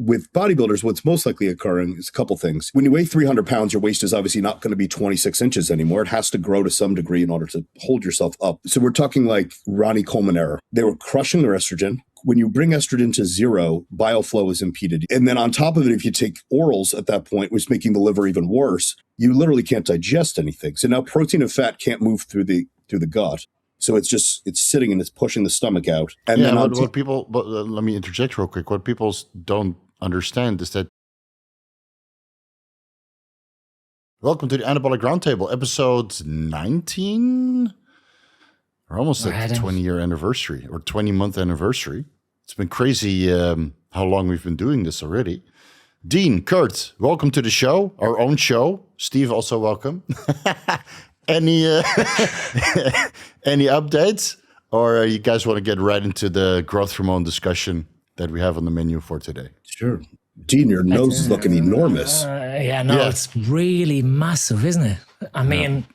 with bodybuilders, what's most likely occurring is a couple things. When you weigh 300 pounds, your waist is obviously not going to be 26 inches anymore. It has to grow to some degree in order to hold yourself up. So we're talking like Ronnie Coleman era. They were crushing their estrogen. When you bring estrogen to zero, bile flow is impeded. And then on top of it, if you take orals at that point, which is making the liver even worse, you literally can't digest anything. So now protein and fat can't move through the gut. So it's sitting and it's pushing the stomach out. And then what people, let me interject real quick. What people don't understand is that. Welcome to the Anabolic Roundtable, episode 19. We're almost at the 20-year anniversary or 20-month anniversary. It's been crazy how long we've been doing this already. Dean, Kurt, welcome to the show, our own show. Steve, also welcome. Any updates? Or you guys want to get right into the growth hormone discussion that we have on the menu for today? Sure. Dean, your nose is looking enormous. It's really massive, isn't it? I mean,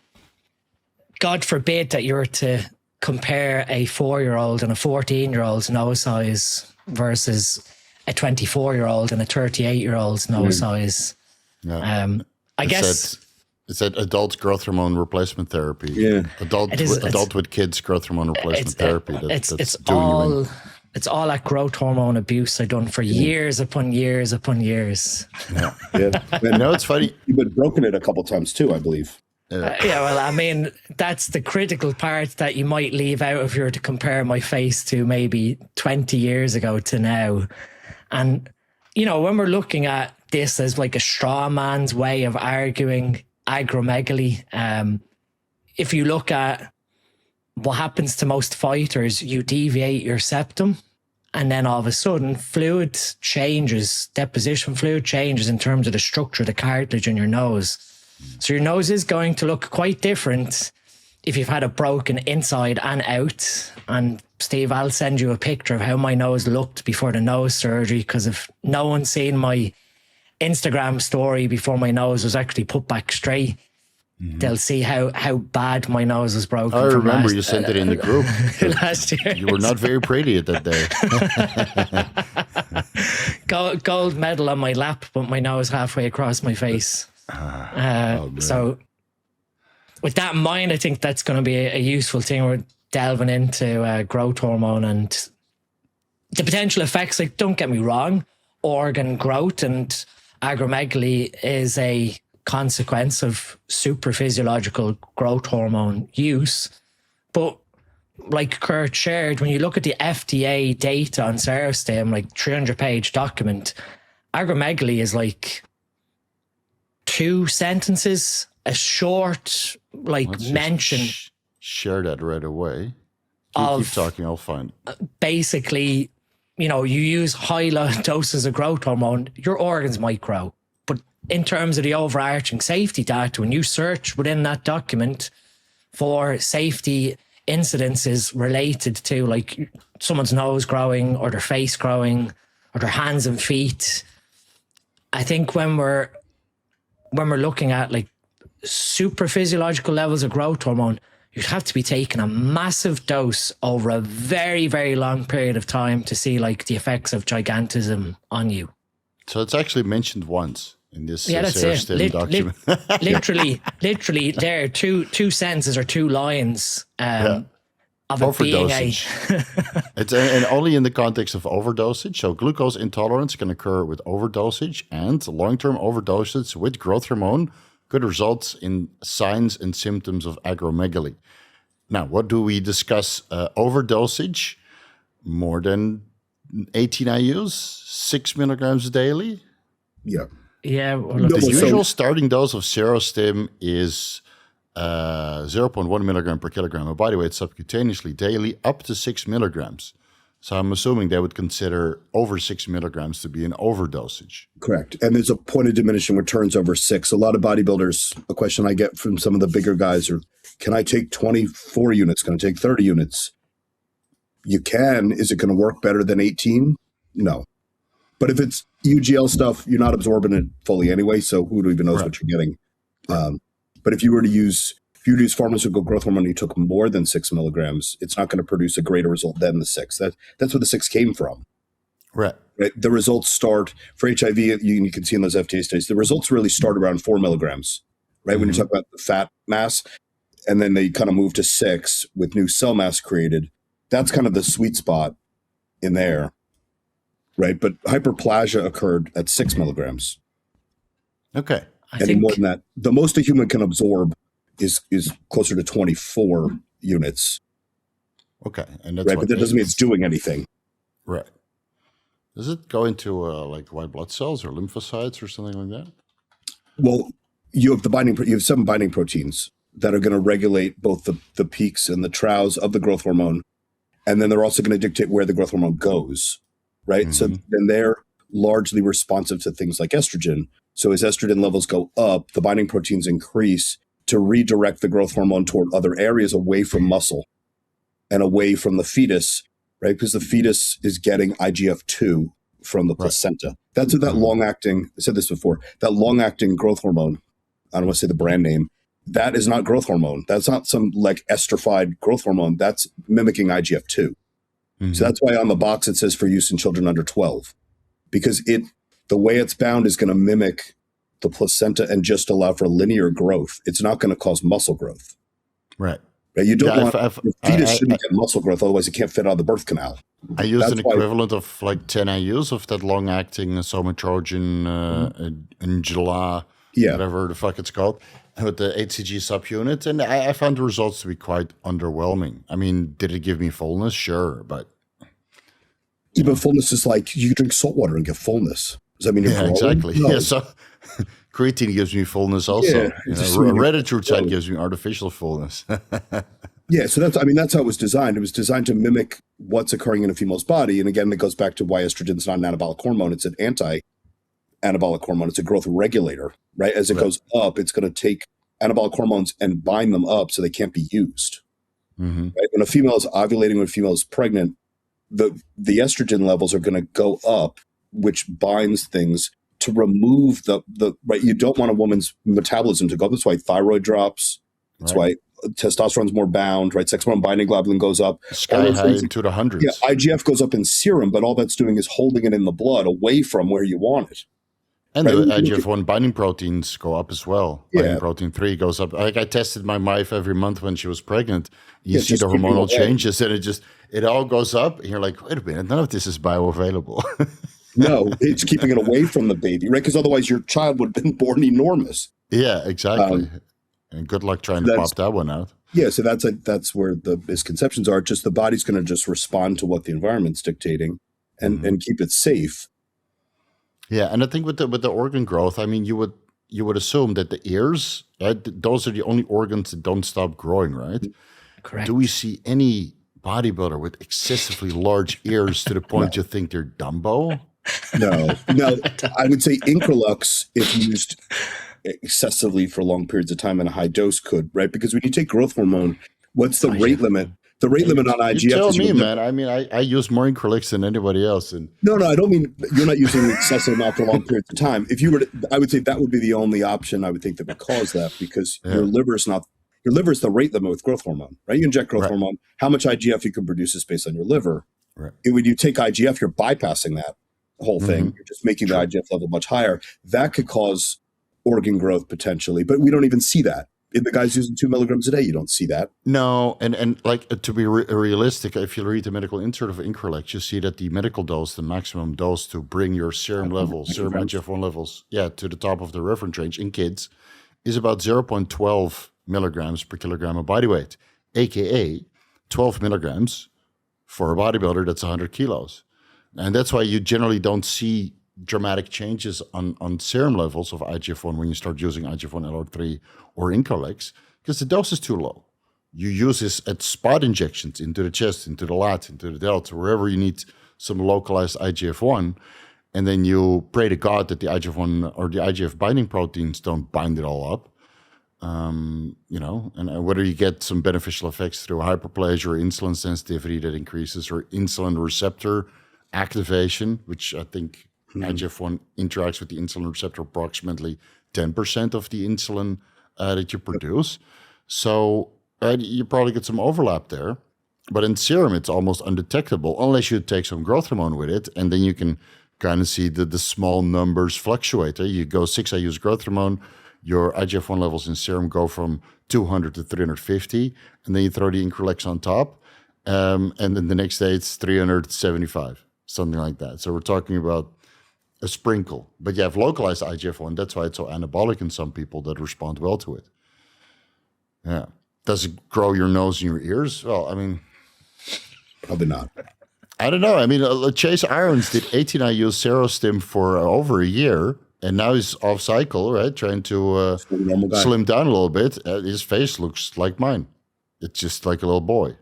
God forbid that you were to compare a 4-year-old and a 14-year-old's nose size versus a 24-year-old and a 38-year-old's nose size. Yeah. I guess it's that adult growth hormone replacement therapy. Yeah, adult with kids growth hormone replacement therapy. It's all that growth hormone abuse I've done for years upon years upon years. Yeah. It's funny. You've been broken it a couple times too, I believe. Well, I mean, that's the critical part that you might leave out if you were to compare my face to maybe 20 years ago to now. And, when we're looking at this as like a straw man's way of arguing acromegaly, if you look at what happens to most fighters, you deviate your septum and then all of a sudden deposition fluid changes in terms of the structure of the cartilage in your nose. So your nose is going to look quite different if you've had it broken inside and out. And Steve, I'll send you a picture of how my nose looked before the nose surgery, because if no one's seen my Instagram story before my nose was actually put back straight, they'll see how bad my nose was broken. I remember you sent it in the group last year. You were not very pretty at that day. Gold medal on my lap, but my nose halfway across my face. So with that in mind, I think that's going to be a useful thing. We're delving into growth hormone and the potential effects. Like, don't get me wrong, organ growth and acromegaly is a consequence of superphysiological growth hormone use. But like Kurt shared, when you look at the FDA data on Serostim, like 300-page document, acromegaly is like 2 sentences, a short mention. Share that right away. Keep talking, I'll find. Basically, you use high doses of growth hormone, your organs might grow. But in terms of the overarching safety data, when you search within that document for safety incidences related to like someone's nose growing or their face growing or their hands and feet, I think when we're looking at like super physiological levels of growth hormone, you'd have to be taking a massive dose over a very, very long period of time to see like the effects of gigantism on you. So it's actually mentioned once in this that's it. document. literally there, two sentences or 2 lines of it being it's and only in the context of overdosage. So glucose intolerance can occur with overdosage, and long-term overdosage with growth hormone could result in signs and symptoms of acromegaly. Now, what do we discuss? Overdosage, more than 18 IUs, 6 milligrams daily. Yeah. The usual starting dose of Serostim is 0.1 milligram per kilogram. And by the way, it's subcutaneously daily up to 6 milligrams. So I'm assuming they would consider over 6 milligrams to be an overdosage. Correct. And there's a point of diminishing returns over 6. A lot of bodybuilders, a question I get from some of the bigger guys are, can I take 24 units? Can I take 30 units? You can. Is it going to work better than 18? No. But if it's UGL stuff, you're not absorbing it fully anyway, so who even knows what you're getting? But if you were to use pharmaceutical growth hormone, you took more than 6 milligrams, it's not going to produce a greater result than the 6. That's where the 6 came from. Right. Right? The results start for HIV. You can see in those FDA studies, the results really start around 4 milligrams, right? When you talk about the fat mass, and then they kind of move to 6 with new cell mass created. That's kind of the sweet spot in there, right? But hyperplasia occurred at 6 milligrams. Okay. Any more than that, the most a human can absorb is closer to 24 units. Okay, and that's right, but that doesn't mean it's doing anything. Right. Does it go into like white blood cells or lymphocytes or something like that? Well, you have 7 binding proteins that are going to regulate both the peaks and the troughs of the growth hormone, and then they're also going to dictate where the growth hormone goes, right? So then they're largely responsive to things like estrogen. So as estrogen levels go up, the binding proteins increase to redirect the growth hormone toward other areas away from muscle and away from the fetus, right? Because the fetus is getting IGF-2 from the placenta. That's what that long-acting, I said this before, that long-acting growth hormone, I don't want to say the brand name, that is not growth hormone. That's not some like esterified growth hormone. That's mimicking IGF-2. So that's why on the box it says for use in children under 12, because the way it's bound is going to mimic the placenta and just allow for linear growth. It's not going to cause muscle growth. Right. You don't want the fetus shouldn't get muscle growth, otherwise it can't fit out of the birth canal. I used an equivalent of like 10 IUs of that long-acting somatrogen in July, whatever the fuck it's called, with the HCG subunit, and I found the results to be quite underwhelming. I mean, did it give me fullness? Sure, but even fullness is like you drink salt water and get fullness. Does that mean you're growing? Exactly? No. Yeah, so creatine gives me fullness also. Retatrutide gives me artificial fullness. Yeah, so that's how it was designed. It was designed to mimic what's occurring in a female's body. And again, it goes back to why estrogen is not an anabolic hormone. It's an anti-anabolic hormone. It's a growth regulator, right? As it goes up, it's going to take anabolic hormones and bind them up so they can't be used. Right? When a female is ovulating, when a female is pregnant, the estrogen levels are going to go up, which binds things to remove the right. You don't want a woman's metabolism to go up. That's why thyroid drops. That's why testosterone's more bound, right? Sex hormone binding globulin goes up. Sky high into the hundreds. Yeah, IGF goes up in serum, but all that's doing is holding it in the blood away from where you want it. And the IGF-1 binding proteins go up as well. Yeah. Binding protein 3 goes up. Like I tested my wife every month when she was pregnant. You see the hormonal changes, and it all goes up. And you're like, wait a minute, none of this is bioavailable. No, it's keeping it away from the baby, right? Because otherwise your child would have been born enormous. Yeah, exactly. And good luck trying to pop that one out. Yeah, so that's where the misconceptions are. Just the body's going to just respond to what the environment's dictating and keep it safe. Yeah, and I think with the organ growth, I mean, you would assume that the ears, right, those are the only organs that don't stop growing, right? Correct. Do we see any bodybuilder with excessively large ears to the point you think they're Dumbo? No. I would say Increlux, if used excessively for long periods of time in a high dose, could, right? Because when you take growth hormone, what's the rate limit? The rate limit on IGF. You tell me, man. I mean, I use more Increlux than anybody else. And No, I don't mean you're not using an excessive amount for long periods of time. If you were to, I would say that would be the only option I would think that would cause that, because your liver is the rate limit with growth hormone, right? You inject growth hormone, how much IGF you can produce is based on your liver. Right. And when you take IGF, you're bypassing that whole thing. You're just making the IGF level much higher. That could cause organ growth potentially, but we don't even see that. If the guy's using 2 milligrams a day, you don't see that. No, and like to be realistic, if you read the medical insert of Increlux, you see that the medical dose, the maximum dose to bring your serum levels, serum IGF-1 levels, to the top of the reference range in kids is about 0.12 milligrams per kilogram of body weight, aka 12 milligrams for a bodybuilder that's 100 kilos. And that's why you generally don't see dramatic changes on serum levels of IGF-1 when you start using IGF-1 LR3 or Increlux, because the dose is too low. You use this at spot injections into the chest, into the lats, into the delts, wherever you need some localized IGF-1, and then you pray to God that the IGF-1 or the IGF binding proteins don't bind it all up. And whether you get some beneficial effects through hyperplasia or insulin sensitivity that increases, or insulin receptor activation, which I think IGF-1 interacts with the insulin receptor approximately 10% of the insulin that you produce. So you probably get some overlap there. But in serum, it's almost undetectable unless you take some growth hormone with it, and then you can kind of see the small numbers fluctuate. You go 6 IU's growth hormone, your IGF-1 levels in serum go from 200 to 350, and then you throw the Increlex on top, and then the next day it's 375, something like that. So we're talking about a sprinkle. But you have localized IGF-1. That's why it's so anabolic in some people that respond well to it. Yeah. Does it grow your nose and your ears? Well, I mean... Probably not. I don't know. I mean, Chase Irons did 18 IU Serostim for over a year, and now he's off cycle, right? Trying to slim down a little bit. His face looks like mine. It's just like a little boy.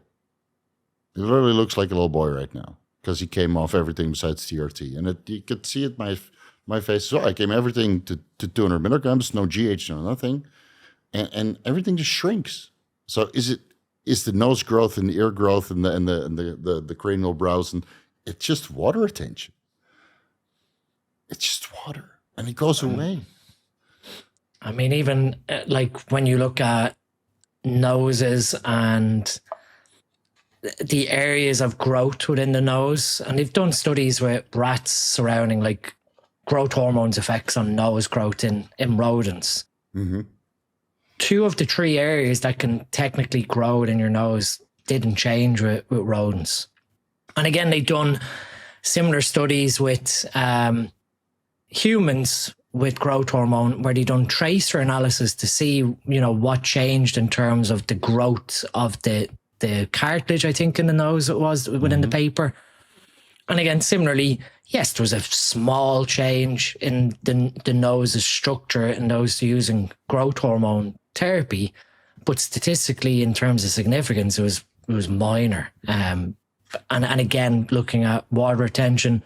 It literally looks like a little boy right now because he came off everything besides TRT. And you could see it my face as well. I came everything to 200 milligrams, no GH, no nothing. And everything just shrinks. So is the nose growth and the ear growth and the cranial brows, and it's just water retention. It's just water, and it goes away. I mean, even like when you look at noses and the areas of growth within the nose, and they've done studies with rats surrounding like growth hormones effects on nose growth in rodents. Mm-hmm. 2 of the 3 areas that can technically grow in your nose didn't change with rodents. And again, they've done similar studies with humans with growth hormone, where they done tracer analysis to see, what changed in terms of the growth of the cartilage, I think in the nose it was within the paper. And again, similarly, yes, there was a small change in the nose's structure in those using growth hormone therapy, but statistically, in terms of significance, it was minor. And again, looking at water retention,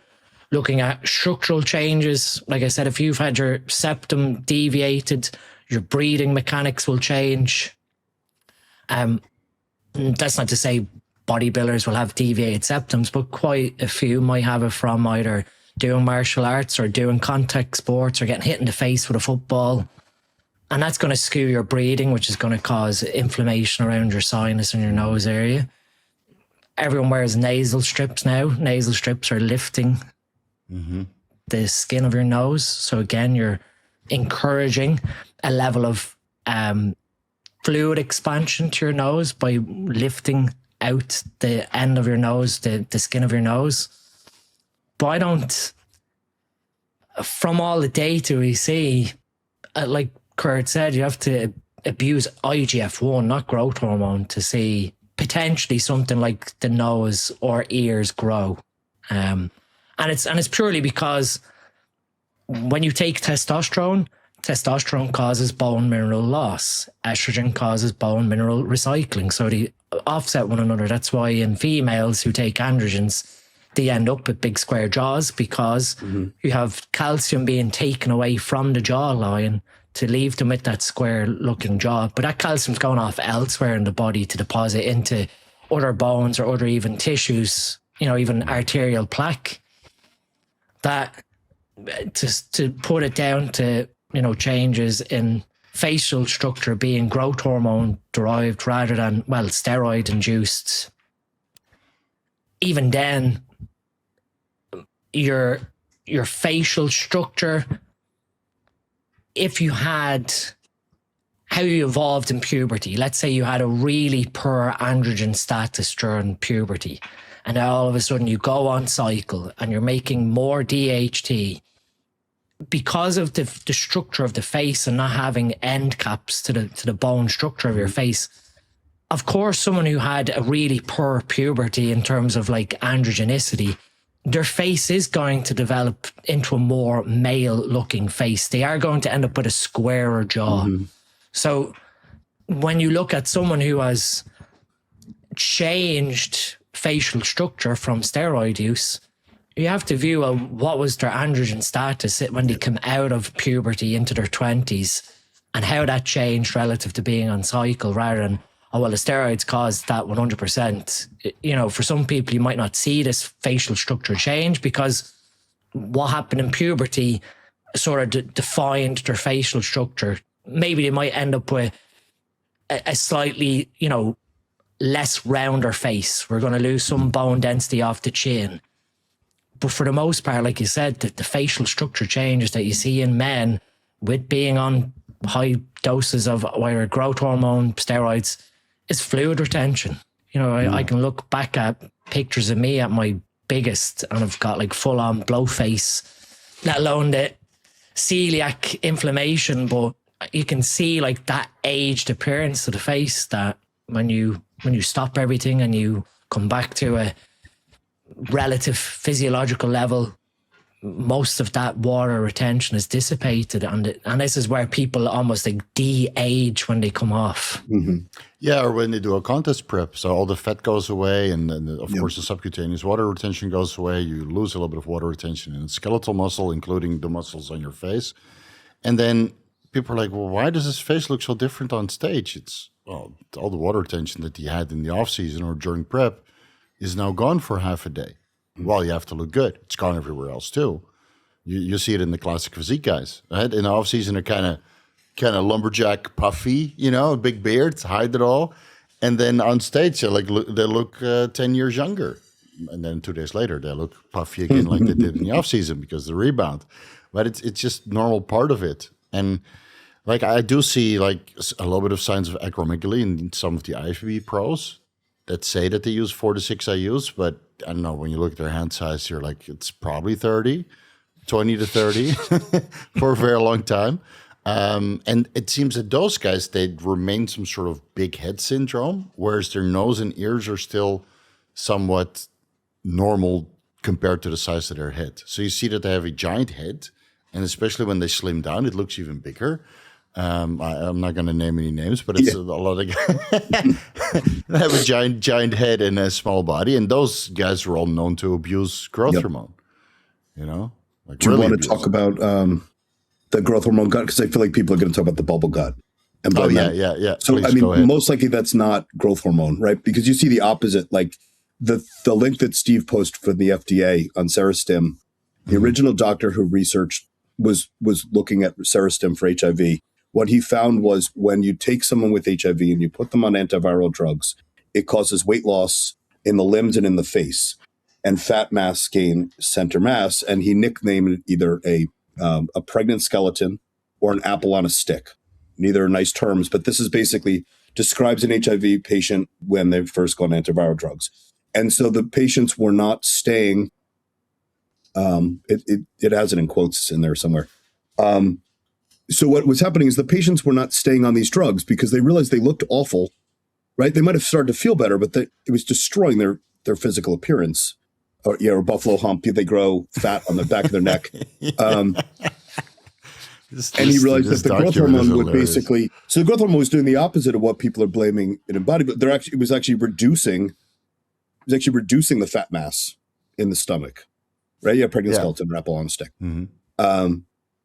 looking at structural changes. Like I said, if you've had your septum deviated, your breathing mechanics will change. That's not to say bodybuilders will have deviated septums, but quite a few might have it from either doing martial arts or doing contact sports or getting hit in the face with a football. And that's going to skew your breathing, which is going to cause inflammation around your sinus and your nose area. Everyone wears nasal strips now. Nasal strips are lifting the skin of your nose. So again, you're encouraging a level of fluid expansion to your nose by lifting out the end of your nose, the skin of your nose. But I don't, from all the data we see, like Kurt said, you have to abuse IGF-1, not growth hormone, to see potentially something like the nose or ears grow. And it's purely because when you take testosterone causes bone mineral loss. Estrogen causes bone mineral recycling. So they offset one another. That's why in females who take androgens, they end up with big square jaws, because you have calcium being taken away from the jawline to leave them with that square looking jaw. But that calcium's going off elsewhere in the body to deposit into other bones or other even tissues, even arterial plaque. That, to put it down to, changes in facial structure being growth hormone derived rather than, steroid induced. Even then, your facial structure, if you had how you evolved in puberty, let's say you had a really poor androgen status during puberty, and now all of a sudden you go on cycle and you're making more DHT, because of the structure of the face and not having end caps to the bone structure of your face. Of course, someone who had a really poor puberty in terms of like androgenicity, their face is going to develop into a more male looking face. They are going to end up with a squarer jaw. So when you look at someone who has changed facial structure from steroid use, you have to view what was their androgen status when they come out of puberty into their 20s and how that changed relative to being on cycle, rather than, the steroids caused that 100%. For some people, you might not see this facial structure change because what happened in puberty sort of defined their facial structure. Maybe they might end up with a slightly, less rounder face. We're going to lose some bone density off the chin. But for the most part, like you said, the facial structure changes that you see in men with being on high doses of either growth hormone, steroids, is fluid retention. You know, I can look back at pictures of me at my biggest and I've got like full on blow face, let alone the celiac inflammation, but you can see like that aged appearance of the face that when you stop everything and you come back to a relative physiological level, most of that water retention is dissipated, and this is where people almost like de-age when they come off. Yeah, or when they do a contest prep, so all the fat goes away, and of course the subcutaneous water retention goes away. You lose a little bit of water retention in skeletal muscle, including the muscles on your face. And then people are like, well, why does his face look so different on stage? It's all the water retention that he had in the off season or during prep is now gone for half a day. Well, you have to look good. It's gone everywhere else too. You see it in the classic physique guys, right? In the off season, they're kind of lumberjack puffy, you know, big beards, hide it all, and then on stage they look 10 years younger, and then 2 days later they look puffy again, like they did in the off season because of the rebound. But it's just normal part of it, and like I do see like a little bit of signs of acromegaly in some of the IFBB pros that say that they use 4 to 6 IUs, but I don't know, when you look at their hand size, you're like, it's probably 30, 20 to 30 for a very long time. And it seems that those guys, they remain some sort of big head syndrome, whereas their nose and ears are still somewhat normal compared to the size of their head. So you see that they have a giant head, and especially when they slim down, it looks even bigger. I'm not going to name any names, but it's a lot of guys they have a giant head and a small body, and those guys are all known to abuse growth hormone. You know, like do you want to talk about the growth hormone gut? Because I feel like people are going to talk about the bubble gut. And yeah. So please, I mean, most likely that's not growth hormone, right? Because you see the opposite, like the link that Steve posted for the FDA on Serostim. The original doctor who researched was looking at Serostim for HIV. What he found was when you take someone with HIV and you put them on antiviral drugs, it causes weight loss in the limbs and in the face, and fat mass gain center mass. And he nicknamed it either a pregnant skeleton or an apple on a stick. Neither are nice terms, but this is basically describes an HIV patient when they've first gone antiviral drugs. And so the patients were not staying. It has it in quotes in there somewhere. So what was happening is the patients were not staying on these drugs because they realized they looked awful, right? They might have started to feel better, but it was destroying their physical appearance. Or buffalo hump, they grow fat on the back of their neck. And he realized that the growth hormone would basically, so the growth hormone was doing the opposite of what people are blaming in body, but it was actually reducing the fat mass in the stomach, right? Yeah, pregnant skeleton or apple on a stick.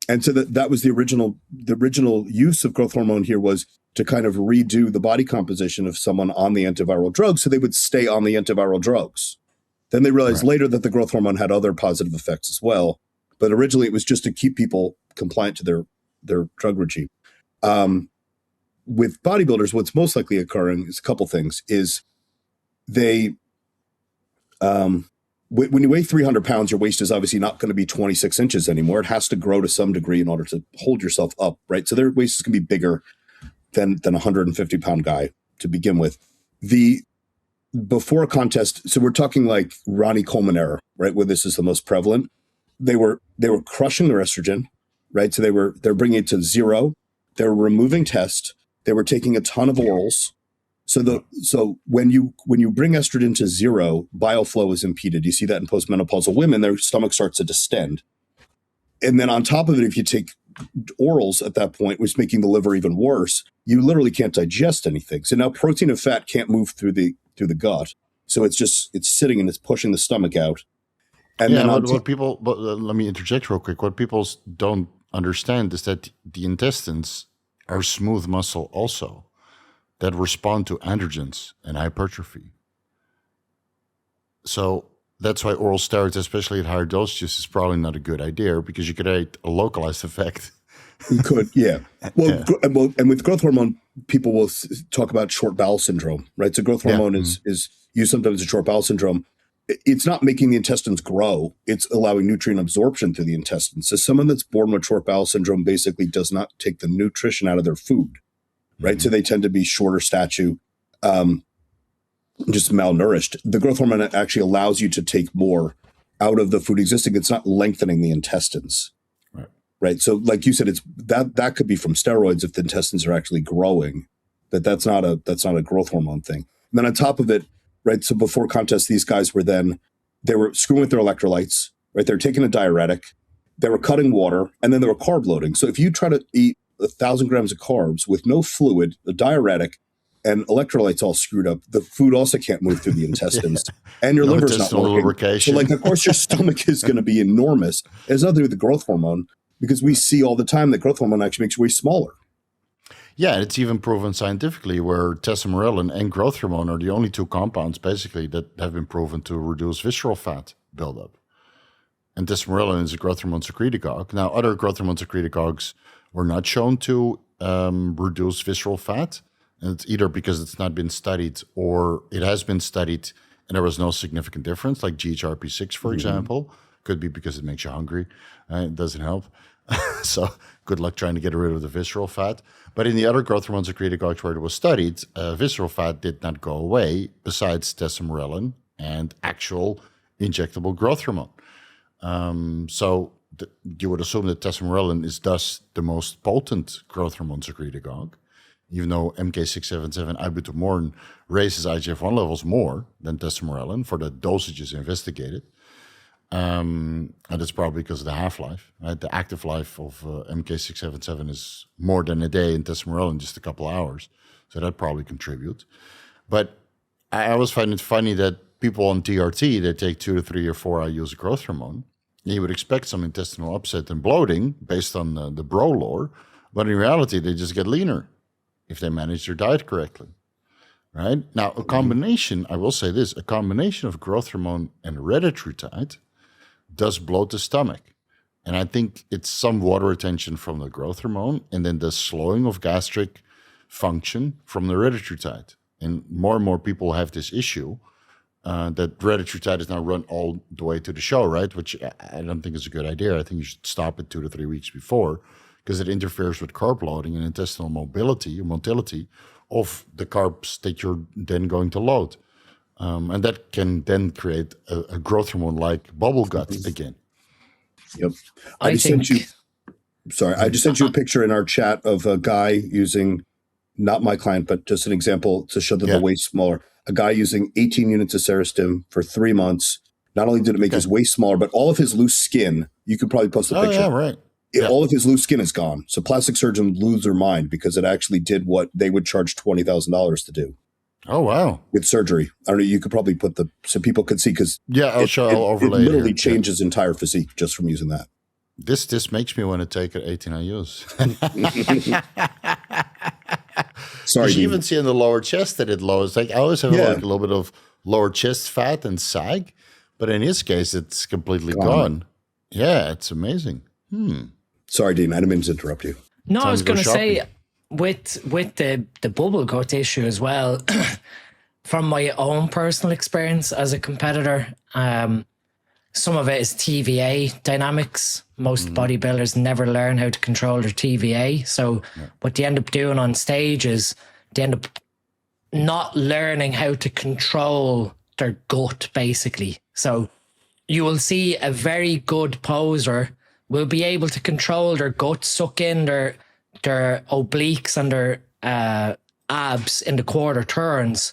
And so that was the original use of growth hormone here, was to kind of redo the body composition of someone on the antiviral drugs so they would stay on the antiviral drugs. Then they realized later that the growth hormone had other positive effects as well. But originally it was just to keep people compliant to their drug regime. With bodybuilders, what's most likely occurring is a couple things. Is they, when you weigh 300 pounds, your waist is obviously not going to be 26 inches anymore. It has to grow to some degree in order to hold yourself up, right? So their waist is going to be bigger than a 150-pound guy to begin with. Before a contest, so we're talking like Ronnie Coleman era, right, where this is the most prevalent. They were crushing their estrogen, right? So they're bringing it to zero. They were removing test. They were taking a ton of orals. So when you bring estrogen to zero, bile flow is impeded. You see that in postmenopausal women, their stomach starts to distend. And then on top of it, if you take orals at that point, which is making the liver even worse, you literally can't digest anything. So now protein and fat can't move through the gut. So it's sitting and it's pushing the stomach out. And then let me interject real quick. What people don't understand is that the intestines are smooth muscle also that respond to androgens and hypertrophy. So that's why oral steroids, especially at higher dosages, is probably not a good idea, because you could get a localized effect. You could, yeah. Well, and with growth hormone, people will talk about short bowel syndrome, right? So growth hormone is used sometimes as short bowel syndrome. It's not making the intestines grow. It's allowing nutrient absorption through the intestines. So someone that's born with short bowel syndrome basically does not take the nutrition out of their food, right? So they tend to be shorter stature, just malnourished. The growth hormone actually allows you to take more out of the food existing. It's not lengthening the intestines, right? So like you said, it's that could be from steroids if the intestines are actually growing. That's not a growth hormone thing. And then on top of it, right? So before contest, these guys they were screwing with their electrolytes, right? They were taking a diuretic, they were cutting water, and then they were carb loading. So if you try to eat 1,000 grams of carbs with no fluid, a diuretic, and electrolytes all screwed up, the food also can't move through the intestines, and your liver's not working. So, like, of course, your stomach is going to be enormous. It has nothing to do with the growth hormone, because we see all the time that growth hormone actually makes you way smaller. Yeah, it's even proven scientifically where tesamorelin and growth hormone are the only two compounds basically that have been proven to reduce visceral fat buildup. And tesamorelin is a growth hormone secretagogue. Now, other growth hormone secretagogues were not shown to reduce visceral fat. And it's either because it's not been studied or it has been studied and there was no significant difference, like GHRP6, for example. Could be because it makes you hungry. It doesn't help. So good luck trying to get rid of the visceral fat. But in the other growth hormone secretagogues where it was studied, visceral fat did not go away besides tesamorelin and actual injectable growth hormone. So you would assume that tesamorelin is thus the most potent growth hormone secretagogue, even though MK677 ibutamoren raises IGF-1 levels more than tesamorelin for the dosages investigated. And it's probably because of the half-life. Right? The active life of MK677 is more than a day, and tesamorelin just a couple hours. So that probably contributes. But I always find it funny that people on TRT, they take 2 to 3 or 4 IUs of growth hormone. And you would expect some intestinal upset and bloating based on the bro lore. But in reality, they just get leaner if they manage their diet correctly. Right? Now, a combination, I will say this, a combination of growth hormone and retatrutide does bloat the stomach. And I think it's some water retention from the growth hormone and then the slowing of gastric function from the retatrutide. And more people have this issue that retatrutide is now run all the way to the show, right? Which I don't think is a good idea. I think you should stop it 2 to 3 weeks before because it interferes with carb loading and intestinal motility of the carbs that you're then going to load. And that can then create a growth hormone-like bubble gut again. Yep. I just sent you a picture in our chat of a guy using, not my client, but just an example to show that the waist smaller. A guy using 18 units of Serostim for 3 months. Not only did it make his waist smaller, but all of his loose skin, you could probably post the picture. Yeah, right. All of his loose skin is gone. So plastic surgeons lose their mind because it actually did what they would charge $20,000 to do. Oh, wow. With surgery. I don't know, you could probably put so people could see because I'll overlay it literally changes his entire physique just from using that. This makes me want to take it 18 IUs. Sorry. You even see in the lower chest that it lowers. Like I always have a little bit of lower chest fat and sag, but in his case, it's completely gone. Yeah, it's amazing. Sorry, Dean, I didn't mean to interrupt you. No, I was going to say, with the bubble gut issue as well, from my own personal experience as a competitor, some of it is TVA dynamics. Most bodybuilders never learn how to control their TVA. So what they end up doing on stage is they end up not learning how to control their gut, basically. So you will see a very good poser will be able to control their gut, suck in their obliques and their abs in the quarter turns.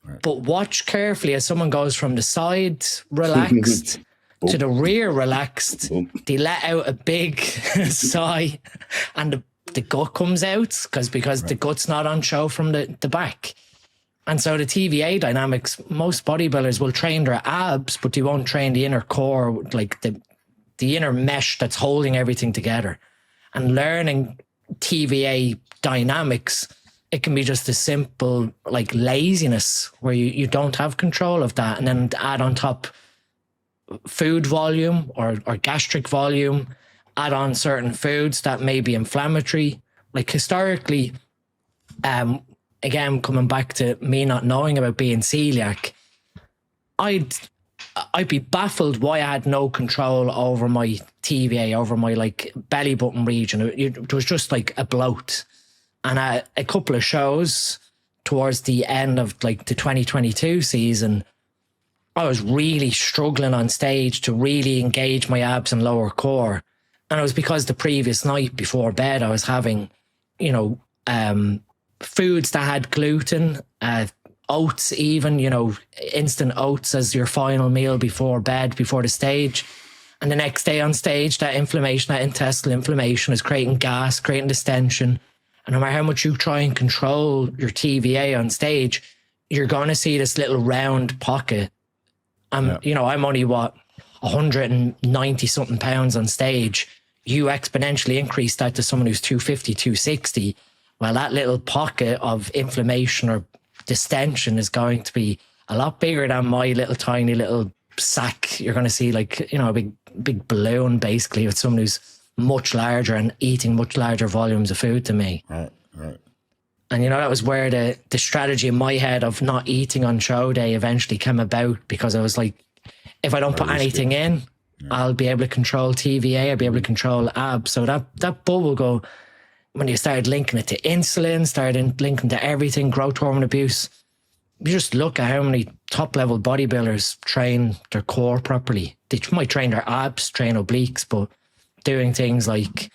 Right. But watch carefully as someone goes from the side relaxed to the rear relaxed. They let out a big sigh and the gut comes out because the gut's not on show from the back. And so the TVA dynamics, most bodybuilders will train their abs, but they won't train the inner core, like the inner mesh that's holding everything together. And learning TVA dynamics, it can be just a simple like laziness where you don't have control of that. And then add on top food volume or gastric volume, add on certain foods that may be inflammatory. Like historically, again, coming back to me not knowing about being celiac, I'd be baffled why I had no control over my TVA, over my like belly button region. It was just like a bloat. And a couple of shows towards the end of like the 2022 season, I was really struggling on stage to really engage my abs and lower core. And it was because the previous night before bed, I was having, you know, foods that had gluten, oats even, you know, instant oats as your final meal before bed, before the stage. And the next day on stage, that inflammation, that intestinal inflammation is creating gas, creating distension. And no matter how much you try and control your TVA on stage, you're going to see this little round pocket. You know, I'm only, 190 something pounds on stage. You exponentially increase that to someone who's 250, 260. Well, that little pocket of inflammation or distension is going to be a lot bigger than my little tiny little sack. You're going to see like, you know, a big balloon basically with someone who's much larger and eating much larger volumes of food than me. Right. And, you know, that was where the strategy in my head of not eating on show day eventually came about, because I was like, if I don't put anything in, I'll be able to control TVA, I'll be able to control abs. So that bubble go, when you started linking it to insulin, started linking to everything, growth hormone abuse, you just look at how many top-level bodybuilders train their core properly. They might train their abs, train obliques, but doing things like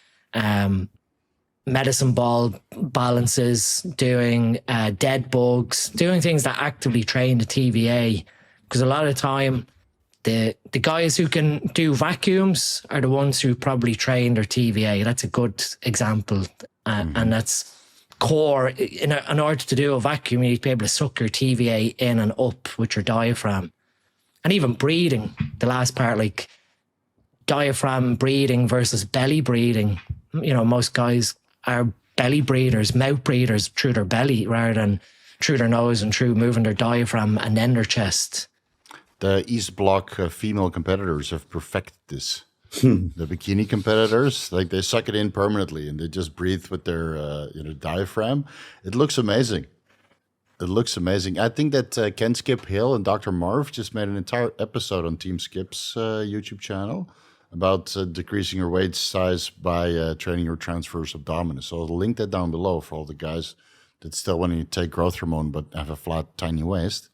medicine ball balances, doing dead bugs, doing things that actively train the TVA. Because a lot of the time, the guys who can do vacuums are the ones who probably train their TVA. That's a good example. And that's core. In order to do a vacuum, you need to be able to suck your TVA in and up with your diaphragm. And even breathing, the last part, like diaphragm breathing versus belly breathing. You know, most guys are belly breathers, mouth breathers through their belly rather than through their nose and through moving their diaphragm and then their chest. The East Bloc female competitors have perfected this. The bikini competitors, like they suck it in permanently and they just breathe with their diaphragm. It looks amazing. I think that Ken Skip Hill and Dr. Marv just made an entire episode on Team Skip's YouTube channel about decreasing your waist size by training your transverse abdominis. So I'll link that down below for all the guys that still want to take growth hormone but have a flat, tiny waist.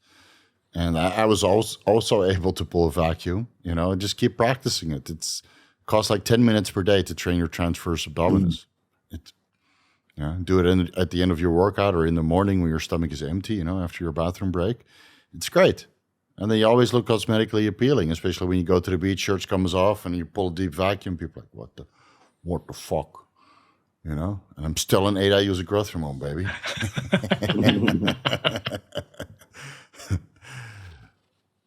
And I was also able to pull a vacuum, you know, and just keep practicing it. It costs like 10 minutes per day to train your transverse abdominis. Do it at the end of your workout or in the morning when your stomach is empty, you know, after your bathroom break. It's great. And then you always look cosmetically appealing, especially when you go to the beach, shirt comes off and you pull a deep vacuum. People are like, what the fuck? You know, and I'm still an 8 I use a growth hormone, baby.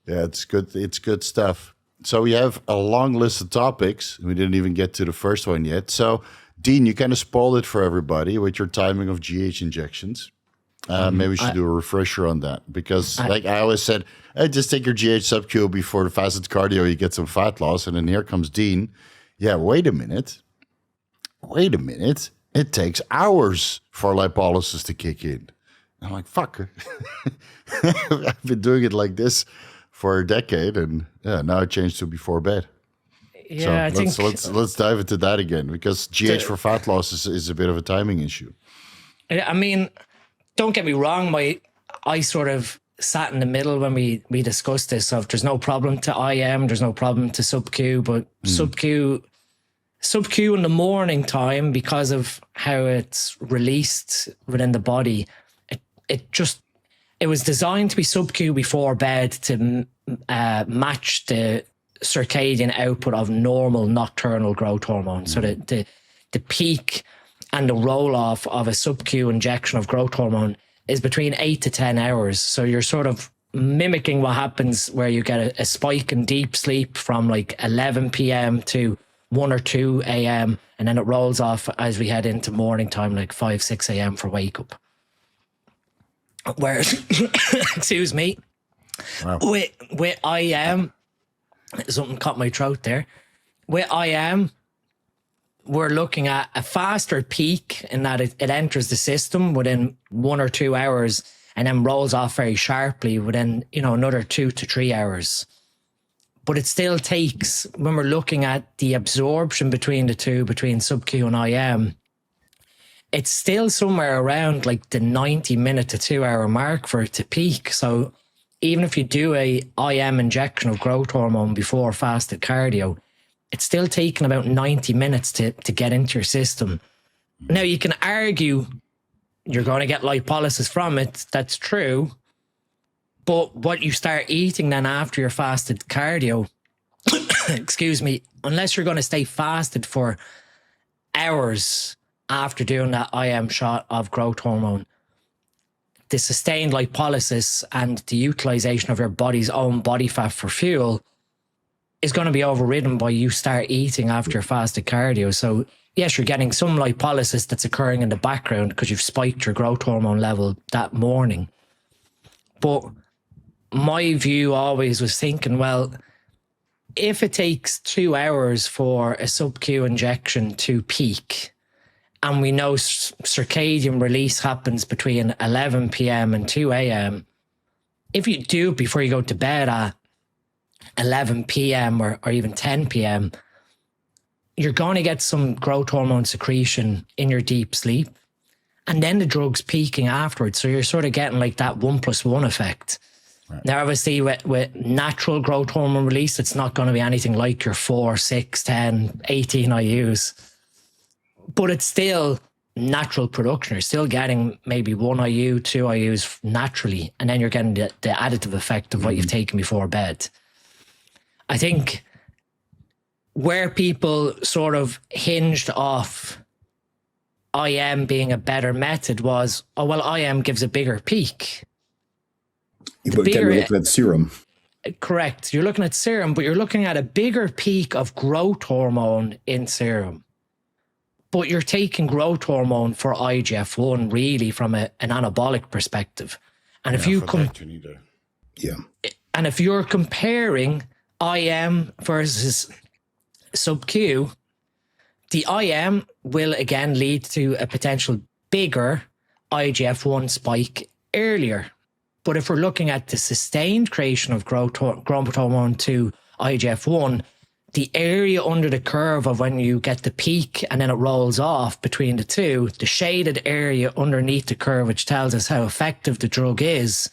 Yeah, it's good. It's good stuff. So we have a long list of topics. We didn't even get to the first one yet. So, Dean, you kind of spoiled it for everybody with your timing of GH injections. Maybe we should do a refresher on that because, like I always said, hey, just take your GH SubQ before the fasted cardio, you get some fat loss. And then here comes Dean. Yeah, wait a minute. It takes hours for lipolysis to kick in. I'm like, fuck. I've been doing it like this for a decade, and now it changed to before bed. Yeah, so let's dive into that again because GH for fat loss is a bit of a timing issue. I mean, don't get me wrong. I sort of sat in the middle when we discussed this. Of there's no problem to IM, there's no problem to SubQ, but SubQ in the morning time because of how it's released within the body. It was designed to be SubQ before bed to match the circadian output of normal nocturnal growth hormone. So the peak and the roll-off of a SubQ injection of growth hormone is between 8 to 10 hours. So you're sort of mimicking what happens where you get a spike in deep sleep from like 11 p.m. to 1 or 2 a.m. and then it rolls off as we head into morning time, like 5, 6 a.m. for wake up. Where, excuse me, wow. with IM, something caught my throat there. With IM, we're looking at a faster peak in that it enters the system within 1 or 2 hours and then rolls off very sharply within, another 2 to 3 hours. But it still takes, when we're looking at the absorption between the two, between SubQ and IM, it's still somewhere around like the 90-minute to 2 hour mark for it to peak. So even if you do a IM injection of growth hormone before fasted cardio, it's still taking about 90 minutes to get into your system. Now, you can argue you're going to get lipolysis from it. That's true. But what you start eating then after your fasted cardio, excuse me, unless you're going to stay fasted for hours after doing that IM shot of growth hormone, the sustained lipolysis and the utilization of your body's own body fat for fuel is going to be overridden by you start eating after your fasted cardio. So yes, you're getting some lipolysis that's occurring in the background because you've spiked your growth hormone level that morning. But my view always was thinking, well, if it takes 2 hours for a SubQ injection to peak, and we know circadian release happens between 11 p.m. and 2 a.m., if you do it before you go to bed at 11 p.m. or even 10 p.m., you're going to get some growth hormone secretion in your deep sleep. And then the drug's peaking afterwards. So you're sort of getting like that 1+1 effect. Right. Now, obviously, with natural growth hormone release, it's not going to be anything like your 4, 6, 10, 18 IUs. But it's still natural production. You're still getting maybe 1 IU, 2 IUs naturally. And then you're getting the additive effect of what you've taken before bed. I think where people sort of hinged off IM being a better method was, IM gives a bigger peak. But again, you're looking at serum. Correct. You're looking at serum, but you're looking at a bigger peak of growth hormone in serum. But you're taking growth hormone for IGF-1 really from an anabolic perspective. And if you and if you're comparing IM versus SubQ, the IM will again lead to a potential bigger IGF-1 spike earlier. But if we're looking at the sustained creation of growth hormone to IGF-1, the area under the curve of when you get the peak and then it rolls off between the two, the shaded area underneath the curve, which tells us how effective the drug is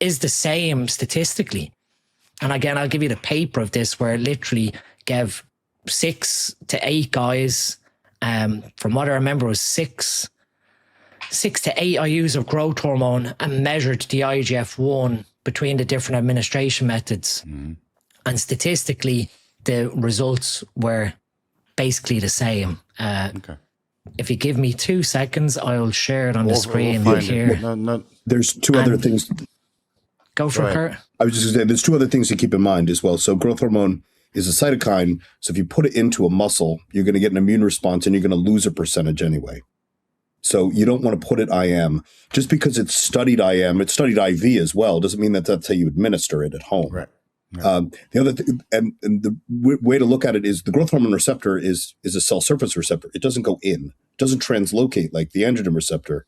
the same statistically. And again, I'll give you the paper of this where it literally gave 6 to 8 guys, from what I remember was 6 to 8 IUs of growth hormone and measured the IGF-1 between the different administration methods. Mm. And statistically, the results were basically the same. Okay. If you give me 2 seconds, I'll share it on the screen here. No. There's two other things. Go for it, Kurt. I was just going to say, there's 2 other things to keep in mind as well. So growth hormone is a cytokine. So if you put it into a muscle, you're going to get an immune response and you're going to lose a percentage anyway. So you don't want to put it IM. Just because it's studied IM, it's studied IV as well, doesn't mean that that's how you administer it at home. Right. The other thing, and the way to look at it is the growth hormone receptor is a cell surface receptor. It doesn't go in, it doesn't translocate like the androgen receptor.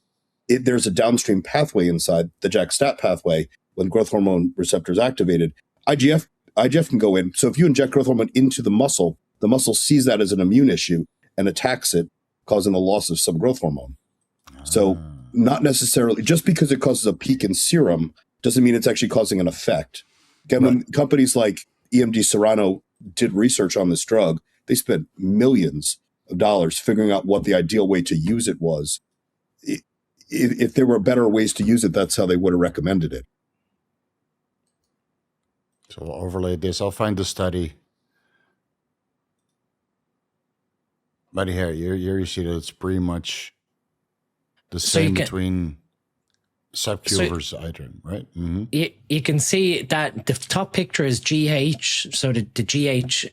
There's a downstream pathway inside the JAK-STAT pathway when growth hormone receptor is activated. IGF can go in. So if you inject growth hormone into the muscle sees that as an immune issue and attacks it, causing the loss of some growth hormone. So not necessarily, just because it causes a peak in serum doesn't mean it's actually causing an effect. Again, when companies like EMD Serrano did research on this drug, they spent millions of dollars figuring out what the ideal way to use it was. If there were better ways to use it, that's how they would have recommended it. So I'll overlay this. I'll find the study. But here you see that it's pretty much the same between SubQ versus Idrin, right? Mm-hmm. You can see that the top picture is GH. So the GH.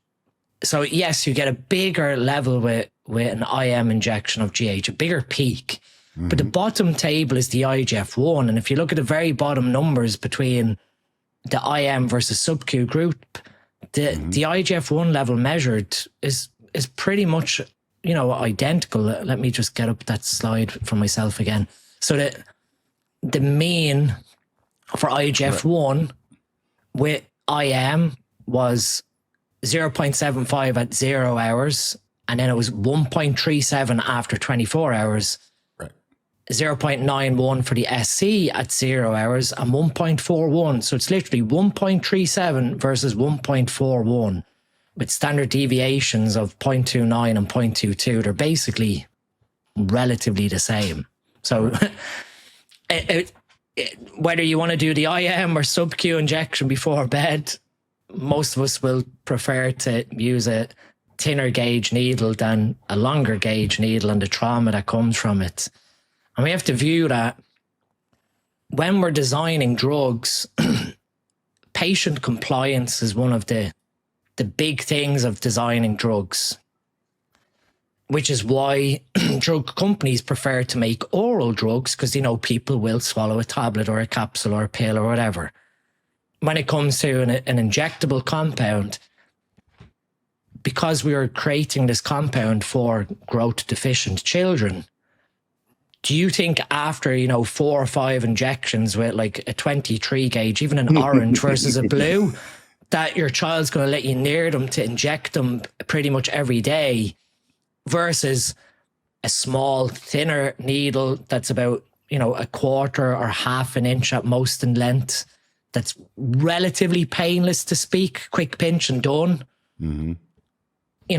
So yes, you get a bigger level with an IM injection of GH, a bigger peak. Mm-hmm. But the bottom table is the IGF-1. And if you look at the very bottom numbers between the IM versus SubQ group, the IGF-1 level measured is pretty much identical. Let me just get up that slide for myself again. So that the mean for IGF-1 with IM was 0.75 at 0 hours, and then it was 1.37 after 24 hours. 0.91 for the SC at 0 hours, and 1.41. So it's literally 1.37 versus 1.41 with standard deviations of 0.29 and 0.22. They're basically relatively the same. So whether you want to do the IM or SubQ injection before bed, most of us will prefer to use a thinner gauge needle than a longer gauge needle and the trauma that comes from it. And we have to view that when we're designing drugs, patient compliance is one of the big things of designing drugs, which is why drug companies prefer to make oral drugs, because, people will swallow a tablet or a capsule or a pill or whatever. When it comes to an injectable compound, because we are creating this compound for growth deficient children, do you think after, 4 or 5 injections with like a 23 gauge, even an orange versus a blue, that your child's going to let you near them to inject them pretty much every day versus a small, thinner needle that's about, a quarter or half an inch at most in length, that's relatively painless to speak, quick pinch and done? Mm-hmm.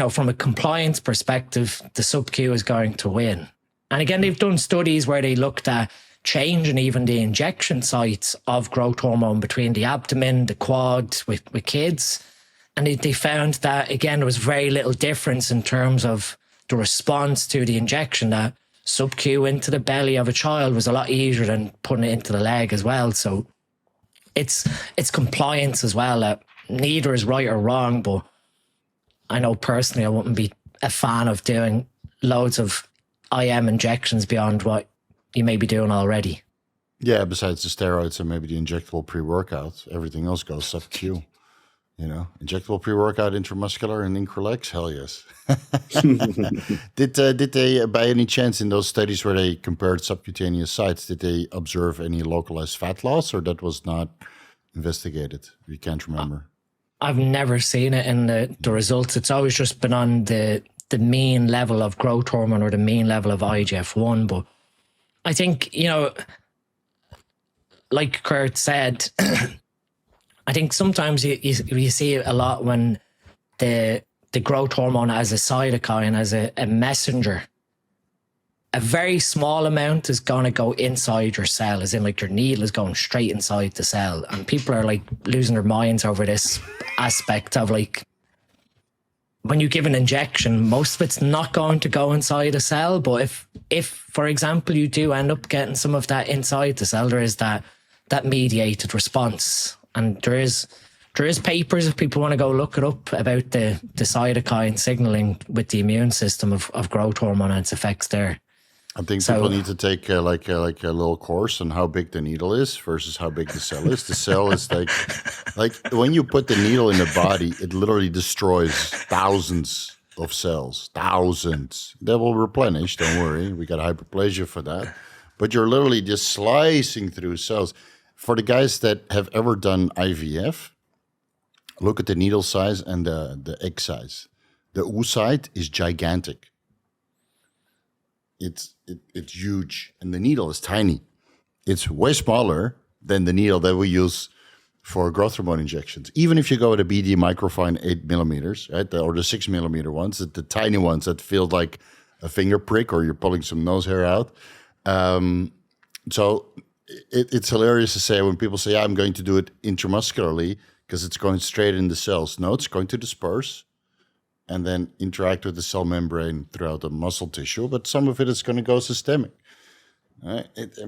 From a compliance perspective, the SubQ is going to win. And again, they've done studies where they looked at changing even the injection sites of growth hormone between the abdomen, the quad with kids. And they found that, again, there was very little difference in terms of the response to the injection, that SubQ into the belly of a child was a lot easier than putting it into the leg as well. So it's compliance as well. Neither is right or wrong, but I know personally I wouldn't be a fan of doing loads of IM injections beyond what you may be doing already. Yeah, besides the steroids and maybe the injectable pre-workout, everything else goes SubQ. Injectable pre-workout intramuscular and Increlex, hell yes. Did they, by any chance, in those studies where they compared subcutaneous sites, did they observe any localized fat loss, or that was not investigated? You can't remember. I've never seen it in the results. It's always just been on the mean level of growth hormone or the mean level of IGF-1. But I think, like Kurt said, I think sometimes you see it a lot when the growth hormone as a cytokine, as a messenger, a very small amount is going to go inside your cell, as in like your needle is going straight inside the cell. And people are like losing their minds over this aspect of like, when you give an injection, most of it's not going to go inside a cell. But if for example, you do end up getting some of that inside the cell, there is that mediated response. And there is papers, if people want to go look it up, about the cytokine signaling with the immune system of growth hormone and its effects there. I think people need to take like a little course on how big the needle is versus how big the cell is. The cell is like when you put the needle in the body, it literally destroys thousands of cells, thousands. They will replenish, don't worry. We got hyperplasia for that. But you're literally just slicing through cells. For the guys that have ever done IVF, look at the needle size and the egg size. The oocyte is gigantic. It's huge, and the needle is tiny. It's way smaller than the needle that we use for growth hormone injections. Even if you go with a BD microfine 8 millimeters, right, or the 6 millimeter ones, the tiny ones that feel like a finger prick or you're pulling some nose hair out. So it's hilarious to say when people say, I'm going to do it intramuscularly because it's going straight in the cells. No, it's going to disperse and then interact with the cell membrane throughout the muscle tissue, but some of it is going to go systemic. Yeah, it's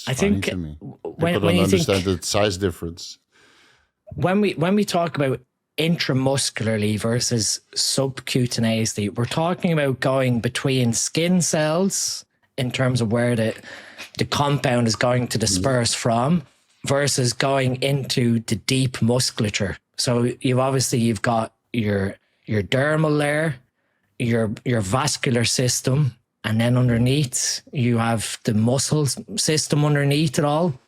I funny think to me. when People don't you understand think, the size difference. when we talk about intramuscularly versus subcutaneously, we're talking about going between skin cells in terms of where the compound is going to disperse from versus going into the deep musculature. So you've got your dermal layer, your vascular system, and then underneath you have the muscle system underneath it all,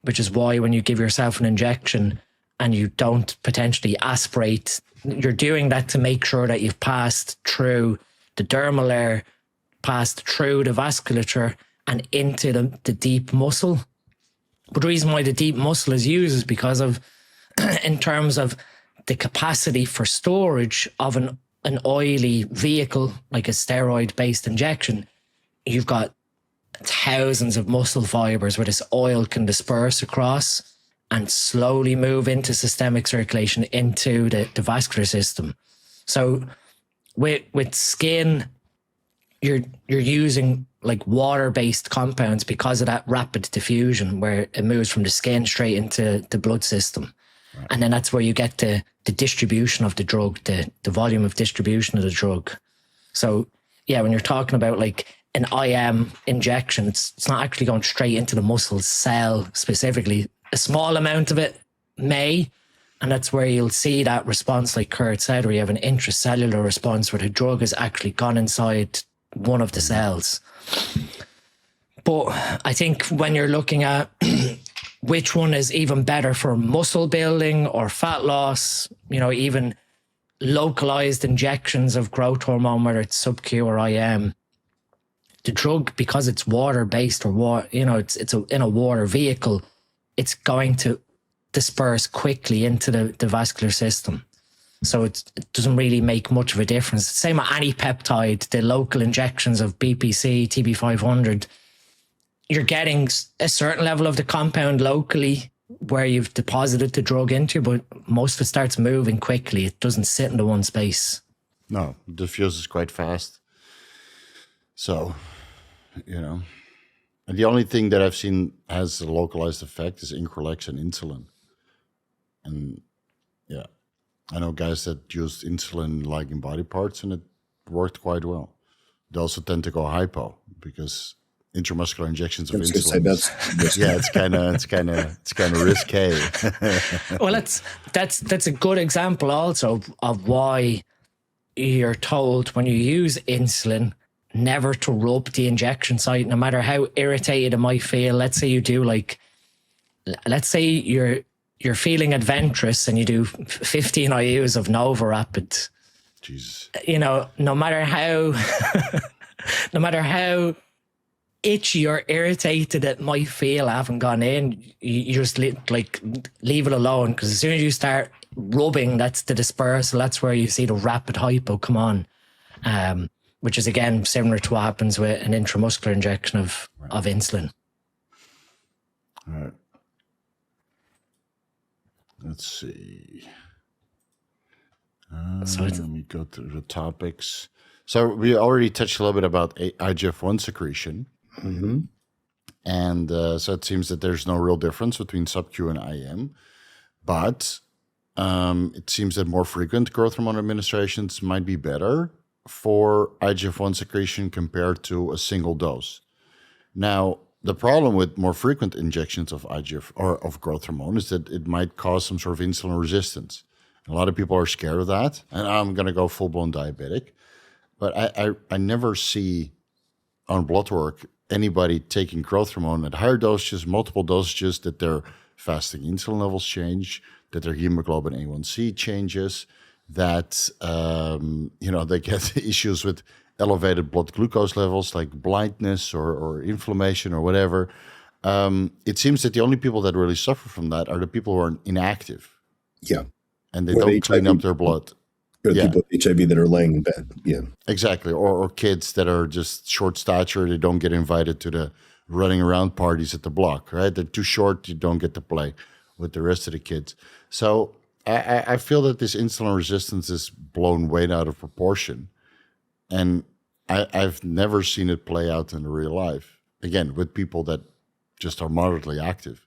which is why when you give yourself an injection and you don't potentially aspirate, you're doing that to make sure that you've passed through the dermal layer, passed through the vasculature and into the deep muscle. But the reason why the deep muscle is used is because of, in terms of the capacity for storage of an oily vehicle, like a steroid-based injection, you've got thousands of muscle fibers where this oil can disperse across and slowly move into systemic circulation into the vascular system. So with skin, you're using like water-based compounds because of that rapid diffusion where it moves from the skin straight into the blood system. Right. And then that's where you get the distribution of the drug, the volume of distribution of the drug. So yeah, when you're talking about like an IM injection, it's not actually going straight into the muscle cell specifically. A small amount of it may, and that's where you'll see that response, like Kurt said, where you have an intracellular response where the drug has actually gone inside one of the cells. But I think when you're looking at which one is even better for muscle building or fat loss, you know, even localized injections of growth hormone, whether it's SubQ or IM, the drug, because it's water-based or it's in a water vehicle, it's going to disperse quickly into the vascular system. So it doesn't really make much of a difference. Same with any peptide, the local injections of BPC, TB500, you're getting a certain level of the compound locally where you've deposited the drug into, but most of it starts moving quickly. It doesn't sit in the one space. No, it diffuses quite fast. So, you know, and the only thing that I've seen has a localized effect is Increlex and insulin. And yeah, I know guys that used insulin like in body parts and it worked quite well. They also tend to go hypo because intramuscular injections of insulin. It's kind of risque. Well, that's a good example also of why you're told when you use insulin never to rub the injection site, no matter how irritated it might feel. Let's say you do let's say you're feeling adventurous and you do 15 IUs of Nova Rapid. Jesus. You know, no matter how itchy or irritated it might feel, I haven't gone in, you just leave it alone, because as soon as you start rubbing, that's the dispersal, that's where you see the rapid hypo come on, which is again similar to what happens with an intramuscular injection of insulin. All right. Let's see. Let me go through the topics. So we already touched a little bit about IGF-1 secretion. Mm-hmm. And so it seems that there's no real difference between SubQ and IM. But it seems that more frequent growth hormone administrations might be better for IGF-1 secretion compared to a single dose. Now, the problem with more frequent injections of IGF or of growth hormone is that it might cause some sort of insulin resistance. A lot of people are scared of that, and I'm going to go full-blown diabetic. But I never see on blood work anybody taking growth hormone at higher dosages, multiple dosages, that their fasting insulin levels change, that their hemoglobin A1C changes, that they get issues with elevated blood glucose levels like blindness or inflammation or whatever. It seems that the only people that really suffer from that are the people who are inactive. Yeah. And they don't clean up their blood. Or people with HIV that are laying in bed. Yeah. Exactly. Or kids that are just short stature. They don't get invited to the running around parties at the block, right? They're too short. You don't get to play with the rest of the kids. So I feel that this insulin resistance is blown way out of proportion. And I've never seen it play out in real life. Again, with people that just are moderately active.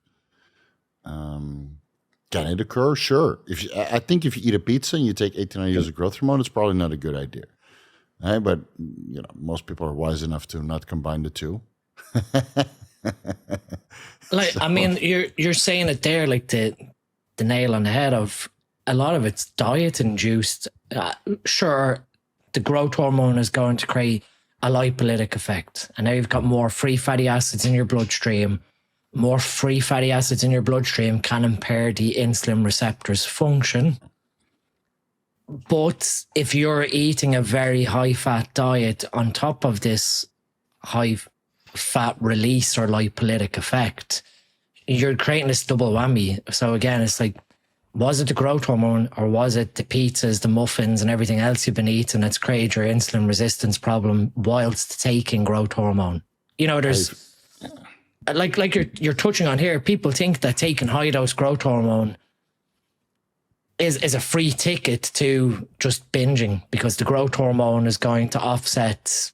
Can it occur? Sure. I think if you eat a pizza and you take 18 IUs of growth hormone, it's probably not a good idea. Right? But most people are wise enough to not combine the two. I mean, you're saying it there, like the nail on the head of a lot of it's diet induced. Sure, the growth hormone is going to create a lipolytic effect. And now you've got more free fatty acids in your bloodstream. More free fatty acids in your bloodstream can impair the insulin receptor's function. But if you're eating a very high fat diet on top of this high fat release or lipolytic effect, you're creating this double whammy. So again, it's like, was it the growth hormone or was it the pizzas, the muffins and everything else you've been eating that's created your insulin resistance problem whilst taking growth hormone? You know, there's like you're touching on here, people think that taking high dose growth hormone is a free ticket to just binging because the growth hormone is going to offset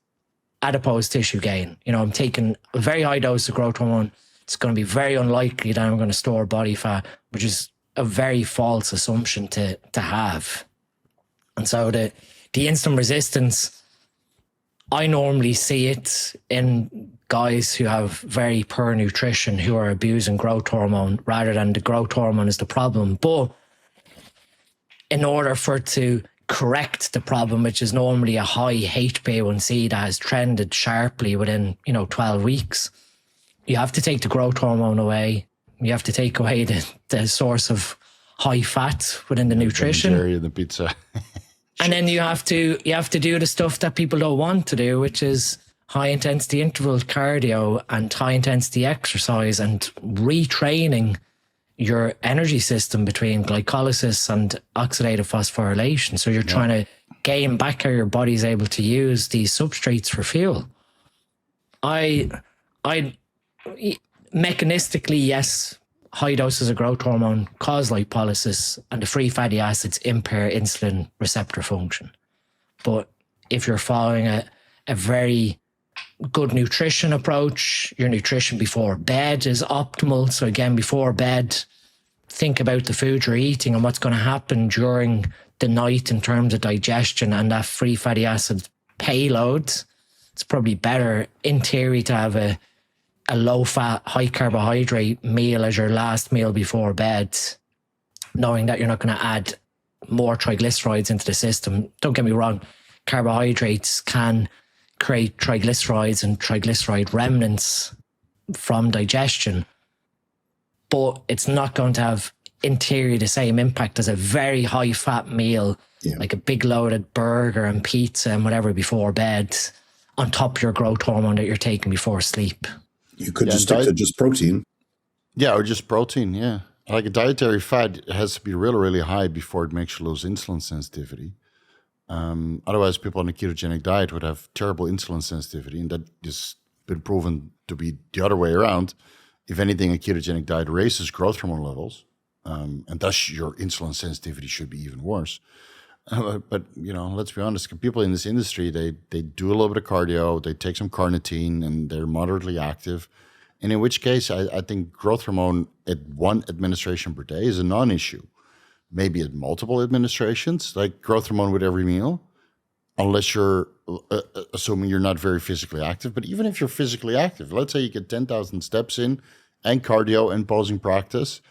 adipose tissue gain. You know, I'm taking a very high dose of growth hormone. It's going to be very unlikely that I'm going to store body fat, which is a very false assumption to have. And so the insulin resistance, I normally see it in guys who have very poor nutrition who are abusing growth hormone rather than the growth hormone is the problem. But in order for it to correct the problem, which is normally a high HbA1c that has trended sharply within, 12 weeks, you have to take the growth hormone away. You have to take away the source of high fat within the nutrition. The pizza. And then you have to do the stuff that people don't want to do, which is high intensity interval cardio and high intensity exercise and retraining your energy system between glycolysis and oxidative phosphorylation. So you're trying to gain back how your body's able to use these substrates for fuel. I mechanistically, yes, high doses of growth hormone cause lipolysis and the free fatty acids impair insulin receptor function. But if you're following a very good nutrition approach, your nutrition before bed is optimal. So again, before bed, think about the food you're eating and what's going to happen during the night in terms of digestion and that free fatty acid payload. It's probably better in theory to have a low fat, high carbohydrate meal as your last meal before bed, knowing that you're not going to add more triglycerides into the system. Don't get me wrong, carbohydrates can create triglycerides and triglyceride remnants from digestion, but it's not going to have in theory the same impact as a very high fat meal, like a big loaded burger and pizza and whatever before bed on top of your growth hormone that you're taking before sleep. You could just stick to just protein. Yeah, or just protein, yeah. Like a dietary fat has to be really, really high before it makes you lose insulin sensitivity. Otherwise, people on a ketogenic diet would have terrible insulin sensitivity, and that has been proven to be the other way around. If anything, a ketogenic diet raises growth hormone levels, and thus your insulin sensitivity should be even worse. But let's be honest, people in this industry, they do a little bit of cardio, they take some carnitine, and they're moderately active. And in which case, I think growth hormone at one administration per day is a non-issue. Maybe at multiple administrations, like growth hormone with every meal, unless you're assuming you're not very physically active. But even if you're physically active, let's say you get 10,000 steps in and cardio and posing practice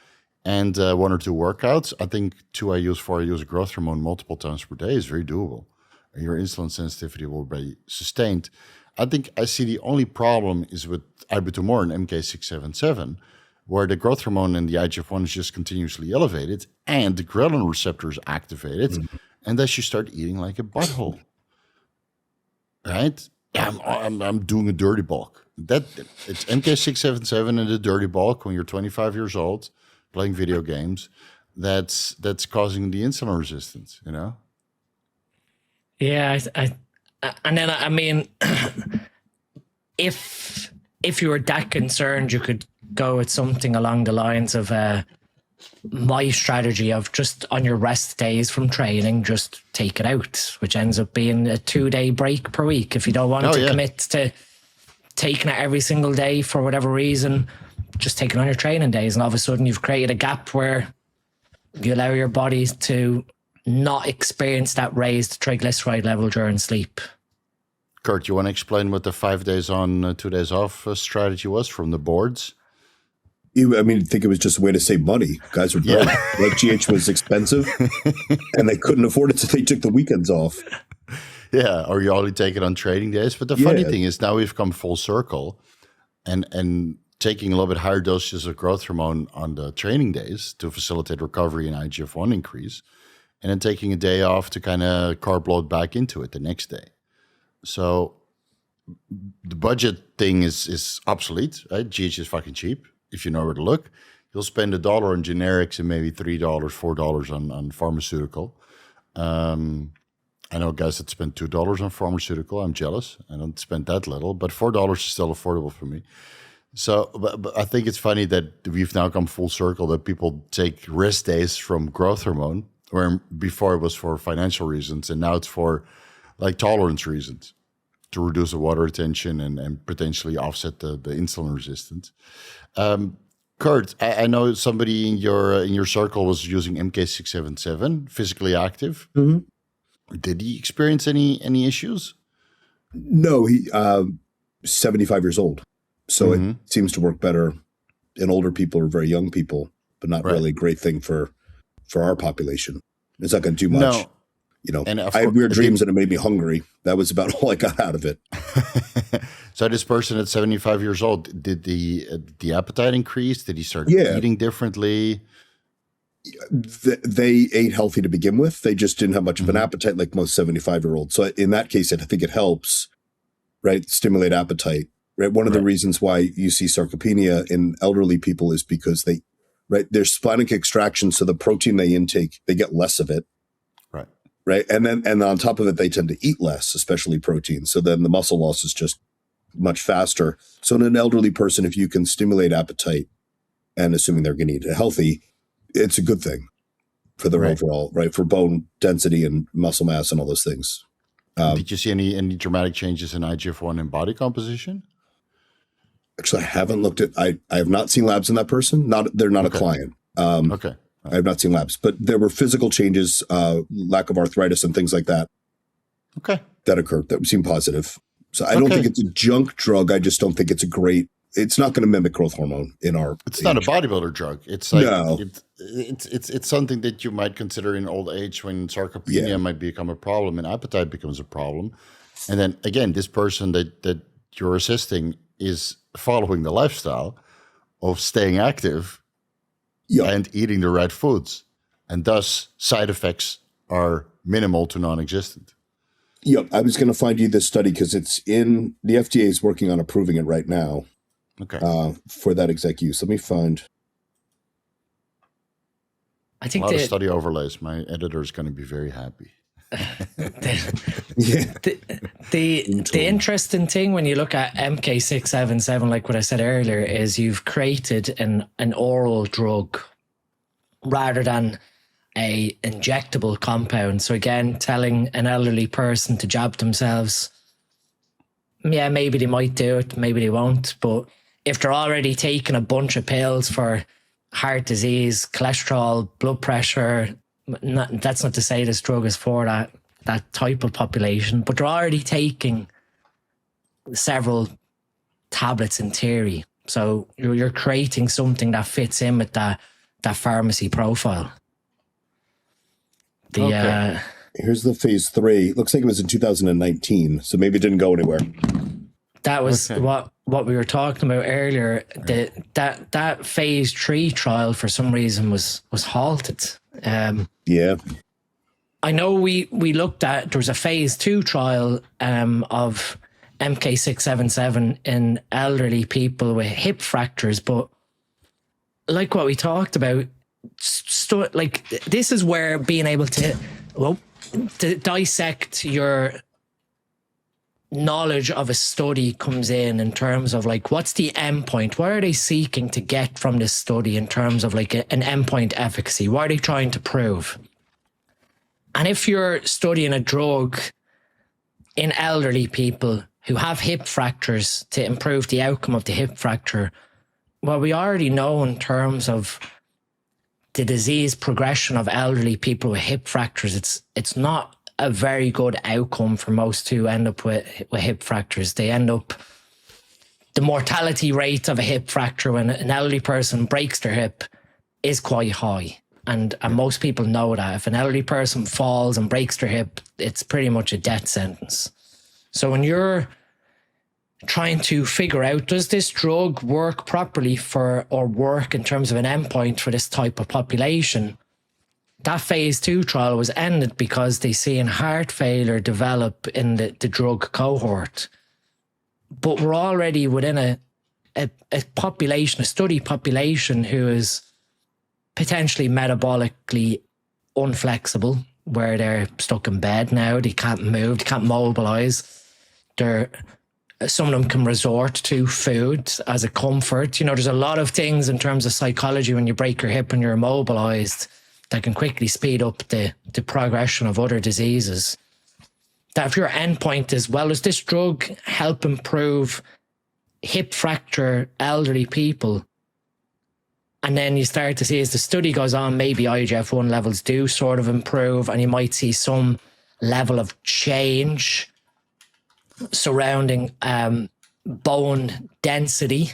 and 1 or 2 workouts, I think 2 IUs, 4 IUs of growth hormone multiple times per day is very doable. Your insulin sensitivity will be sustained. I think I see the only problem is with ibutamoren, MK677, where the growth hormone and the IGF-1 is just continuously elevated and the ghrelin receptor is activated, and thus you start eating like a butthole, right? I'm doing a dirty bulk. It's MK677 and the dirty bulk when you're 25 years old, playing video games, that's causing the insulin resistance, Yeah, I mean, if you were that concerned, you could go with something along the lines of my strategy of just on your rest days from training, just take it out, which ends up being a 2-day break per week. If you don't want to commit to taking it every single day for whatever reason, just take it on your training days. And all of a sudden you've created a gap where you allow your body to not experience that raised triglyceride level during sleep. Kurt, you want to explain what the 5 days on, 2 days off strategy was from the boards? I think it was just a way to save money. Guys were broke. Like GH was expensive, and they couldn't afford it, so they took the weekends off. Yeah, or you only take it on training days. But the funny thing is now we've come full circle and taking a little bit higher doses of growth hormone on the training days to facilitate recovery and IGF-1 increase, and then taking a day off to kind of carb load back into it the next day. So the budget thing is obsolete, right? GH is fucking cheap if you know where to look. You'll spend $1 on generics and maybe $3, $4 on pharmaceutical. I know guys that spend $2 on pharmaceutical. I'm jealous. I don't spend that little, but $4 is still affordable for me. So, but I think it's funny that we've now come full circle that people take rest days from growth hormone, where before it was for financial reasons, and now it's for like tolerance reasons to reduce the water retention and potentially offset the insulin resistance. Kurt, I know somebody in your circle was using MK677, physically active. Mm-hmm. Did he experience any issues? No, he 75 years old. So it seems to work better in older people or very young people, but not really a great thing for our population. It's not going to do much. No. You know, and I had weird dreams and it made me hungry. That was about all I got out of it. So this person at 75 years old, did the appetite increase? Did he start eating differently? They ate healthy to begin with. They just didn't have much of an appetite like most 75-year-olds. So in that case, I think it helps, right? Stimulate appetite. Right. One of the reasons why you see sarcopenia in elderly people is because there's splenic extraction. So the protein they intake, they get less of it. Right. Right. And on top of it, they tend to eat less, especially protein. So then the muscle loss is just much faster. So in an elderly person, if you can stimulate appetite, and assuming they're going to eat healthy, it's a good thing for their overall, for bone density and muscle mass and all those things. Did you see any dramatic changes in IGF-1 and body composition? Actually, I haven't looked at. I have not seen labs in that person. They're not a client. Okay. I have not seen labs, but there were physical changes, lack of arthritis and things like that. Okay. That occurred that seem positive. So I don't think it's a junk drug. I just don't think it's a great. It's not going to mimic growth hormone in our. It's not a bodybuilder drug. It's like it's something that you might consider in old age when sarcopenia might become a problem and appetite becomes a problem, and then again, this person that you're assisting is following the lifestyle of staying active and eating the right foods. And thus side effects are minimal to non-existent. Yep. I was going to find you this study because it's in the FDA is working on approving it right now. Okay. For that exact use. Let me find. I think a lot of study overlays. My editor is going to be very happy. The interesting thing when you look at MK677, like what I said earlier, is you've created an oral drug rather than a injectable compound. So again, telling an elderly person to jab themselves, maybe they might do it, maybe they won't. But if they're already taking a bunch of pills for heart disease, cholesterol, blood pressure, that's not to say this drug is for that type of population, but they're already taking several tablets in theory. So you're creating something that fits in with that pharmacy profile. Here's the phase 3. Looks like it was in 2019, so maybe it didn't go anywhere. That was what we were talking about earlier. That phase 3 trial for some reason was halted. I know we looked at, there was a phase 2 trial of MK677 in elderly people with hip fractures, but like what we talked about, this is where being able to dissect your knowledge of a study comes in terms of like, what's the endpoint? What are they seeking to get from this study in terms of like an endpoint efficacy? What are they trying to prove? And if you're studying a drug in elderly people who have hip fractures to improve the outcome of the hip fracture, well, we already know in terms of the disease progression of elderly people with hip fractures, it's not a very good outcome for most who end up with hip fractures. They end up, the mortality rate of a hip fracture when an elderly person breaks their hip is quite high. And most people know that. If an elderly person falls and breaks their hip, it's pretty much a death sentence. So when you're trying to figure out, does this drug work properly or work in terms of an endpoint for this type of population? That phase 2 trial was ended because they seen heart failure develop in the drug cohort. But we're already within a population, a study population who is potentially metabolically unflexible, where they're stuck in bed now, they can't move, they can't mobilize. Some of them can resort to food as a comfort. You know, there's a lot of things in terms of psychology when you break your hip and you're immobilized that can quickly speed up the progression of other diseases. That if your endpoint is, well, does this drug help improve hip fracture elderly people? And then you start to see, as the study goes on, maybe IGF-1 levels do sort of improve, and you might see some level of change surrounding bone density.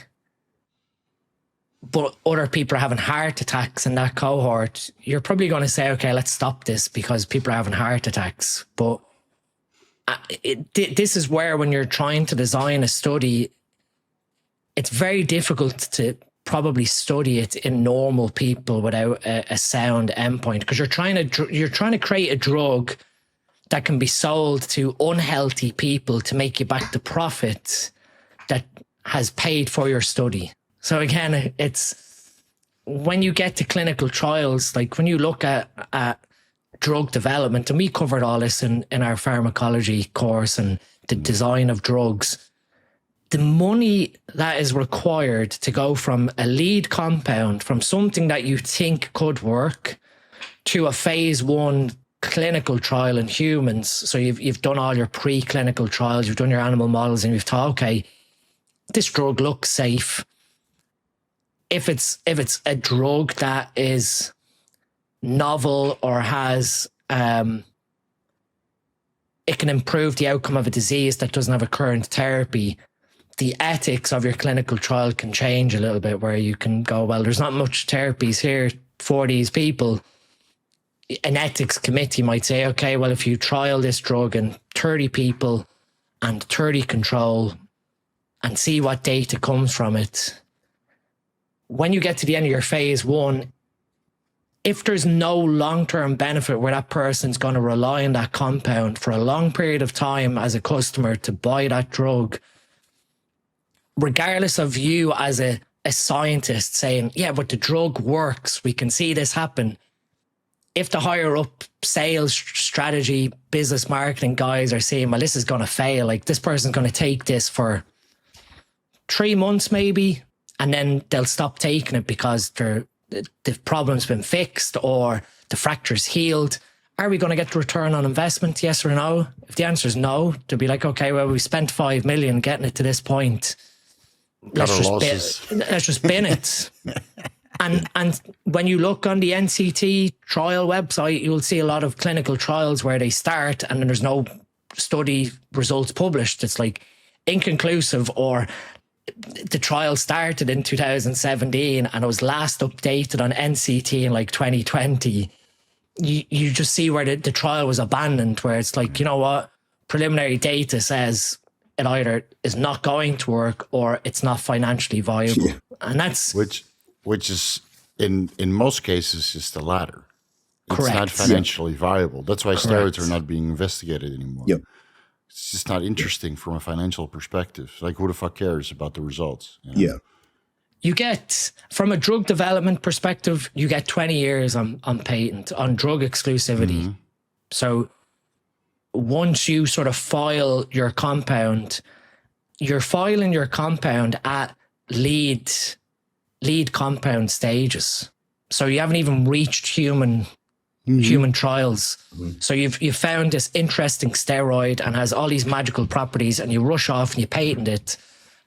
But other people are having heart attacks in that cohort. You're probably going to say, okay, let's stop this because people are having heart attacks. But this is where, when you're trying to design a study, it's very difficult to probably study it in normal people without a sound endpoint, because you're trying to create a drug that can be sold to unhealthy people to make you back the profit that has paid for your study. So again, it's when you get to clinical trials, like when you look at drug development, and we covered all this in our pharmacology course and the design of drugs, the money that is required to go from a lead compound, from something that you think could work, to a phase 1 clinical trial in humans. So you've done all your preclinical trials, you've done your animal models, and you've thought, okay, this drug looks safe. If it's a drug that is novel or has it can improve the outcome of a disease that doesn't have a current therapy, the ethics of your clinical trial can change a little bit, where you can go, well, there's not much therapies here for these people. An ethics committee might say, okay, well, if you trial this drug in 30 people and 30 control and see what data comes from it, when you get to the end of your phase 1, if there's no long-term benefit where that person's going to rely on that compound for a long period of time as a customer to buy that drug, regardless of you as a scientist saying, yeah, but the drug works, we can see this happen. If the higher up sales strategy, business marketing guys are saying, well, this is going to fail, like this person's going to take this for 3 months maybe, and then they'll stop taking it because the problem's been fixed or the fracture's healed. Are we going to get the return on investment, yes or no? If the answer is no, they'll be like, okay, well, we spent 5 million getting it to this point. Let's just bin it. And when you look on the NCT trial website, you'll see a lot of clinical trials where they start and then there's no study results published. It's like inconclusive, or the trial started in 2017 and it was last updated on NCT in like 2020. You just see where the trial was abandoned, where it's like, you know what, preliminary data says it either is not going to work or it's not financially viable. Yeah. And that's which is in most cases is the latter. Correct. It's not financially viable. That's why steroids are not being investigated anymore. Yep. It's just not interesting from a financial perspective. Like, who the fuck cares about the results? You know? Yeah. You get, from a drug development perspective, you get 20 years on patent, on drug exclusivity. Mm-hmm. So once you sort of file your compound, you're filing your compound at lead compound stages. So you haven't even reached human trials. Mm-hmm. So you've found this interesting steroid and has all these magical properties, and you rush off and you patent it.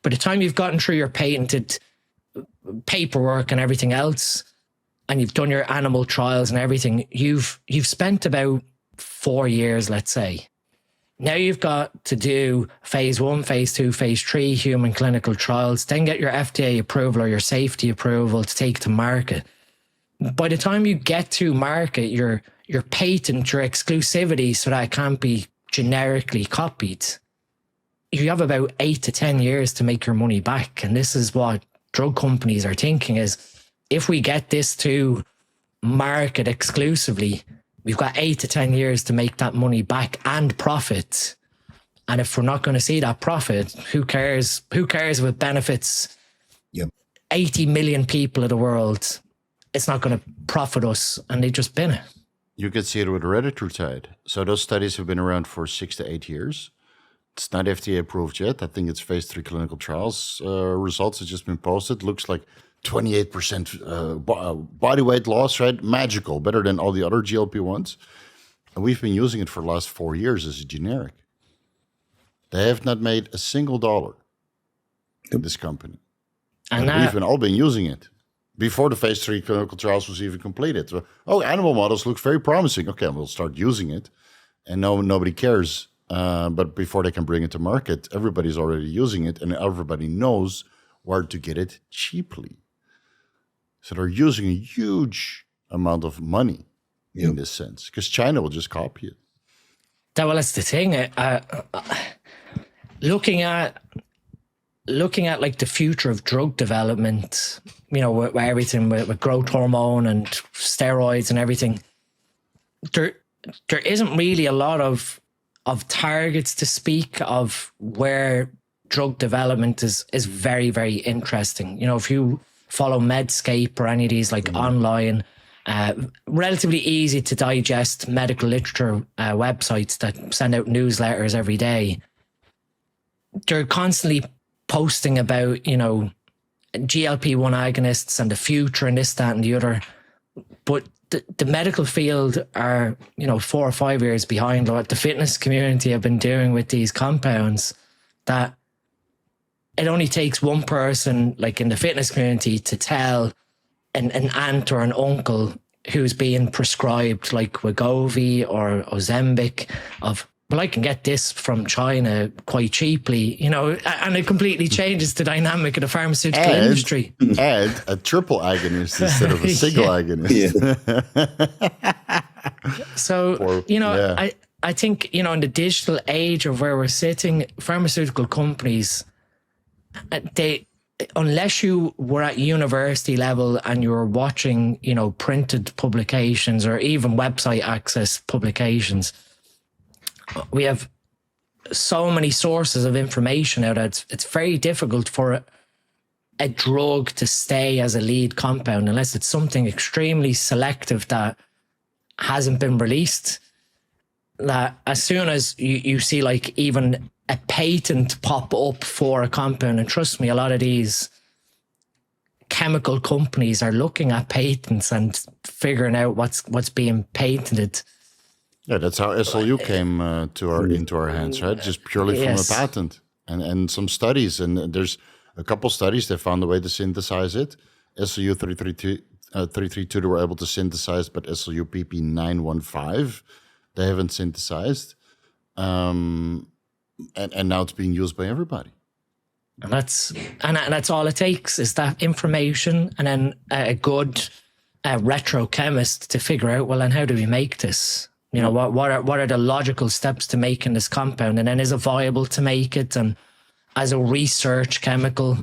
By the time you've gotten through your patented paperwork and everything else, and you've done your animal trials and everything, you've spent about 4 years, let's say. Now you've got to do phase 1, phase 2, phase 3 human clinical trials, then get your FDA approval or your safety approval to take to market. by the time you get to market your patent, your exclusivity, so that it can't be generically copied, you have about 8 to 10 years to make your money back. And this is what drug companies are thinking is, if we get this to market exclusively, we've got 8 to 10 years to make that money back and profit. And if we're not going to see that profit, who cares? Who cares if it benefits 80 million people of the world? It's not going to profit us, and they just bin it. You can see it with retatrutide. So those studies have been around for 6 to 8 years. It's not FDA approved yet. I think it's phase 3 clinical trials. Results have just been posted. Looks like 28% body weight loss, right? Magical, better than all the other GLP-1s. And we've been using it for the last 4 years as a generic. They have not made a single dollar in this company. And we've all been using it before the phase 3 clinical trials was even completed. So, animal models look very promising. Okay, we'll start using it. And nobody cares. But before they can bring it to market, everybody's already using it, and everybody knows where to get it cheaply. So they're using a huge amount of money in this sense, because China will just copy it. That's the thing. Looking at like the future of drug development, with everything with growth hormone and steroids and everything, there isn't really a lot of targets to speak of where drug development is very, very interesting. If you follow Medscape or any of these like online, relatively easy to digest medical literature websites that send out newsletters every day, they're constantly posting about, GLP-1 agonists and the future and this, that, and the other. But the medical field are, 4 or 5 years behind what the fitness community have been doing with these compounds, that it only takes one person, like in the fitness community, to tell an aunt or an uncle who's being prescribed like Wegovy or Ozempic well, I can get this from China quite cheaply, and it completely changes the dynamic of the pharmaceutical industry. Add a triple agonist instead of a single agonist. So, I think, in the digital age of where we're sitting, pharmaceutical companies, unless you were at university level and you were watching, printed publications or even website access publications, we have so many sources of information out there. It's very difficult for a drug to stay as a lead compound unless it's something extremely selective that hasn't been released. That as soon as you see like even a patent pop up for a compound, and trust me, a lot of these chemical companies are looking at patents and figuring out what's being patented. Yeah, that's how SLU came into our hands, right? Just purely from a patent and some studies. And there's a couple studies that found a way to synthesize it. SLU 332 they were able to synthesize, but SLU PP 915 they haven't synthesized. And now it's being used by everybody. And that's all it takes is that information, and then a good retrochemist to figure out, well, then how do we make this? What are the logical steps to making this compound? And then is it viable to make it? And as a research chemical,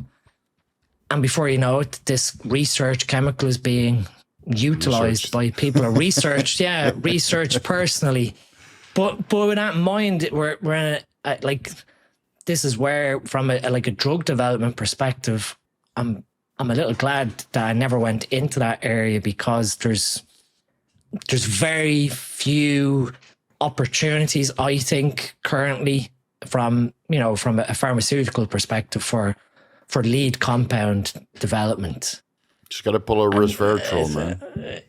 and before you know it, this research chemical is being utilized by people or researched personally. But with that in mind, we're in this is where, from a drug development perspective, I'm a little glad that I never went into that area, because there's very few opportunities, I think, currently from a pharmaceutical perspective for lead compound development. Just got to pull a resveratrol, man.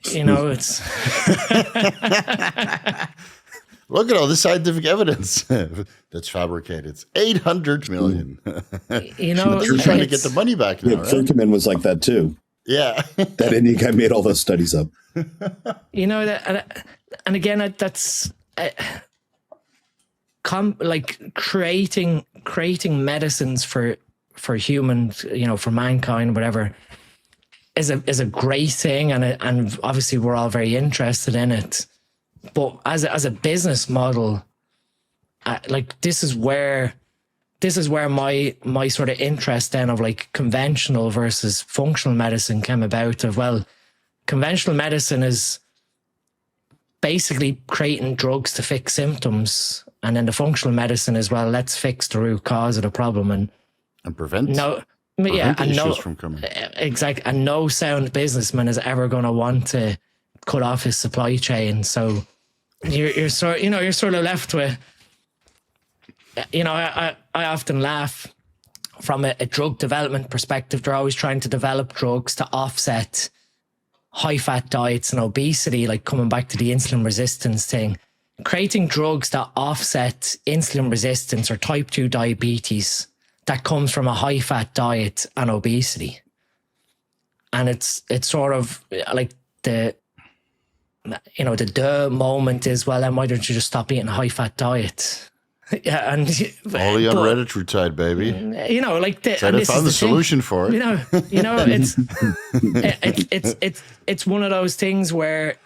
It's look at all this scientific evidence that's fabricated. It's 800 million. You're trying to get the money back now, right? Curcumin was like that too. Yeah. That Indian guy made all those studies up. And again, that's creating medicines for humans, for mankind, whatever. is a great thing, and obviously we're all very interested in it. But as a business model, like this is where my sort of interest then of like conventional versus functional medicine came about. Of, well, conventional medicine is basically creating drugs to fix symptoms, and then the functional medicine is, well, let's fix the root cause of the problem and prevent issues from coming. Exactly, and no sound businessman is ever going to want to cut off his supply chain. So you're sort of left with, I often laugh from a drug development perspective. They're always trying to develop drugs to offset high fat diets and obesity, like coming back to the insulin resistance thing, creating drugs that offset insulin resistance or type 2 diabetes that comes from a high fat diet and obesity. And it's sort of like the moment is, well, then why don't you just stop eating a high fat diet? Yeah, and only on hereditary side, baby. Like I found the solution for it. It's one of those things where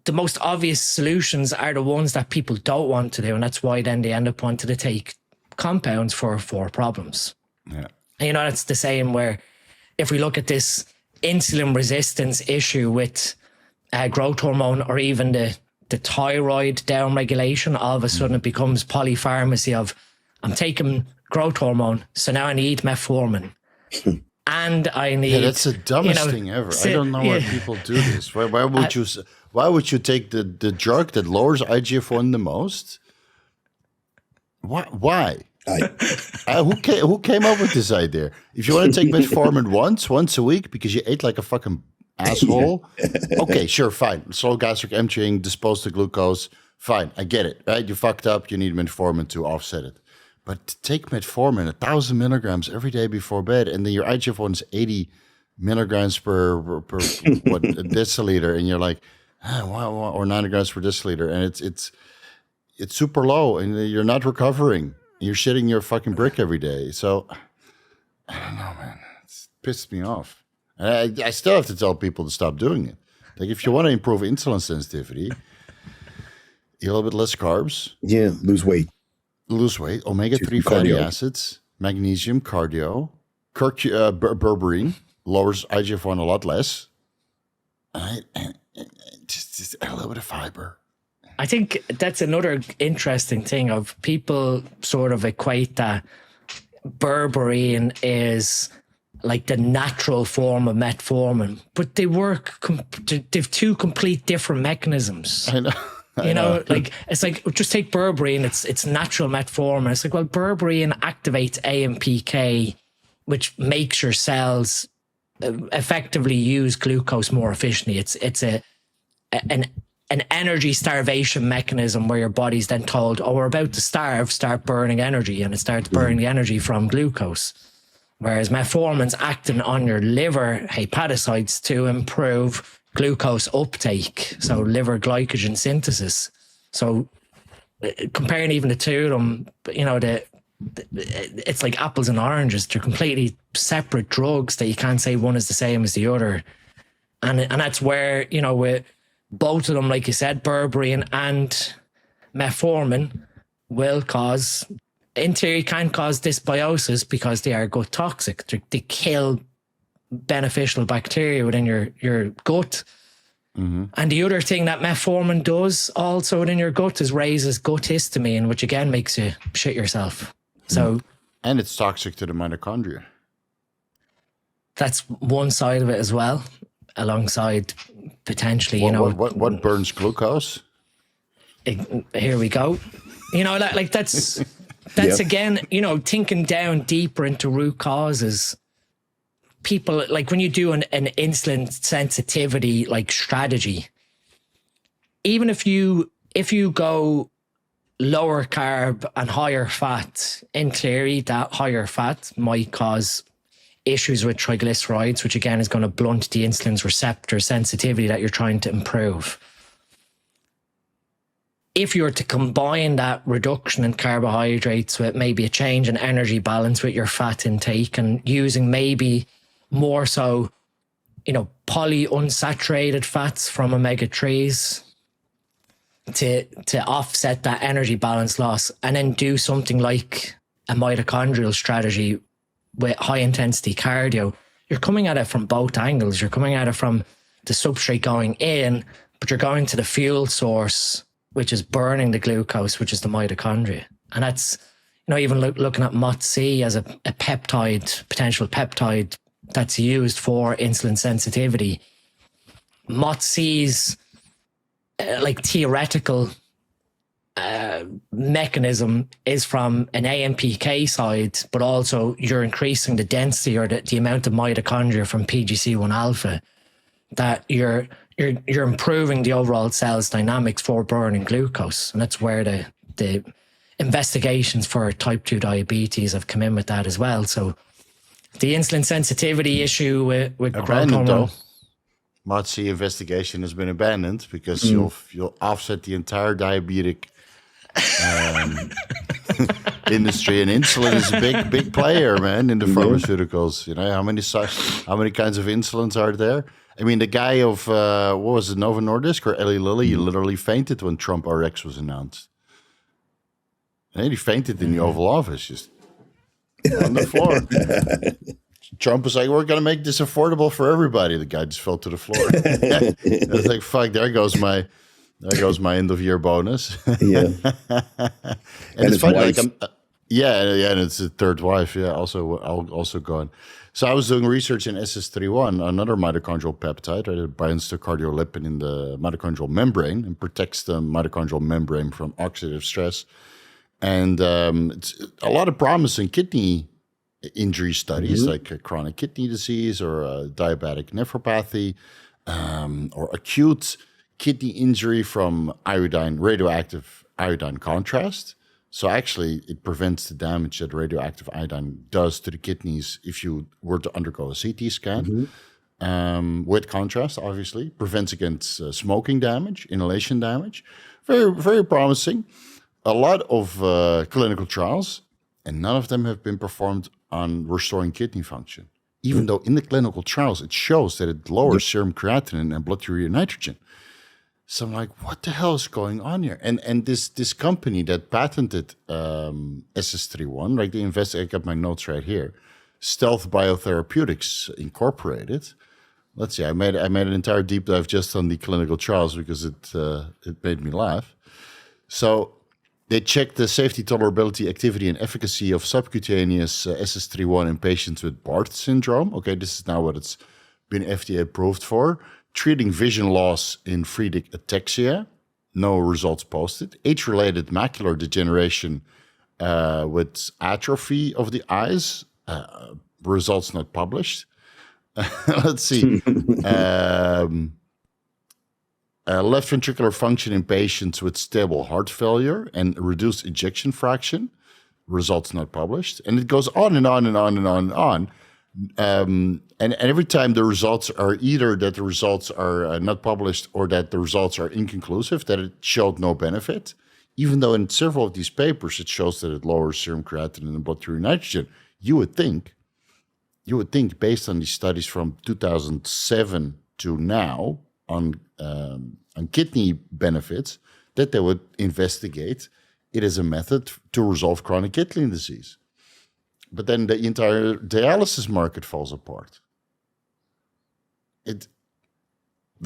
the most obvious solutions are the ones that people don't want to do, and that's why then they end up wanting to take compounds for problems. Yeah, it's the same where if we look at this insulin resistance issue with growth hormone, or even the thyroid downregulation, all of a sudden it becomes polypharmacy of, I'm taking growth hormone, so now I need metformin. And I need... Yeah, that's the dumbest thing ever. I don't know why people do this. Why would you take the drug that lowers IGF-1 the most? Why? Who came up with this idea? If you want to take metformin once a week because you ate like a fucking asshole, okay, sure, fine. Slow gastric emptying, dispose the glucose, fine. I get it, right? You fucked up. You need metformin to offset it. But to take metformin 1,000 milligrams every day before bed, and then your IGF-1 is 80 milligrams per what, a deciliter, and you're like, or 90 grams per deciliter, and it's super low, and you're not recovering. You're shitting your fucking brick every day. So I don't know, man. It's pissed me off. And I still have to tell people to stop doing it. Like, if you want to improve insulin sensitivity, eat a little bit less carbs. Yeah, lose weight. Omega-3 fatty acids, magnesium, cardio, berberine, lowers IGF-1 a lot less. And just a little bit of fiber. I think that's another interesting thing of people sort of equate that berberine is like the natural form of metformin, but they've two complete different mechanisms. I know. Like it's like, just take berberine, it's natural metformin. It's like, well, berberine activates AMPK, which makes your cells effectively use glucose more efficiently. It's an energy starvation mechanism where your body's then told, oh, we're about to starve, start burning energy, and it starts burning the energy from glucose. Whereas metformin's acting on your liver hepatocytes to improve glucose uptake, so liver glycogen synthesis. So comparing even the two of them, it's like apples and oranges. They're completely separate drugs that you can't say one is the same as the other. And that's where, with both of them, like you said, berberine and metformin will cause, in theory, can cause dysbiosis because they are gut toxic. They kill beneficial bacteria within your gut. Mm-hmm. And the other thing that metformin does also within your gut is raises gut histamine, which again makes you shit yourself. So, and it's toxic to the mitochondria. That's one side of it as well, alongside potentially, what burns glucose? Here we go. That's again, thinking down deeper into root causes. People, like when you do an insulin sensitivity like strategy, even if you go lower carb and higher fat, in theory that higher fat might cause issues with triglycerides, which again is going to blunt the insulin's receptor sensitivity that you're trying to improve. If you were to combine that reduction in carbohydrates with maybe a change in energy balance with your fat intake, and using maybe more so, polyunsaturated fats from omega-3s to offset that energy balance loss, and then do something like a mitochondrial strategy with high intensity cardio. You're coming at it from both angles. You're coming at it from the substrate going in, but you're going to the fuel source, which is burning the glucose, which is the mitochondria. And that's, even looking at MOTS-c as a peptide, potential peptide that's used for insulin sensitivity. MOTS-c's theoretical mechanism is from an AMPK side, but also you're increasing the density or the amount of mitochondria from PGC1 alpha, that you're improving the overall cell's dynamics for burning glucose. And that's where the investigations for type 2 diabetes have come in with that as well. So the insulin sensitivity issue with growth hormone. MOTS-c investigation has been abandoned because you'll offset the entire diabetic industry, and insulin is a big player, man, in the pharmaceuticals. How many kinds of insulins are there? I mean, the guy of what was it, Novo Nordisk or Eli Lilly, he literally fainted when Trump RX was announced. And he fainted in the Oval Office, just on the floor. Trump was like, "We're going to make this affordable for everybody." The guy just fell to the floor. I was like, "Fuck! There goes my end of year bonus." Yeah, and it's funny, and it's the third wife. Yeah, also gone. So I was doing research in SS31, another mitochondrial peptide, right? It binds to cardiolipin in the mitochondrial membrane and protects the mitochondrial membrane from oxidative stress. And it's a lot of promise in kidney injury studies, like chronic kidney disease or diabetic nephropathy, or acute kidney injury from radioactive iodine contrast. So actually, it prevents the damage that radioactive iodine does to the kidneys if you were to undergo a CT scan. With contrast, obviously, prevents against smoking damage, inhalation damage. Very, very promising. A lot of clinical trials, and none of them have been performed on restoring kidney function, even though in the clinical trials it shows that it lowers serum creatinine and blood urea nitrogen. So I'm like, what the hell is going on here? And this company that patented SS31, like the I got my notes right here, Stealth Biotherapeutics Incorporated. Let's see, I made an entire deep dive just on the clinical trials because it made me laugh. So they checked the safety, tolerability, activity, and efficacy of subcutaneous SS31 in patients with Barth syndrome. Okay, this is now what it's been FDA approved for. Treating vision loss in Friedreich ataxia, no results posted. Age-related macular degeneration with atrophy of the eyes, results not published. Let's see. Left ventricular function in patients with stable heart failure and reduced ejection fraction, results not published. And it goes on and on and on and on and on. And every time the results are either that the results are not published or that the results are inconclusive, that it showed no benefit, even though in several of these papers it shows that it lowers serum creatinine and blood urea nitrogen. You would think, based on these studies from 2007 to now on kidney benefits, that they would investigate it as a method to resolve chronic kidney disease. But then the entire dialysis market falls apart. The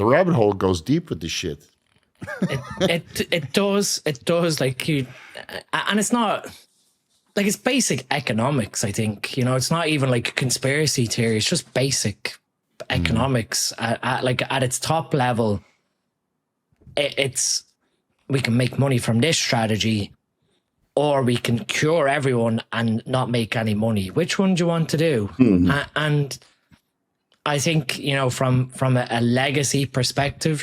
rabbit hole goes deep with this shit. It does like you, and it's not like, it's basic economics. I think, it's not even like conspiracy theory. It's just basic economics at its top level. It's we can make money from this strategy, or we can cure everyone and not make any money. Which one do you want to do? And I think, from a legacy perspective,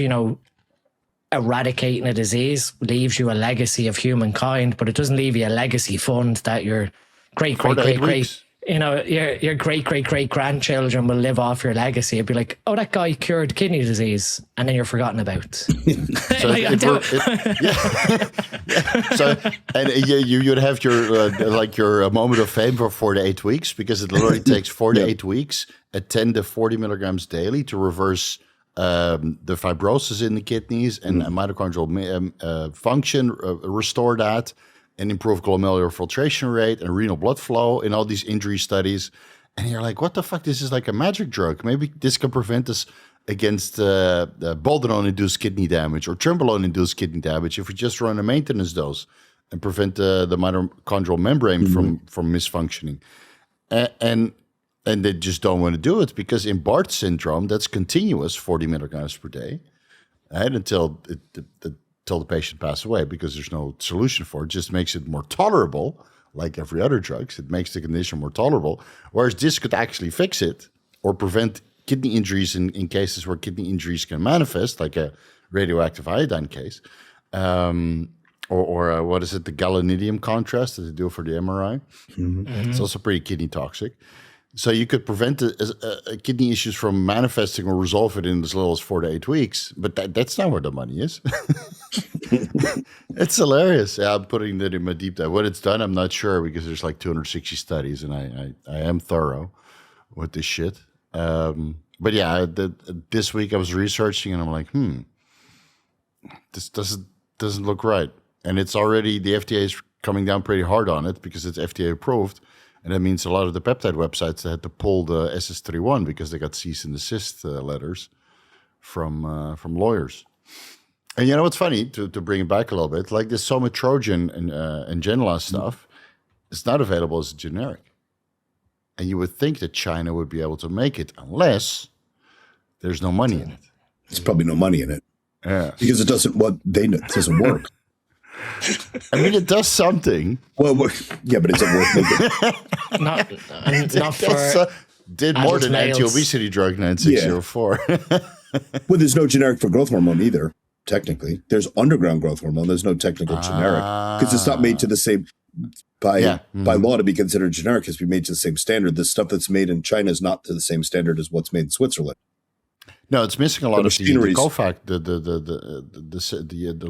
eradicating a disease leaves you a legacy of humankind, but it doesn't leave you a legacy fund that your great You know, your great grandchildren will live off your legacy. It'd be like, oh, that guy cured kidney disease, and then you're forgotten about. So So and you'd have your moment of fame for 4 to 8 weeks, because it literally takes 4 to 8 weeks at 10 to 40 milligrams daily to reverse the fibrosis in the kidneys and mitochondrial function, restore that, and improve glomerular filtration rate and renal blood flow in all these injury studies. And you're like, what the fuck? This is like a magic drug. Maybe this can prevent us against boldenone-induced kidney damage or trenbolone-induced kidney damage if we just run a maintenance dose and prevent the mitochondrial membrane from misfunctioning. And they just don't want to do it, because in Bart syndrome, that's continuous 40 milligrams per day, right, until the patient passes away, because there's no solution for it. It just makes it more tolerable, like every other drug. It makes the condition more tolerable, whereas this could actually fix it or prevent kidney injuries in cases where kidney injuries can manifest, like a radioactive iodine case, or what is it, the gallidium contrast that they do for the MRI. It's also pretty kidney toxic. So you could prevent kidney issues from manifesting or resolve it in as little as 4 to 8 weeks, but that's not where the money is. It's hilarious. Yeah, I'm putting that in my deep dive. When it's done, I'm not sure, because there's like 260 studies, and I am thorough with this shit. But yeah, this week I was researching, and I'm like, this doesn't look right. And it's already, the FDA is coming down pretty hard on it, because it's FDA approved. And that means a lot of the peptide websites had to pull the SS31 because they got cease and desist letters from lawyers. And you know what's funny, to bring it back a little bit, like this somatrogon and Genla stuff is not available as a generic. And you would think that China would be able to make it, unless there's no money in it. There's probably no money in it. Yeah. Because it doesn't work. I mean, it does something. Well, yeah, but is it worth making? not for did more than males. anti-obesity drug 9604. Well, there's no generic for growth hormone either, technically. There's underground growth hormone. There's no technical generic, because it's not made to the same, by law, to be considered generic has to be made to the same standard. The stuff that's made in China is not to the same standard as what's made in Switzerland. No, it's missing a lot of the Cofac, the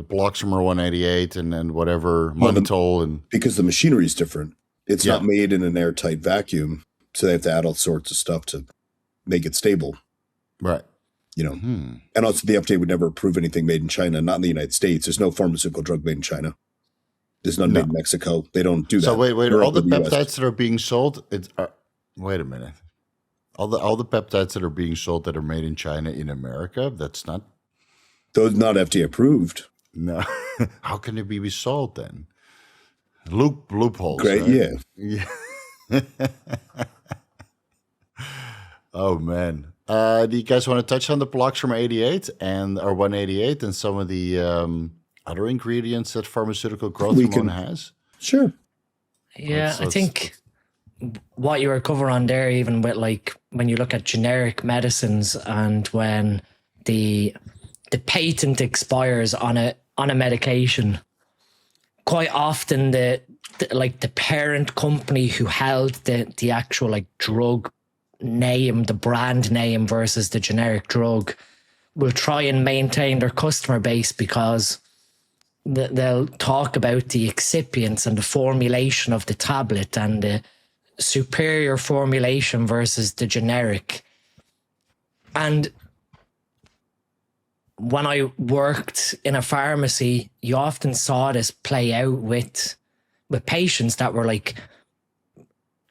Bloxamer 188 and whatever, mannitol, and because the machinery is different. It's not made in an airtight vacuum, so they have to add all sorts of stuff to make it stable. Right. You know, and also the FDA would never approve anything made in China, not in the United States. There's no pharmaceutical drug made in China. There's none made in Mexico. They don't do that. So wait, all the peptides that are being sold, wait a minute. All the peptides that are being sold that are made in China in America, that's not... Those not FDA approved. No. How can it be sold then? Loopholes. Great, right? Yeah. Oh, man. Do you guys want to touch on the Bloxamer 88 or 188 and some of the other ingredients that pharmaceutical growth hormone has? Sure. Yeah, I think what you were covering there, even with like when you look at generic medicines and when the patent expires on a medication, quite often the parent company who held the actual like drug name, the brand name versus the generic drug, will try and maintain their customer base, because they'll talk about the excipients and the formulation of the tablet and the superior formulation versus the generic. And when I worked in a pharmacy, you often saw this play out with patients that were like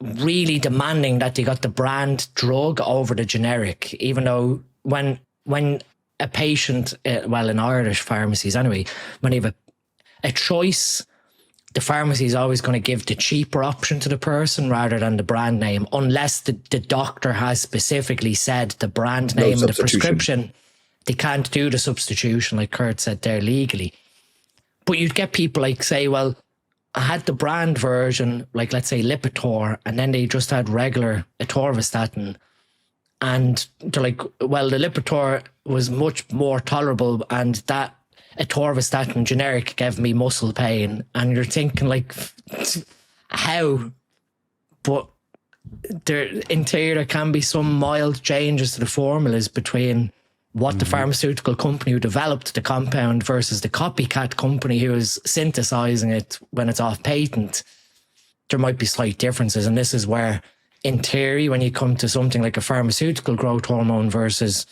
really demanding that they got the brand drug over the generic, even though when a patient, well, in Irish pharmacies anyway, when you have a choice, the pharmacy is always going to give the cheaper option to the person rather than the brand name, unless the doctor has specifically said the brand name in the prescription. They can't do the substitution, like Kurt said there, legally. But you'd get people like say, well, I had the brand version, like let's say Lipitor, and then they just had regular atorvastatin. And they're like, well, the Lipitor was much more tolerable, and that atorvastatin generic gave me muscle pain. And you're thinking like, how? But in theory, there can be some mild changes to the formulas between what the pharmaceutical company who developed the compound versus the copycat company who is synthesizing it when it's off patent. There might be slight differences. And this is where, in theory, when you come to something like a pharmaceutical growth hormone versus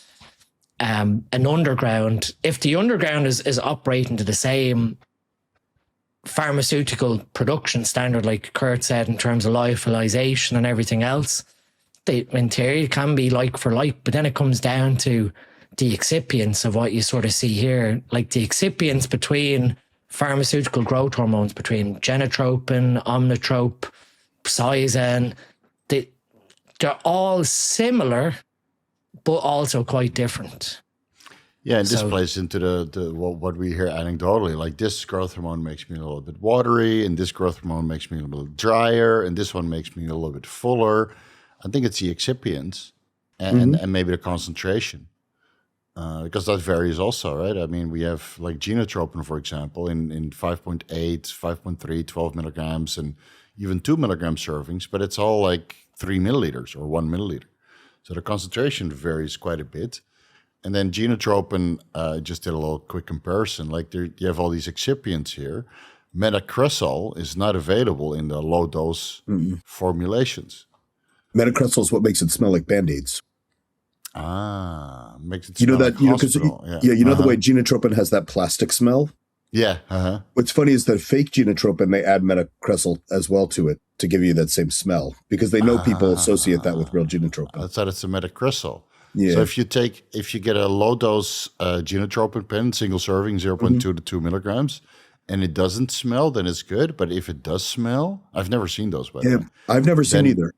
an underground, if the underground is operating to the same pharmaceutical production standard, like Kurt said, in terms of lyophilization and everything else, they, in theory, it can be like for like, but then it comes down to the excipients of what you sort of see here, like the excipients between pharmaceutical growth hormones, between genotropin, omnitrope, Psisen, they're all similar, but also quite different. Yeah, and this plays into the what we hear anecdotally. Like, this growth hormone makes me a little bit watery, and this growth hormone makes me a little drier, and this one makes me a little bit fuller. I think it's the excipients and maybe the concentration. Because that varies also, right? I mean, we have like genotropin, for example, in 5.8, 5.3, 12 milligrams, and even 2 milligram servings, but it's all like 3 milliliters or 1 milliliter. So the concentration varies quite a bit. And then genotropin, just did a little quick comparison. Like, you have all these excipients here. Metacresol is not available in the low dose formulations. Metacresol is what makes it smell like Band-Aids. Makes it smell like hospital. The way genotropin has that plastic smell? Yeah. What's funny is that fake genotropin, they add metacresol as well to it to give you that same smell, because they know people associate that with real genotropin. I thought it's a metacresol. Yeah. So if you get a low dose genotropin pen, single serving, 0.2 to 2 milligrams, and it doesn't smell, then it's good. But if it does smell, I've never seen those, by the way. I've never seen either.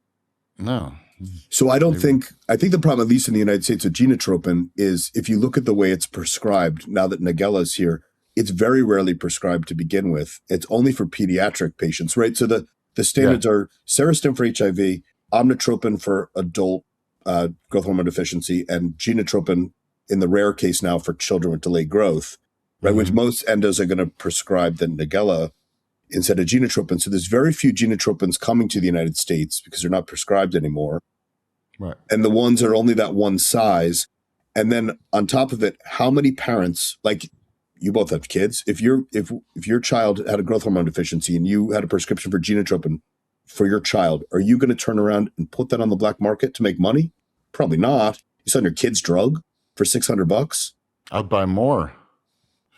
No. So I think the problem, at least in the United States, with genotropin is, if you look at the way it's prescribed, now that Nagella is here, it's very rarely prescribed to begin with. It's only for pediatric patients, right? So the standards are Serostim for HIV, omnitropin for adult growth hormone deficiency, and genotropin in the rare case now for children with delayed growth, right? Which most endos are going to prescribe the Nagella instead of genotropin. So there's very few genotropins coming to the United States because they're not prescribed anymore. Right. And the ones are only that one size. And then on top of it, how many parents, like you both have kids, if your child had a growth hormone deficiency and you had a prescription for genotropin for your child, are you going to turn around and put that on the black market to make money? Probably not. You sell your kid's drug for $600. I'd buy more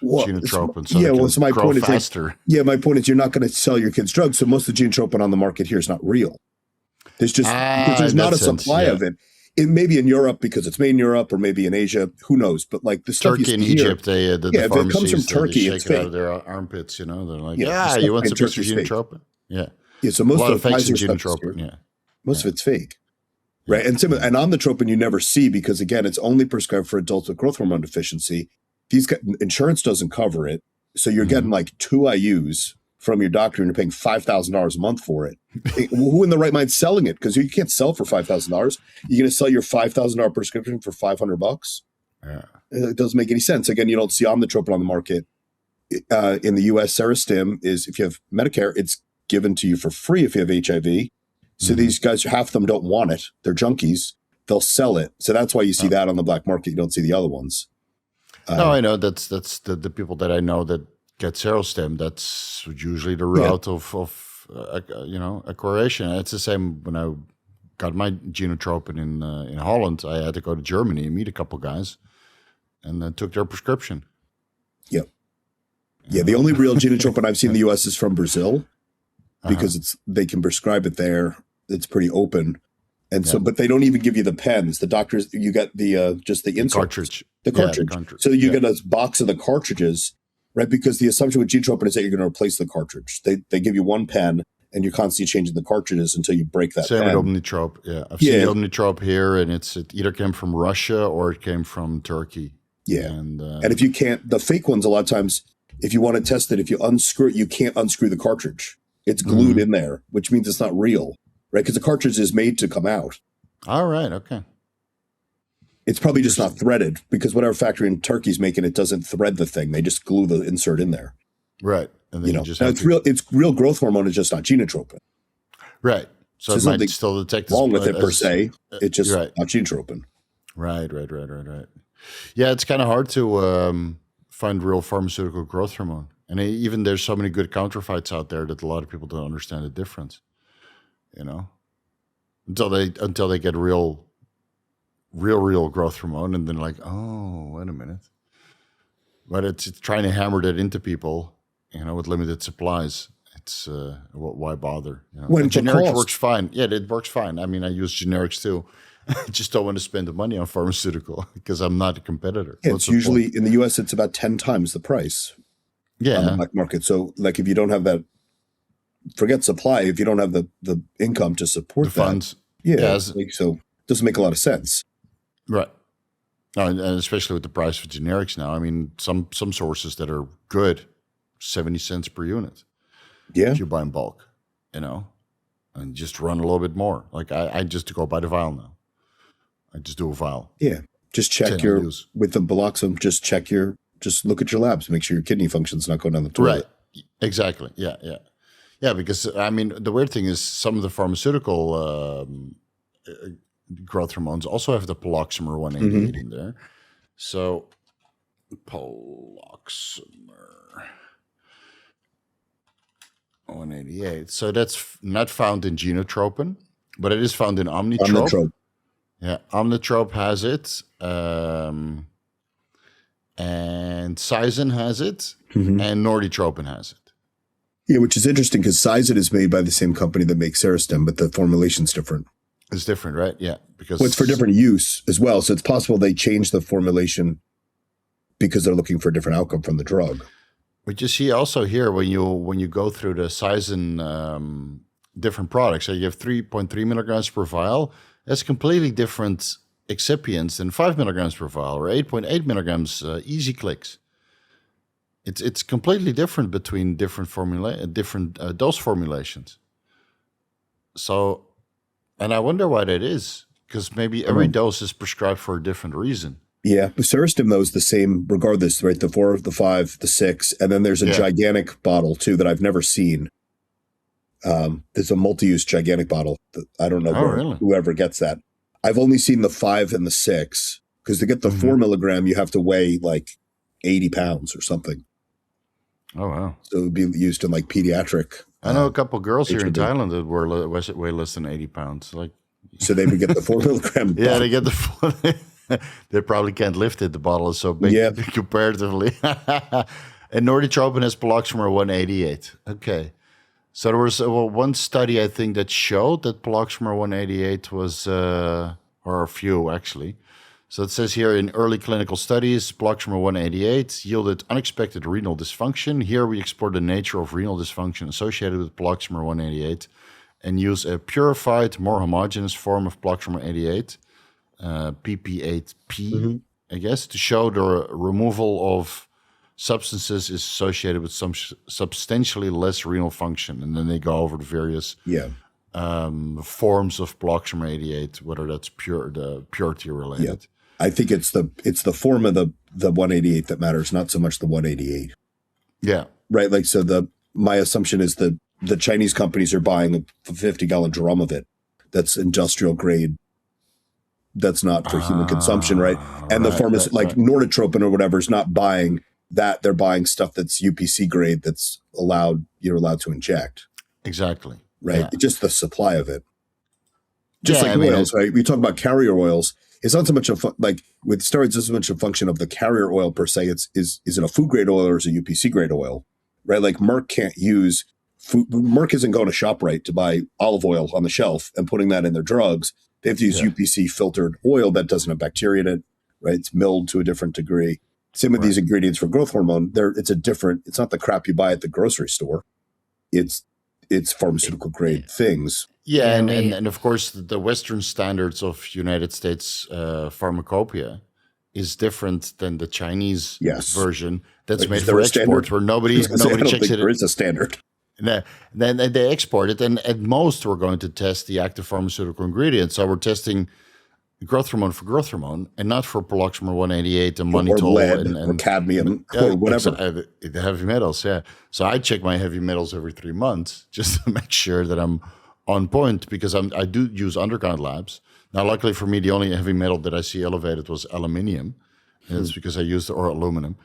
genotropin. So my point faster. is, my point is, you're not going to sell your kid's drug. So most of the genotropin on the market here is not real. There's just because there's not a supply of it. It may be in Europe because it's made in Europe, or maybe in Asia. Who knows? But like the stuff Turkey and Egypt, the if it comes from Turkey, they it's shake it out fake. of their armpits. You know, they're like, you want some Turkey's genotropin? Yeah. So most of the Pfizer stuff most of it's fake, right? And omnitropin you never see, because again, it's only prescribed for adults with growth hormone deficiency. Insurance doesn't cover it, so you're getting like 2 IUs from your doctor, and you're paying $5,000 a month for it. Who in the right mind selling it? Because you can't sell for $5,000. You're going to sell your $5,000 prescription for $500? Yeah, it doesn't make any sense. Again, you don't see omnitropin on the market. In the U.S., Serostim is, if you have Medicare, it's given to you for free if you have HIV. So these guys, half of them don't want it. They're junkies. They'll sell it. So that's why you see that on the black market. You don't see the other ones. No, I know that's the people that I know that get Serostim. That's usually the route of acquiration. It's the same when I got my genotropin in Holland. I had to go to Germany and meet a couple guys, and took their prescription. Yep. Yeah, the only real genotropin I've seen in the U.S. is from Brazil, because they can prescribe it there. It's pretty open. And so, but they don't even give you the pens. The doctors, you get just the insert cartridge. The cartridge. So you get a box of the cartridges, right? Because the assumption with genotropin is that you're going to replace the cartridge. They give you one pen, and you're constantly changing the cartridges until you break that Same pen. with Omnitrope. Yeah, I've seen Omnitrope here, and it either came from Russia or it came from Turkey. Yeah, and if you can't, the fake ones, a lot of times, if you want to test it, if you unscrew it, you can't unscrew the cartridge. It's glued in there, which means it's not real, right? Because the cartridge is made to come out. All right, okay. It's probably just not threaded, because whatever factory in Turkey's making it doesn't thread the thing. They just glue the insert in there. Right. And then it's real growth hormone, is just not genotropin. Right. So it might still detect wrong with it per se. It's just not genotropin. Right. Yeah, it's kind of hard to find real pharmaceutical growth hormone. And even there's so many good counterfeits out there that a lot of people don't understand the difference, until they get real growth hormone, and then like, oh, wait a minute. But it's trying to hammer that into people, with limited supplies. It's why bother? When generics works fine. Yeah, it works fine. I mean, I use generics too. I just don't want to spend the money on pharmaceutical because I'm not a competitor. Yeah, it's usually in the US, it's about 10 times the price. Yeah, on the black market. So, like, if you don't have that, forget supply. If you don't have the income to support the funds, so it doesn't make a lot of sense. Right. And especially with the price of generics now. I mean, some sources that are good, 70 cents per unit. Yeah. If you buy in bulk, and just run a little bit more. Like I just go by the vial now. I just do a vial. Yeah. Just check with the Baloxam, just look at your labs, make sure your kidney function's not going down the toilet. Right. Exactly. Yeah. Yeah, because I mean, the weird thing is some of the pharmaceutical growth hormones also have the Paloxamer 188 in there. So Paloxamer 188. So that's not found in genotropin, but it is found in omnitrope. Yeah, omnitrope has it, and Sison has it, and norditropin has it. Yeah, which is interesting because Sison is made by the same company that makes Serostim, but the formulation's different. It's different, right? Yeah, because it's for different use as well. So it's possible they change the formulation because they're looking for a different outcome from the drug. But you see also here when you go through the Sison different products, so you have 3.3 milligrams per vial. That's completely different excipients than 5 milligrams per vial or 8.8 milligrams easy clicks. It's completely different between different dose formulations. So, and I wonder why that is, because maybe every dose is prescribed for a different reason. Yeah, the Serostim though is the same regardless, right? The 4, the 5, the 6, and then there's a gigantic bottle too that I've never seen. There's a multi-use gigantic bottle. I don't know whoever gets that. I've only seen the 5 and the 6 because to get the 4 milligram, you have to weigh like 80 pounds or something. Oh, wow. So it would be used in like pediatric. I know a couple of girls here in Thailand that weigh less than 80 pounds. So they would get the 4 milligram. Yeah, they get the 4. They probably can't lift it. The bottle is so big comparatively. And norditropin has Paloxamer 188. Okay. So there was one study, I think, that showed that Paloxamer 188 was, or a few actually. So it says here in early clinical studies, Paloxamer 188 yielded unexpected renal dysfunction. Here we explore the nature of renal dysfunction associated with Paloxamer 188 and use a purified, more homogeneous form of Paloxamer 88, PP8P, I guess, to show the removal of substances is associated with some substantially less renal function. And then they go over the various forms of Paloxamer 88, whether that's purity related. Yeah. I think it's the form of the 188 that matters, not so much the 188. Yeah. Right. Like, so my assumption is that the Chinese companies are buying a 50-gallon drum of it. That's industrial grade. That's not for human consumption. Right. And the form is like norditropin or whatever is not buying that. They're buying stuff that's UPC grade that's you're allowed to inject. Exactly. Right. Yeah. Just the supply of it. Just oils, right? We talk about carrier oils. It's not so much like with steroids, it's so much a function of the carrier oil per se. Is it a food grade oil or is it a UPC grade oil? Right? Like Merck can't use food. Merck isn't going to ShopRite to buy olive oil on the shelf and putting that in their drugs. They have to use UPC filtered oil that doesn't have bacteria in it, right? It's milled to a different degree. Same with these ingredients for growth hormone. It's not the crap you buy at the grocery store. It's pharmaceutical grade things. Yeah, and of course the Western standards of United States pharmacopoeia is different than the Chinese version that's made for export, where nobody checks it. There is a standard. Then they export it, and at most we're going to test the active pharmaceutical ingredient. So we're testing growth hormone for growth hormone, and not for Paloxamer 188 and mannitol or lead or cadmium or whatever. The heavy metals, yeah. So I check my heavy metals every 3 months just to make sure that I'm on point because I do use underground labs. Now, luckily for me, the only heavy metal that I see elevated was aluminium. And it's because I used, or aluminum,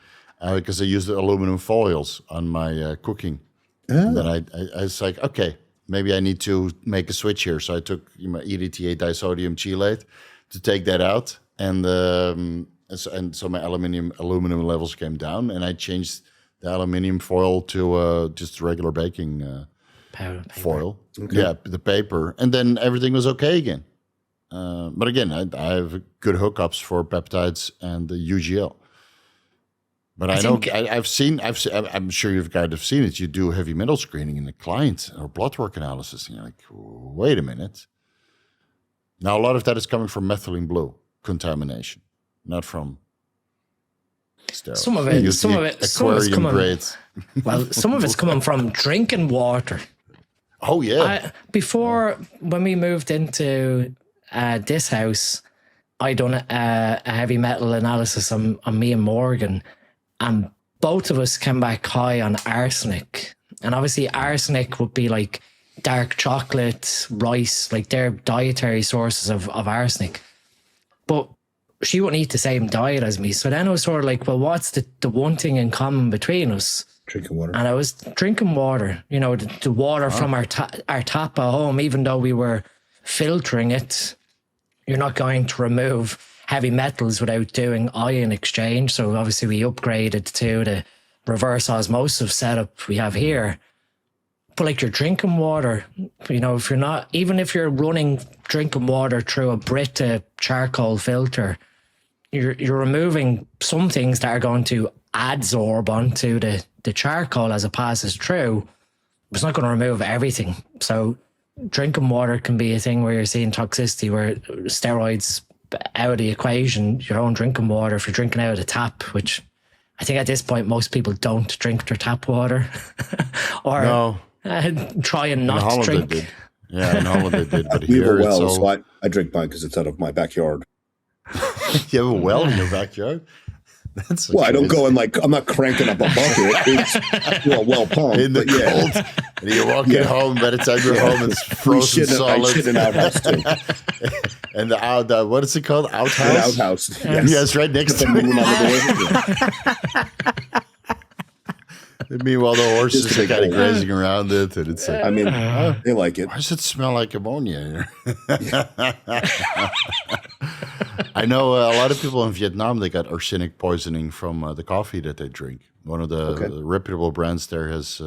because I used the aluminum foils on my cooking. And then I was like, okay, maybe I need to make a switch here. So I took my EDTA disodium chelate to take that out. And so my aluminum levels came down, and I changed the aluminium foil to just regular baking foil. Okay. Yeah, the paper. And then everything was okay again. But again, I have good hookups for peptides and the UGL. But I'm sure you've kind of seen it. You do heavy metal screening in the client or blood work analysis, and you're like, wait a minute. Now, a lot of that is coming from methylene blue contamination, not from steroids. Some of it's coming. Well, some of it's coming from drinking water. Oh yeah. Before, when we moved into this house, I done a heavy metal analysis on me and Morgan, and both of us came back high on arsenic. And obviously arsenic would be like dark chocolate, rice, like they're dietary sources of arsenic. But she wouldn't eat the same diet as me. So then I was sort of like, well, what's the one thing in common between us? Drinking water. And I was drinking water, the water from our tap at home, even though we were filtering it. You're not going to remove heavy metals without doing ion exchange. So obviously we upgraded to the reverse osmosis setup we have here. But like you're drinking water, if you're not, even if you're running drinking water through a Brita charcoal filter, you're removing some things that are going to adsorb onto the charcoal as it passes through. It's not going to remove everything. So drinking water can be a thing where you're seeing toxicity, where steroids out of the equation, your own drinking water, if you're drinking out of the tap, which I think at this point most people don't drink their tap water. Or no. Try and not drink. Did. Yeah, in Holland they did. But we have here a well, it's so I drink mine because it's out of my backyard. You have a well in your backyard? Well, I don't go in I'm not cranking up a bucket. It's well pumped. In the cold. And you're walking home, by the time you're home, it's frozen solid. I shit in an outhouse too. And the what is it called? Outhouse? An outhouse. Yes. Yeah, it's right next to me. Meanwhile, the horses are kind of grazing around it, and it's like, they like it. Why does it smell like ammonia here? I know a lot of people in Vietnam, they got arsenic poisoning from the coffee that they drink. One of the reputable brands there has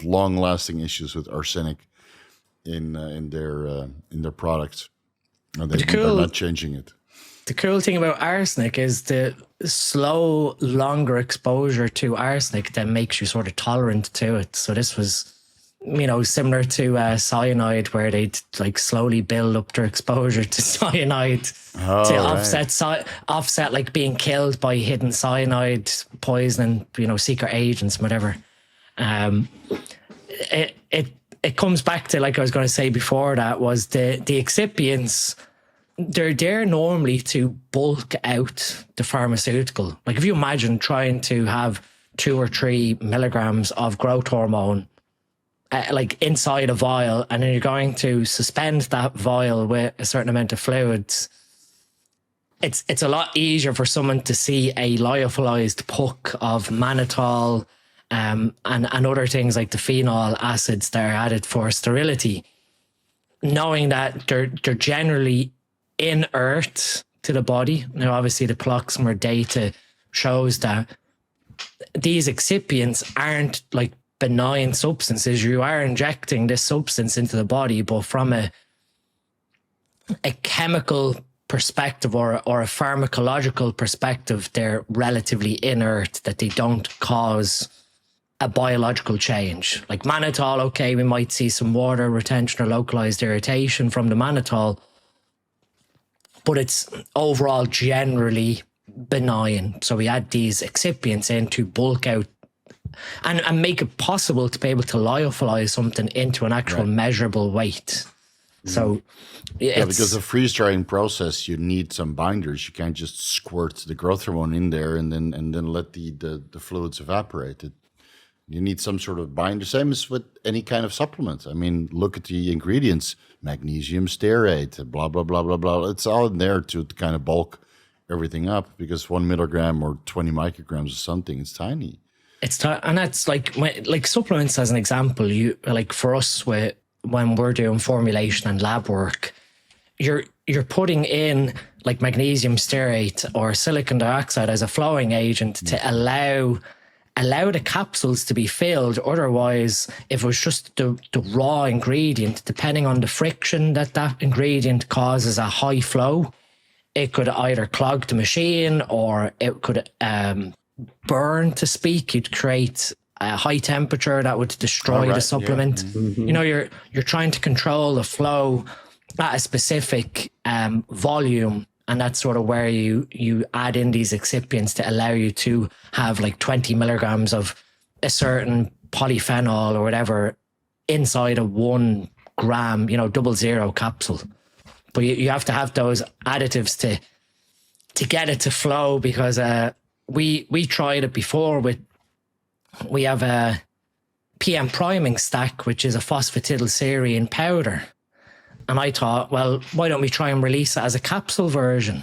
long-lasting issues with arsenic in their products. And they're not changing it. The cool thing about arsenic is the slow, longer exposure to arsenic that makes you sort of tolerant to it. So this was, similar to cyanide, where they'd like slowly build up their exposure to cyanide to offset like being killed by hidden cyanide poisoning, secret agents, whatever. It comes back to, like I was going to say before, that was the excipients. They're there normally to bulk out the pharmaceutical. Like if you imagine trying to have 2 or 3 milligrams of growth hormone like inside a vial, and then you're going to suspend that vial with a certain amount of fluids, it's a lot easier for someone to see a lyophilized puck of mannitol and other things like the phenol acids that are added for sterility, knowing that they're generally inert to the body. Now, obviously, the Proxima data shows that these excipients aren't like benign substances. You are injecting this substance into the body, but from a chemical perspective or a pharmacological perspective, they're relatively inert, that they don't cause a biological change. Like mannitol, okay, we might see some water retention or localized irritation from the mannitol, but it's overall generally benign. So we add these excipients in to bulk out and make it possible to be able to lyophilize something into an actual measurable weight. So because the freeze drying process, you need some binders. You can't just squirt the growth hormone in there and then let the fluids evaporate. It You need some sort of binder. Same as with any kind of supplement. I mean, look at the ingredients: magnesium stearate, blah blah blah blah blah. It's all in there to kind of bulk everything up, because 1 milligram or 20 micrograms of something is tiny. And that's like supplements as an example. You like for us when we're doing formulation and lab work, you're putting in like magnesium stearate or silicon dioxide as a flowing agent to allow the capsules to be filled. Otherwise, if it was just the raw ingredient, depending on the friction that ingredient causes a high flow, it could either clog the machine or it could burn, to speak. You'd create a high temperature that would destroy the supplement. Yeah. Mm-hmm. You know, you're trying to control the flow at a specific volume, and that's sort of where you add in these excipients to allow you to have like 20 milligrams of a certain polyphenol or whatever inside a 1 gram, 00 capsule. But you have to have those additives to get it to flow, because we tried it before we have a PM priming stack, which is a phosphatidylserine powder. And I thought, well, why don't we try and release it as a capsule version?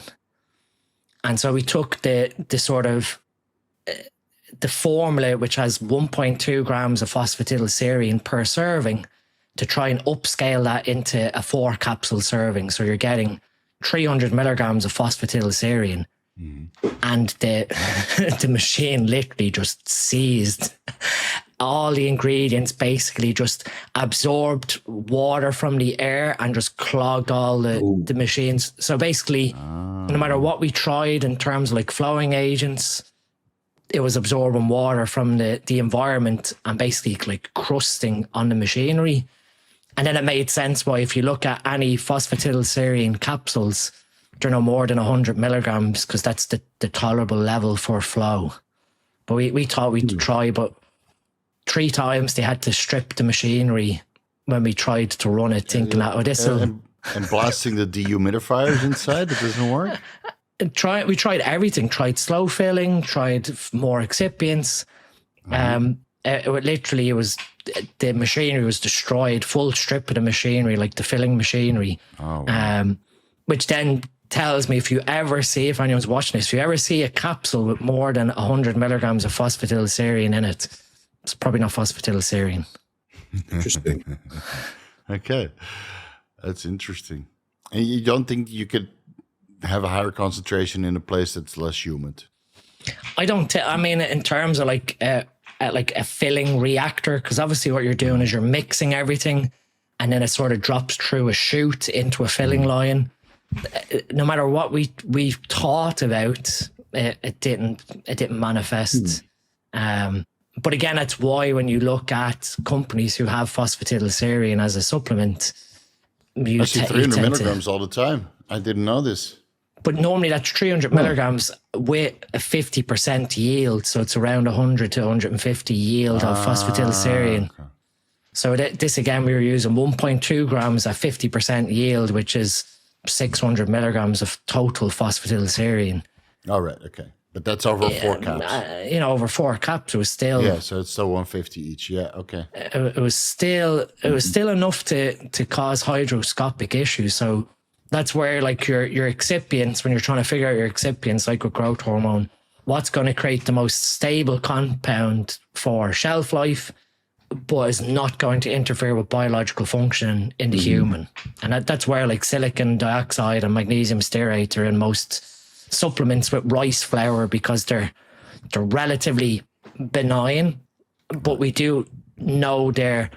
And so we took the sort of the formula, which has 1.2 grams of phosphatidylserine per serving, to try and upscale that into a 4 capsule serving. So you're getting 300 milligrams of phosphatidylserine. And the machine literally just seized. All the ingredients basically just absorbed water from the air and just clogged all the machines. So basically, no matter what we tried in terms of like flowing agents, it was absorbing water from the environment and basically like crusting on the machinery. And then it made sense why, if you look at any phosphatidylserine capsules, they're no more than 100 milligrams, because that's the tolerable level for flow. But we thought we'd try, but 3 times they had to strip the machinery when we tried to run it, thinking that, this will... And blasting the dehumidifiers inside, it doesn't work? We tried everything. Tried slow filling, tried more excipients. It was the machinery was destroyed, full strip of the machinery, like the filling machinery. Oh, wow. Which then tells me, if anyone's watching this, if you ever see a capsule with more than 100 milligrams of phosphatidylserine in it, it's probably not phosphatidylserine. Interesting. Okay. That's interesting. And you don't think you could have a higher concentration in a place that's less humid? I don't. I mean, in terms of like a filling reactor, because obviously what you're doing is you're mixing everything, and then it sort of drops through a chute into a filling line. No matter what we thought about, it didn't manifest. But again, that's why when you look at companies who have phosphatidylserine as a supplement, I see 300 milligrams all the time. I didn't know this. But normally that's 300 milligrams with a 50% yield. So it's around 100 to 150 yield of phosphatidylserine. Okay. So this again, we were using 1.2 grams at 50% yield, which is 600 milligrams of total phosphatidylserine. All right, okay. But that's over 4 caps. Over 4 caps, it was still... Yeah, so it's still 150 each. Yeah, okay. It was still enough to cause hydroscopic issues. So that's where like your excipients, when you're trying to figure out your excipients, like with growth hormone, what's going to create the most stable compound for shelf life, but is not going to interfere with biological function in the human. And that's where like silicon dioxide and magnesium stearate are in most supplements with rice flour, because they're relatively benign, but we do know their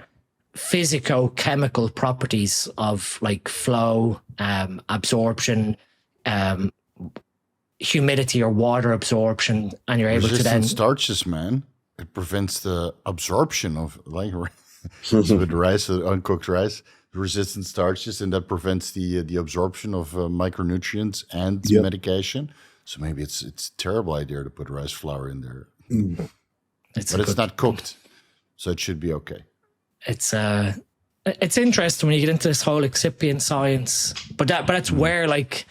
physicochemical properties of like flow, absorption, humidity or water absorption, and you're able to then... starches, man. It prevents the absorption of like with rice, uncooked rice, resistant starches, and that prevents the absorption of micronutrients and medication. So maybe it's a terrible idea to put rice flour in there, but it's not cooked, so it should be okay. It's interesting when you get into this whole excipient science, but that's where like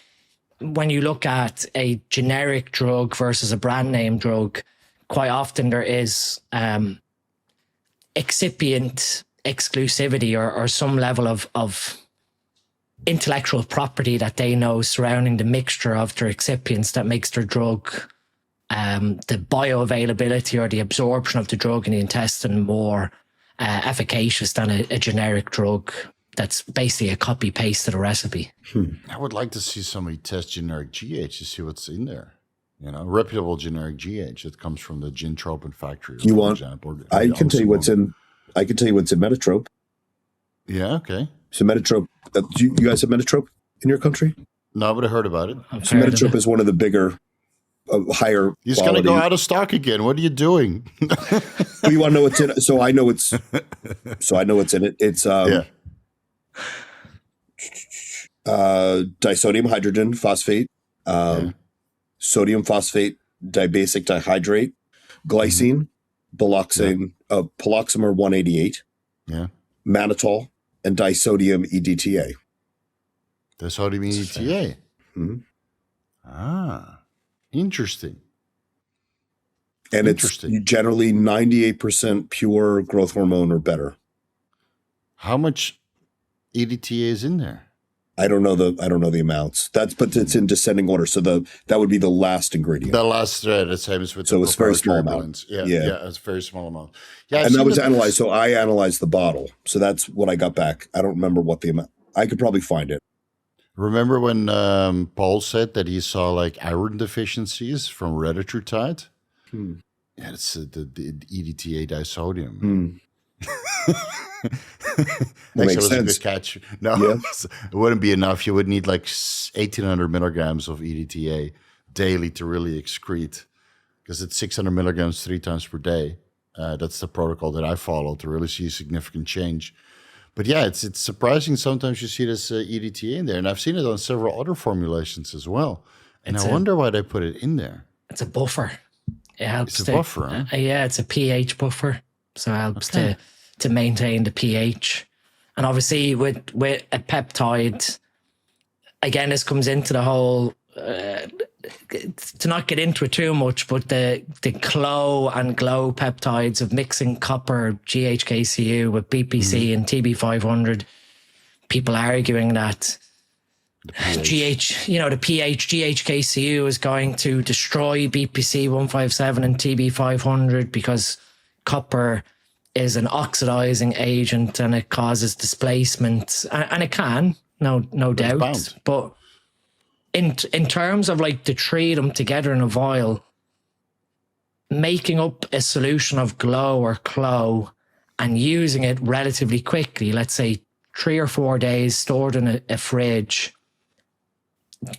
when you look at a generic drug versus a brand name drug, quite often there is excipient exclusivity or some level of intellectual property that they know surrounding the mixture of their excipients that makes their drug, the bioavailability or the absorption of the drug in the intestine more efficacious than a generic drug that's basically a copy paste of the recipe. I would like to see somebody test generic GH to see what's in there. You know, reputable generic GH that comes from the Gintropin factory. You want? I can tell you what's in. I can tell you what's in Metatrope. Yeah. Okay. So Metatrope. Do you guys have Metatrope in your country? No, but I heard about it. So Metatrope is one of the bigger, higher. He's going to go out of stock again. What are you doing? Well, you want to know what's in it? So I know it's. So I know what's in it. It's disodium hydrogen phosphate, sodium phosphate dibasic dihydrate, glycine, poloxamer 188, mannitol, and disodium EDTA. Disodium EDTA. Mm-hmm. Ah, interesting. And it's generally 98% pure growth hormone or better. How much EDTA is in there? I don't know the amounts. But it's in descending order. So that would be the last ingredient. The last thread, the same as with so it's very small amount. Yeah, it's a very small amount. Yeah, and that was analyzed. So I analyzed the bottle. So that's what I got back. I don't remember what the amount. I could probably find it. Remember when Paul said that he saw like iron deficiencies from retatrutide? Yeah, it's the EDTA disodium. That makes sense. A good catch. No, it wouldn't be enough. You would need like 1,800 milligrams of EDTA daily to really excrete, because it's 600 milligrams 3 times per day. That's the protocol that I follow to really see a significant change. But yeah, it's surprising sometimes you see this EDTA in there, and I've seen it on several other formulations as well. And I wonder why they put it in there. It's a buffer. It helps. It's a buffer, huh? Yeah, it's a pH buffer, so it helps to maintain the pH. And obviously, with a peptide, again, this comes into the whole. To not get into it too much, but the CLO and GLOW peptides of mixing copper GHKCU with BPC and TB500, people arguing that the pH GHKCU is going to destroy BPC 157 and TB500 because copper is an oxidizing agent and it causes displacement, and it can, no doubt, but in terms of like to treat them together in a vial, making up a solution of GLOW or CLO and using it relatively quickly, let's say 3 or 4 days stored in a fridge,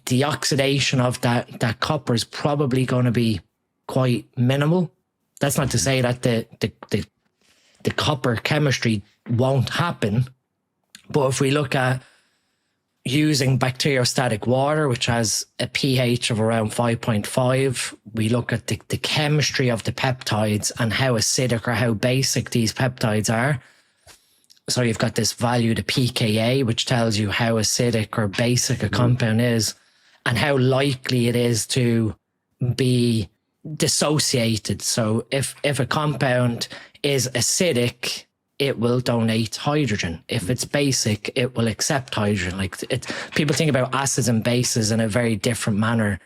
the oxidation of that copper is probably going to be quite minimal. That's not to say that the copper chemistry won't happen, but if we look at using bacteriostatic water, which has a pH of around 5.5, we look at the chemistry of the peptides and how acidic or how basic these peptides are. So you've got this value, the pKa, which tells you how acidic or basic a compound is and how likely it is to be dissociated. So if a compound is acidic, it will donate hydrogen. If it's basic, it will accept hydrogen. Like people think about acids and bases in a very different manner.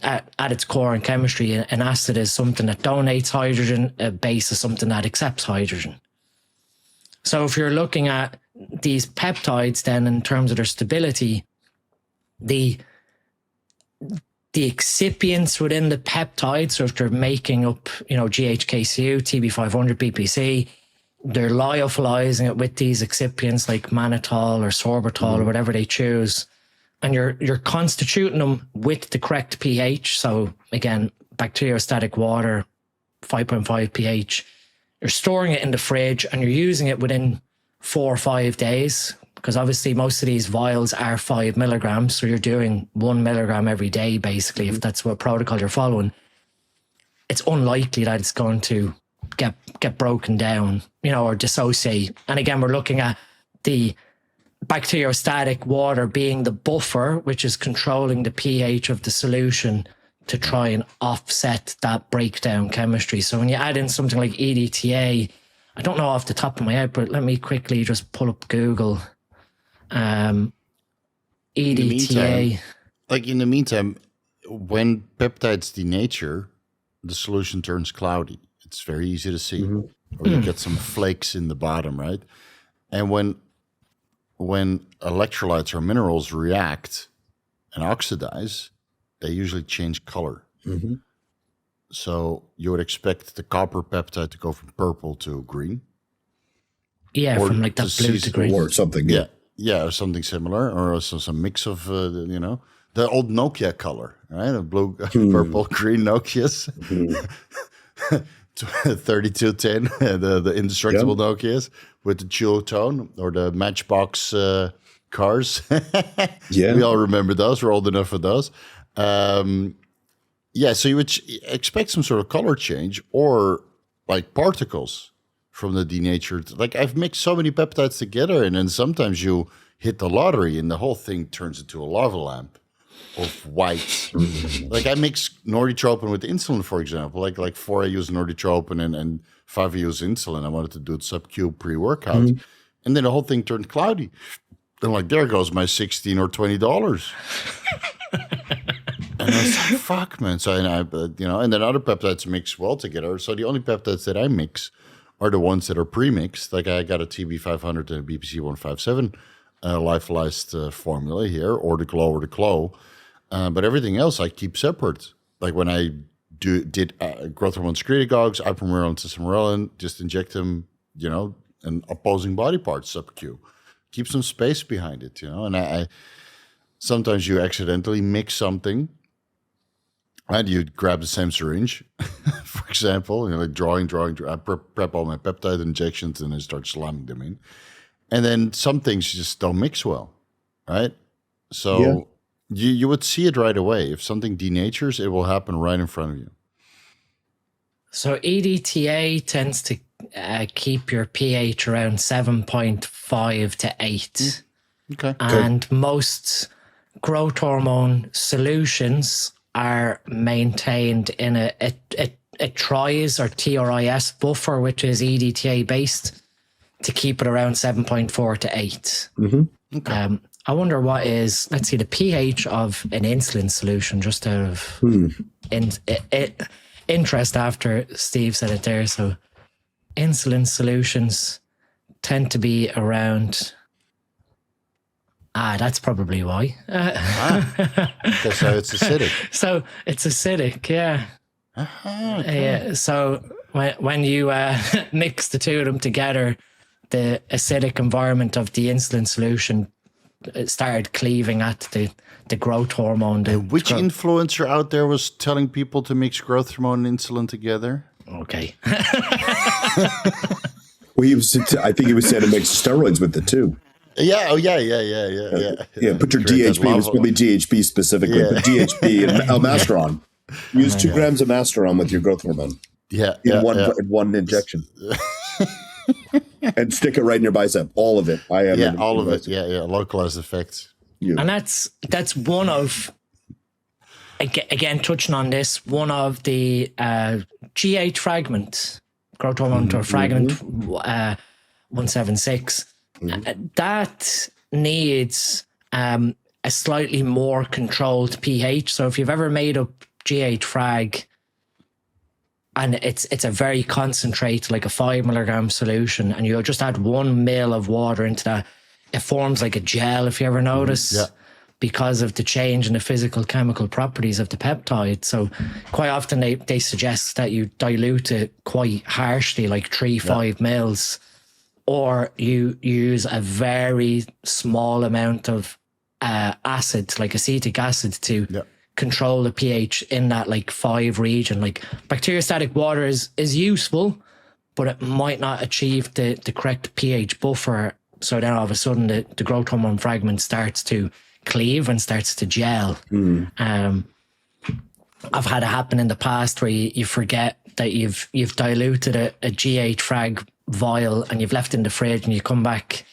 At its core in chemistry, an acid is something that donates hydrogen, a base is something that accepts hydrogen. So if you're looking at these peptides then in terms of their stability, the excipients within the peptide, so if they're making up, GHKCU, TB500, BPC, they're lyophilizing it with these excipients like mannitol or sorbitol or whatever they choose, and you're constituting them with the correct pH. So again, bacteriostatic water, 5.5 pH. You're storing it in the fridge and you're using it within 4 or 5 days, because obviously most of these vials are 5 milligrams. So you're doing 1 milligram every day, basically, if that's what protocol you're following. It's unlikely that it's going to get broken down, or dissociate. And again, we're looking at the bacteriostatic water being the buffer, which is controlling the pH of the solution to try and offset that breakdown chemistry. So when you add in something like EDTA, I don't know off the top of my head, but let me quickly just pull up Google. EDTA. In the meantime, when peptides denature, the solution turns cloudy. It's very easy to see. Or you get some flakes in the bottom, right? And when electrolytes or minerals react and oxidize, they usually change color. So you would expect the copper peptide to go from purple to green. Yeah, or from like that blue to green. Or something. Yeah, or something similar. Or also some mix of, the old Nokia color, right? A blue, purple, green Nokias. 3210, the indestructible Nokias with the dual tone, or the Matchbox cars. We all remember those. We're old enough for those. So you would expect some sort of color change, or like particles from the denatured. Like, I've mixed so many peptides together, and then sometimes you hit the lottery and the whole thing turns into a lava lamp of white. Like, I mix Norditropin with insulin, for example. Like 4 I use Norditropin and 5 I use insulin. I wanted to do it SubQ pre-workout. And then the whole thing turned cloudy. And like, there goes my $16 or $20. And I was like, fuck, man. So, and then other peptides mix well together. So the only peptides that I mix are the ones that are pre-mixed. Like, I got a TB500 and a BPC157 lyophilized formula here, or the Glow or the Clo. But everything else I keep separate. Like, when I did growth hormone secretagogues, Acromegaly, Tesamorelin, just inject them, in opposing body parts, SubQ. Keep some space behind it, And I sometimes you accidentally mix something, and you grab the same syringe, for example, like drawing. I prep all my peptide injections, and I start slamming them in. And then some things just don't mix well, right? So you would see it right away. If something denatures, it will happen right in front of you. So EDTA tends to keep your pH around 7.5 to 8. Okay. And most growth hormone solutions are maintained in a TRIS or TRIS buffer, which is EDTA based, to keep it around 7.4 to 8. Okay. I wonder what is, let's see, the pH of an insulin solution, just out of interest after Steve said it there. So insulin solutions tend to be around, that's probably why. Okay, so it's acidic. So it's acidic, yeah. Okay. So when you mix the two of them together, the acidic environment of the insulin solution started cleaving at the growth hormone. Which influencer out there was telling people to mix growth hormone and insulin together? Okay. Well, I think he was saying to mix steroids with it too. Yeah. Oh, yeah. Put your DHB. It was really GHB specifically. But DHB and almasteron. Use 2 grams of masteron with your growth hormone. In one injection. And stick it right in your bicep. All of it. All of it. Yeah. Localized effects. Yeah. And that's one of, again, touching on this, one of the G8 fragment, growth hormone to fragment 176. That needs a slightly more controlled pH. So if you've ever made up G8 frag, and it's a very concentrated, like a 5 milligram solution, and you just add 1 ml of water into that, it forms like a gel, if you ever notice, because of the change in the physical chemical properties of the peptide. So quite often they suggest that you dilute it quite harshly, like 3-5 mils, or you use a very small amount of acid, like acetic acid, to control the pH in that like 5 region. Like, bacteriostatic water is useful, but it might not achieve the correct pH buffer. So then all of a sudden the growth hormone fragment starts to cleave and starts to gel. I've had it happen in the past where you forget that you've diluted a G8 frag vial and you've left it in the fridge, and you come back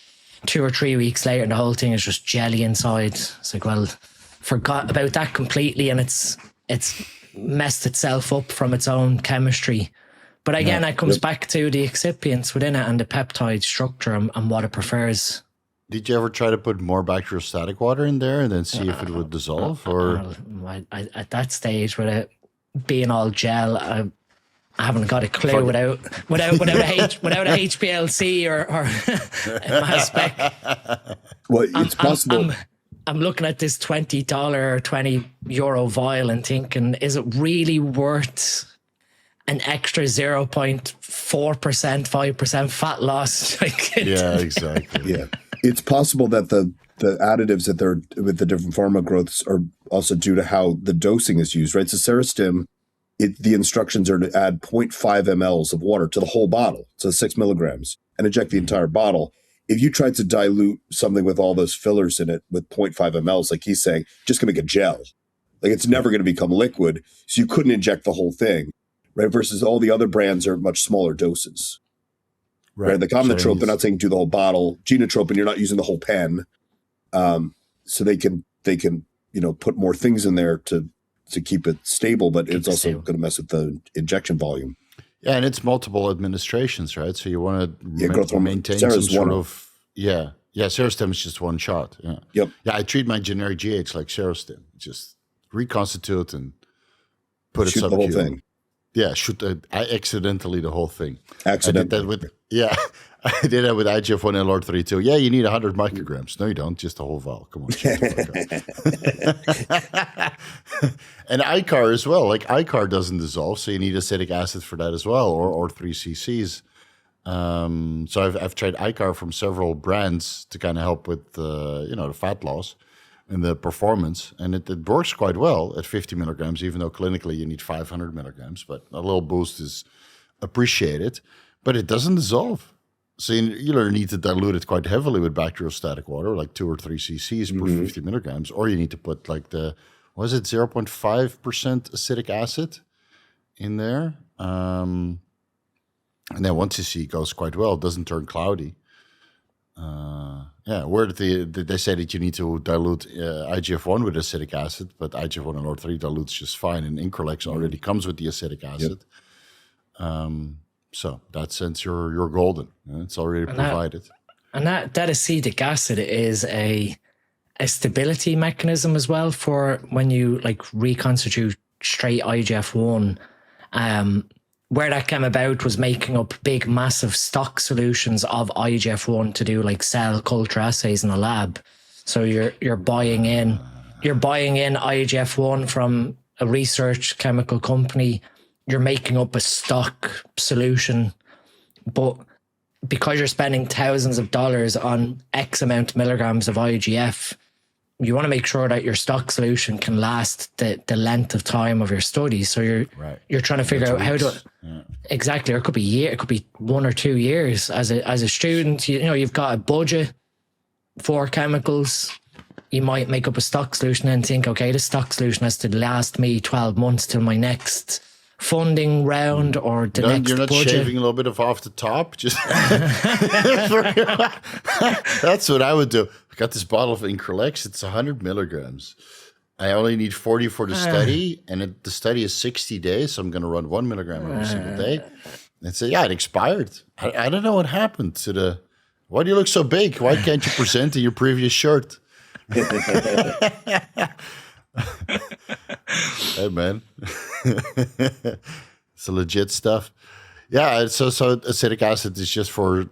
2 or 3 weeks later and the whole thing is just jelly inside. It's like, well, forgot about that completely, and it's messed itself up from its own chemistry But again, that comes back to the excipients within it and the peptide structure and what it prefers. Did you ever try to put more bacteriostatic water in there and then see if it would dissolve? Or at that stage, with it being all gel, I haven't got a clue without a HPLC or a mass spec. Well, it's possible. I'm looking at this $20 or €20 vial and thinking, is it really worth an extra 0.4%, 5% fat loss? Yeah, exactly. Yeah. It's possible that the additives that they're with the different pharma growths are also due to how the dosing is used, right? So Serostim, the instructions are to add 0.5 mLs of water to the whole bottle, so 6 milligrams, and inject the entire bottle. If you tried to dilute something with all those fillers in it with 0.5 mLs, like he's saying, just going to make a gel. Like it's never going to become liquid, so you couldn't inject the whole thing, right? Versus all the other brands are much smaller doses. Right. The Comnotropin, not saying do the whole bottle. Genotropin, you're not using the whole pen. So they can put more things in there to keep it stable, but it's also going to mess with the injection volume. Yeah, and it's multiple administrations, right? So you want to maintain some sort of Serostim is just one shot. Yeah. Yep. Yeah, I treat my generic GH like Serostim. Just reconstitute and put shoot it SubQ. The whole thing. Yeah, shoot. I accidentally the whole thing. Accidentally. I did that with IGF-1 LR3 too. Yeah, you need 100 micrograms. No, you don't. Just a whole vial. Come on. And ICAR as well. Like ICAR doesn't dissolve, so you need acetic acid for that as well, or 3 cc's. So I've tried ICAR from several brands to kind of help with the fat loss and the performance, and it works quite well at 50 milligrams, even though clinically you need 500 milligrams. But a little boost is appreciated, but it doesn't dissolve. So you either need to dilute it quite heavily with bacteriostatic water, like 2 or 3 cc's per 50 milligrams, or you need to put like 0.5% acetic acid in there. And then 1 cc goes quite well. It doesn't turn cloudy. Where they say that you need to dilute IGF-1 with acetic acid, but IGF-1 and LR3 dilutes just fine, and Increlex already comes with the acetic acid. So that sense you're golden. It's already provided. That acetic acid is a stability mechanism as well for when you like reconstitute straight IGF-1. Where that came about was making up big, massive stock solutions of IGF-1 to do like cell culture assays in a lab. So you're buying in IGF-1 from a research chemical company. You're making up a stock solution, but because you're spending thousands of dollars on X amount of milligrams of IGF, you want to make sure that your stock solution can last the length of time of your study. So you're tring to figure out how to exactly, or it could be year, it could be 1 or 2 years. As a student, you've got a budget for chemicals. You might make up a stock solution and think, okay, this stock solution has to last me 12 months till my next funding round or the next You're not budget. shaving a little bit off the top? Just that's what I would do. I got this bottle of Increlex. It's 100 milligrams. I only need 40 for the study, and the study is 60 days, so I'm going to run 1 milligram every single day. And say, it expired. I don't know what happened to the... Why do you look so big? Why can't you present in your previous shirt? Hey, man. It's legit stuff. Yeah, so acetic acid is just for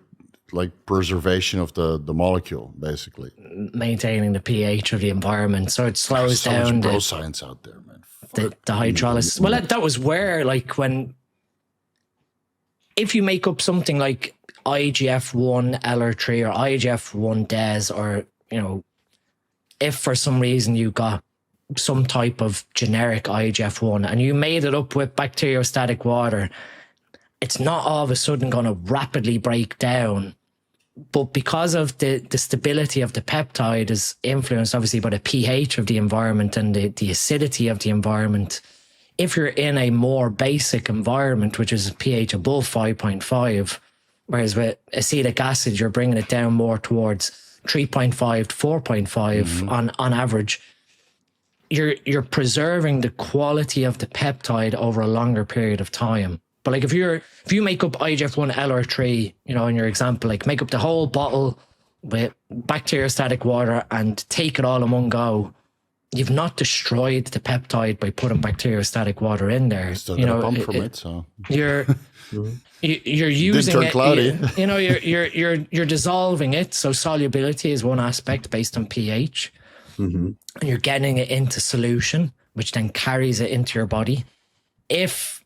like preservation of the molecule, basically. Maintaining the pH of the environment. So it slows so down much bro science out there, man. the hydrolysis. Well, that was where, like, if you make up something like IGF-1 LR3 or IGF-1 DES, or, if for some reason you got some type of generic IGF-1 and you made it up with bacteriostatic water, it's not all of a sudden going to rapidly break down. But because of the stability of the peptide is influenced obviously by the pH of the environment and the acidity of the environment. If you're in a more basic environment, which is a pH above 5.5, whereas with acetic acid, you're bringing it down more towards 3.5 to 4.5 on average, you're preserving the quality of the peptide over a longer period of time. But like if you make up IGF-1L or 3, you know, in your example, like make up the whole bottle with bacteriostatic water and take it all in one go, you've not destroyed the peptide by putting bacteriostatic water in there. Still you got know, a pump from it, so you're using turn it. cloudy. You know, you're dissolving it. So solubility is one aspect based on pH, and you're getting it into solution, which then carries it into your body. If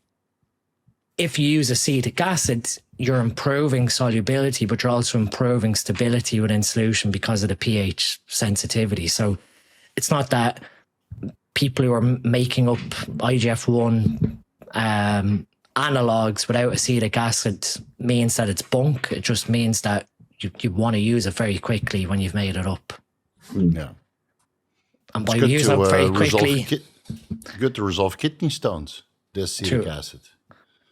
you use acetic acid, you're improving solubility, but you're also improving stability within solution because of the pH sensitivity. So it's not that people who are making up IGF-1 analogs without acetic acid means that it's bunk. It just means that you want to use it very quickly when you've made it up. Yeah. And by using it very quickly... Good to resolve kidney stones, the acetic acid.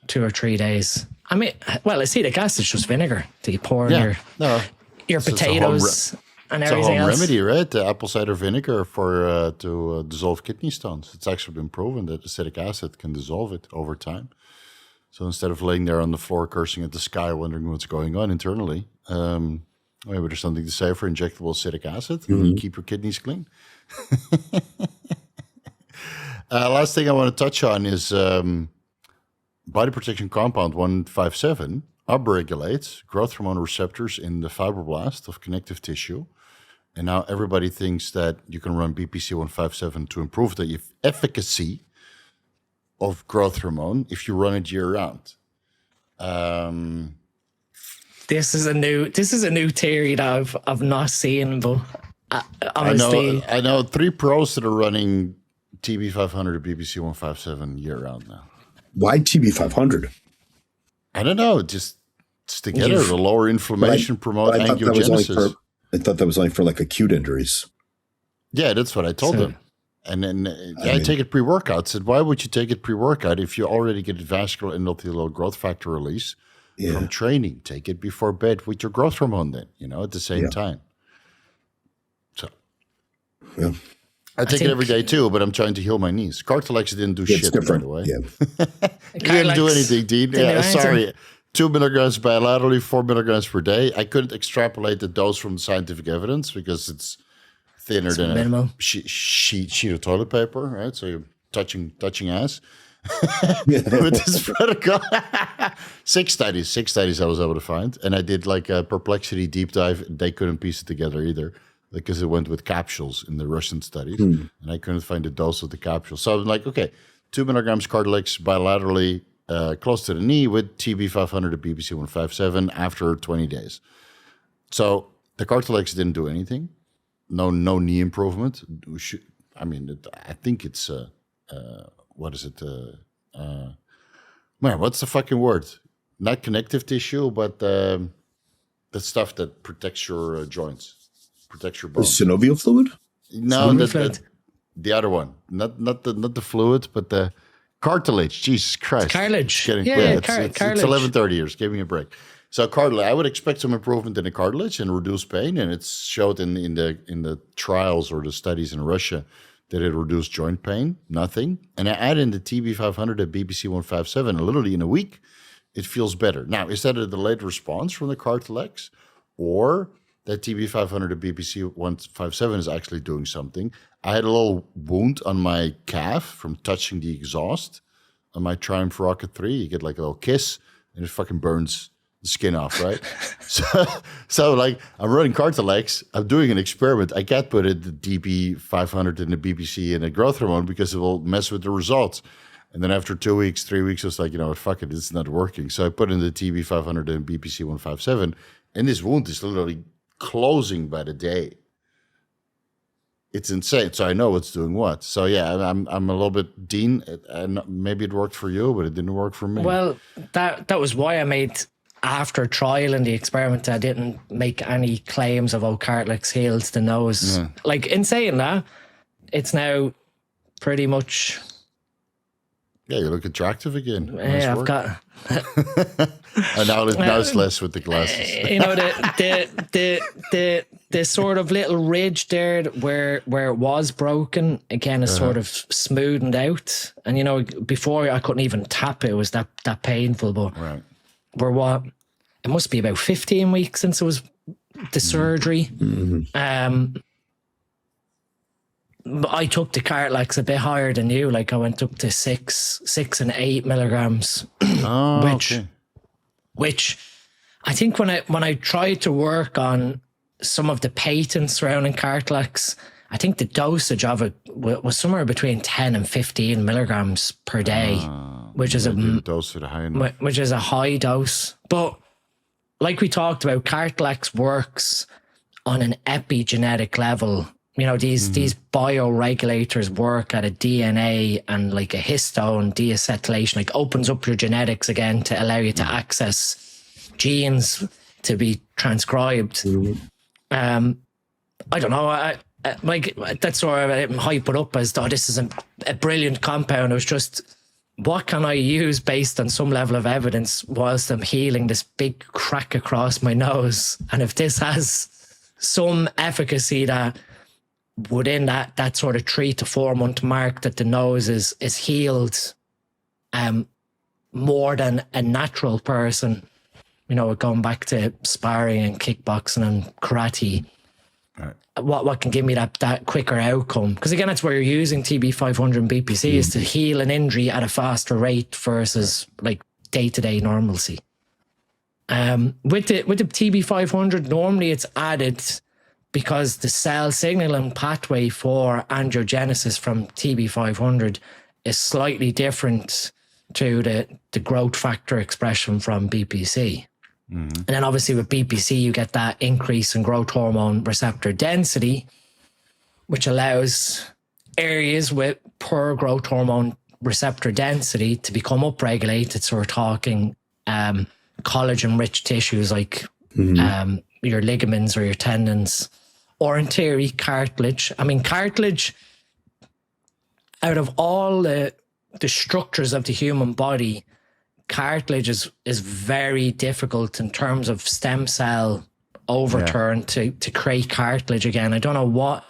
2 or 3 days. I mean, well, acetic acid is just vinegar that you pour in your potatoes and everything else. It's a home remedy, right? The apple cider vinegar for to dissolve kidney stones. It's actually been proven that acetic acid can dissolve it over time. So instead of laying there on the floor cursing at the sky, wondering what's going on internally, maybe there's something to say for injectable acetic acid and you keep your kidneys clean. Last thing I want to touch on is body protection compound 157 upregulates growth hormone receptors in the fibroblast of connective tissue. And now everybody thinks that you can run BPC 157 to improve the efficacy of growth hormone if you run it year round. This is a new theory that I've not seen, but honestly, I know 3 pros that are running TB500 or BPC 157 year round now. Why TB500? I don't know. Just together to lower inflammation, promote angiogenesis. I thought that was only for like acute injuries. Yeah, that's what I told them. And then I take it pre-workout. Said, why would you take it pre-workout if you already get vascular endothelial growth factor release from training? Take it before bed with your growth hormone then, at the same time. So I take it every day too, but I'm trying to heal my knees. Cartilex didn't do shit, by the way. Yeah. It didn't do anything, Dean. Yeah, sorry. 2 milligrams bilaterally, 4 milligrams per day. I couldn't extrapolate the dose from the scientific evidence because it's thinner than a sheet of toilet paper, right? So you're touching ass. With this protocol. 6 studies I was able to find. And I did like a perplexity deep dive. They couldn't piece it together either because it went with capsules in the Russian studies. And I couldn't find the dose of the capsule. So I'm like, okay, 2 milligrams Cartilex bilaterally close to the knee with TB500 to BPC 157 after 20 days. So the Cartilex didn't do anything. No knee improvement. I think it's what is it? What's the fucking word? Not connective tissue, but the stuff that protects your joints, protects your bones. The synovial fluid? No, the other one. Not the fluid, but the cartilage. Jesus Christ. Cartilage. It's cartilage. 11:30 years. Give me a break. So cartilage, I would expect some improvement in the cartilage and reduce pain, and it's showed in the trials or the studies in Russia that it reduced joint pain. Nothing. And I add in the TB500 at BPC 157, and literally in a week, it feels better. Now, is that a delayed response from the cartilage, or that TB500 at BPC 157 is actually doing something? I had a little wound on my calf from touching the exhaust on my Triumph Rocket 3. You get like a little kiss, and it fucking burns the skin off, right? so like I'm running Cartilex, I'm doing an experiment. I can't put it the DB500 in the BPC and a growth hormone because it will mess with the results. And then after 2 weeks, 3 weeks, I was like, fuck it, it's not working. So I put in the TB500 and BPC 157, and this wound is literally closing by the day. It's insane. So I know what's doing what. So yeah, I'm a little bit Dean, and maybe it worked for you, but it didn't work for me. Well, that was why I made, after trial in the experiment, I didn't make any claims of cartilage healed the nose. Yeah. Like, in saying that, it's now pretty much... Yeah, you look attractive again. Yeah, And now it's less with the glasses. You know, the sort of little ridge there where it was broken again is sort of smoothened out. And you know, before I couldn't even tap it. It was that painful. But we're what? It must be about 15 weeks since it was the surgery. I took the Cartlax a bit higher than you. Like I went up to 6 and 8 milligrams, which I think when I tried to work on some of the patents surrounding Cartlax, I think the dosage of it was somewhere between 10 and 15 milligrams per day, which is a high dose. But like we talked about, Cartlax works on an epigenetic level. You know, these bioregulators work at a DNA and like a histone deacetylation, like opens up your genetics again to allow you to access genes to be transcribed. I don't know. Like that's sort of I didn't hype it up as though this is a brilliant compound. It was just, what can I use based on some level of evidence whilst I'm healing this big crack across my nose? And if this has some efficacy that within that sort of 3 to 4 month mark that the nose is healed more than a natural person, you know, going back to sparring and kickboxing and karate, what can give me that quicker outcome? Because again, that's where you're using TB500 and BPC is to heal an injury at a faster rate versus like day-to-day normalcy. With the TB500, normally it's added because the cell signaling pathway for angiogenesis from TB500 is slightly different to the growth factor expression from BPC. And then obviously with BPC, you get that increase in growth hormone receptor density, which allows areas with poor growth hormone receptor density to become upregulated. So we're talking collagen-rich tissues like your ligaments or your tendons, or in theory, cartilage. I mean, cartilage, out of all the structures of the human body, cartilage is very difficult in terms of stem cell overturn to create cartilage again. I don't know what,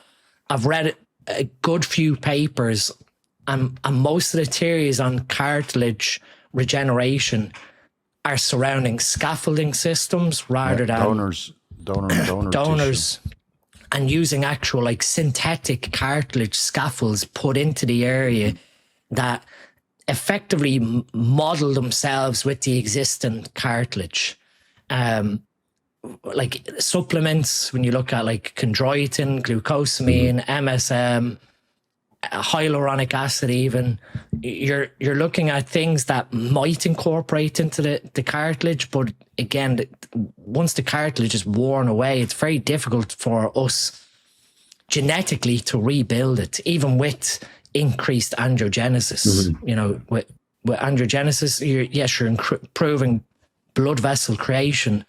I've read a good few papers and most of the theories on cartilage regeneration are surrounding scaffolding systems rather than donors and using actual like synthetic cartilage scaffolds put into the area that effectively model themselves with the existing cartilage. Like supplements, when you look at like chondroitin, glucosamine, MSM, hyaluronic acid even, you're looking at things that might incorporate into the cartilage, but again, once the cartilage is worn away, it's very difficult for us genetically to rebuild it, even with increased angiogenesis. You know, with angiogenesis, you're improving blood vessel creation,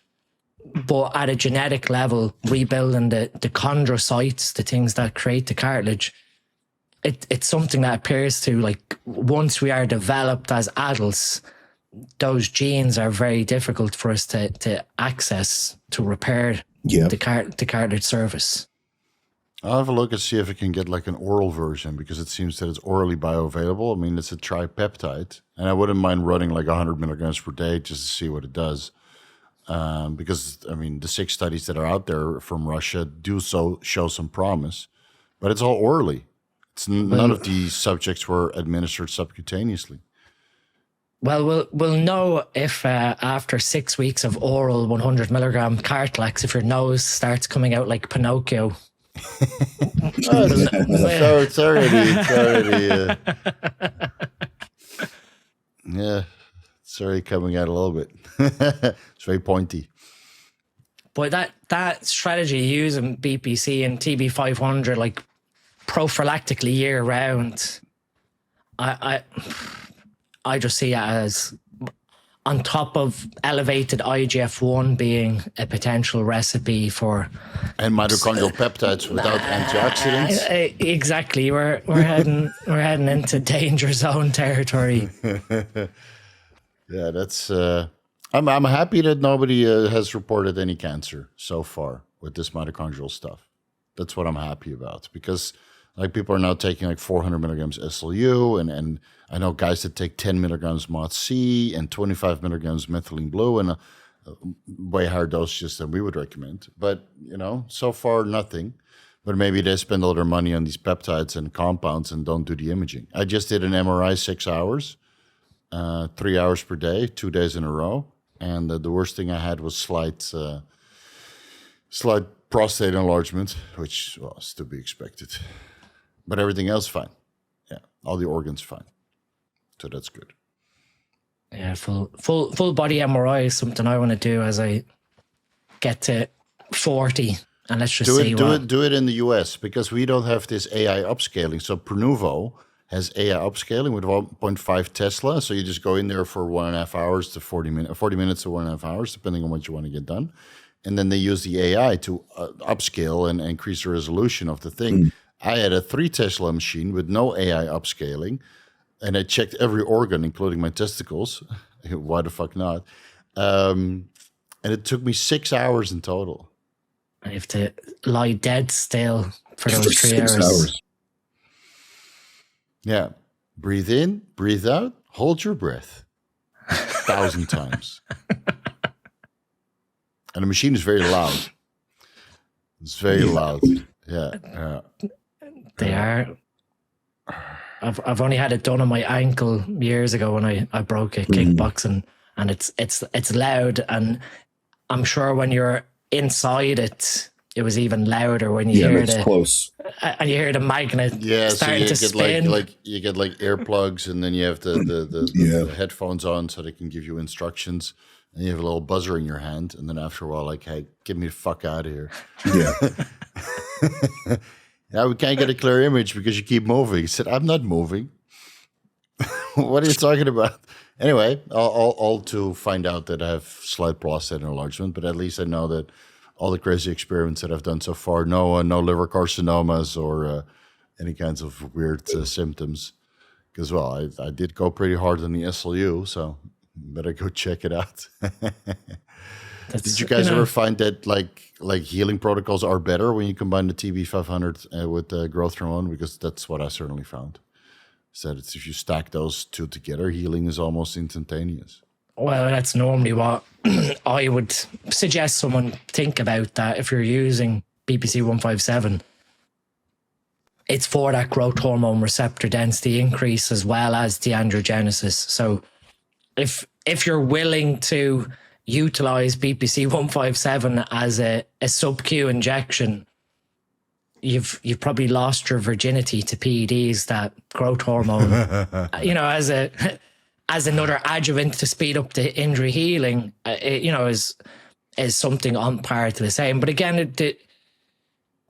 but at a genetic level, rebuilding the chondrocytes, the things that create the cartilage, it's something that appears to, like, once we are developed as adults, those genes are very difficult for us to access to repair the cartilage surface. I'll have a look and see if I can get like an oral version, because it seems that it's orally bioavailable. I mean, it's a tripeptide, and I wouldn't mind running like 100 milligrams per day just to see what it does. Because, I mean, the 6 studies that are out there from Russia do show some promise, but it's all orally. None of these subjects were administered subcutaneously. Well, we'll know if after 6 weeks of oral 100 milligram Cartlax, if your nose starts coming out like Pinocchio. It's already coming out a little bit. It's very pointy. But that strategy using BPC and TB500 like prophylactically year round, I just see it as, on top of elevated IGF-1 being a potential recipe for... And mitochondrial peptides without antioxidants. Exactly. We're heading into danger zone territory. Yeah, that's. I'm happy that nobody has reported any cancer so far with this mitochondrial stuff. That's what I'm happy about, because like people are now taking like 400 milligrams SLU, and I know guys that take 10 milligrams MOTS-c and 25 milligrams methylene blue, and way higher dosages than we would recommend. But so far nothing. But maybe they spend all their money on these peptides and compounds and don't do the imaging. I just did an MRI 6 hours, 3 hours per day, 2 days in a row, and the worst thing I had was slight prostate enlargement, which was to be expected. But everything else fine. Yeah, all the organs fine. So that's good. Yeah, full body MRI is something I want to do as I get to 40, and let's just do it in the US, because we don't have this AI upscaling. So Pronuvo has AI upscaling with 1.5 Tesla. So you just go in there for 1.5 hours to 40 minutes to 1.5 hours, depending on what you want to get done. And then they use the AI to upscale and increase the resolution of the thing. I had a 3 Tesla machine with no AI upscaling, and I checked every organ, including my testicles. Why the fuck not? And it took me 6 hours in total. I have to lie dead still for those 3 hours. Yeah. Breathe in, breathe out, hold your breath 1,000 times. And the machine is very loud. It's very loud. Yeah. They are. I've only had it done on my ankle years ago when I broke it kickboxing, and it's loud, and I'm sure when you're inside it was even louder when you hear it close, and you hear the magnet starting to spin. You get like earplugs, and then you have the headphones on so they can give you instructions, and you have a little buzzer in your hand, and then after a while, like, hey, get me the fuck out of here. Yeah. Yeah, we can't get a clear image because you keep moving. He said, I'm not moving. What are you talking about? Anyway, all to find out that I have slight prostate enlargement, but at least I know that all the crazy experiments that I've done so far, no liver carcinomas or any kinds of weird symptoms. Because, well, I did go pretty hard on the SLU, so better go check it out. Did you guys ever find that like healing protocols are better when you combine the TB500 with growth hormone? Because that's what I certainly found. So it's, if you stack those two together, healing is almost instantaneous. Well, that's normally what I would suggest someone think about, that if you're using BPC 157, it's for that growth hormone receptor density increase as well as the androgenesis. So if you're willing to utilize BPC 157 as a SubQ injection, you've probably lost your virginity to PEDs, that growth hormone, as another adjuvant to speed up the injury healing, is something on par to the same. But again,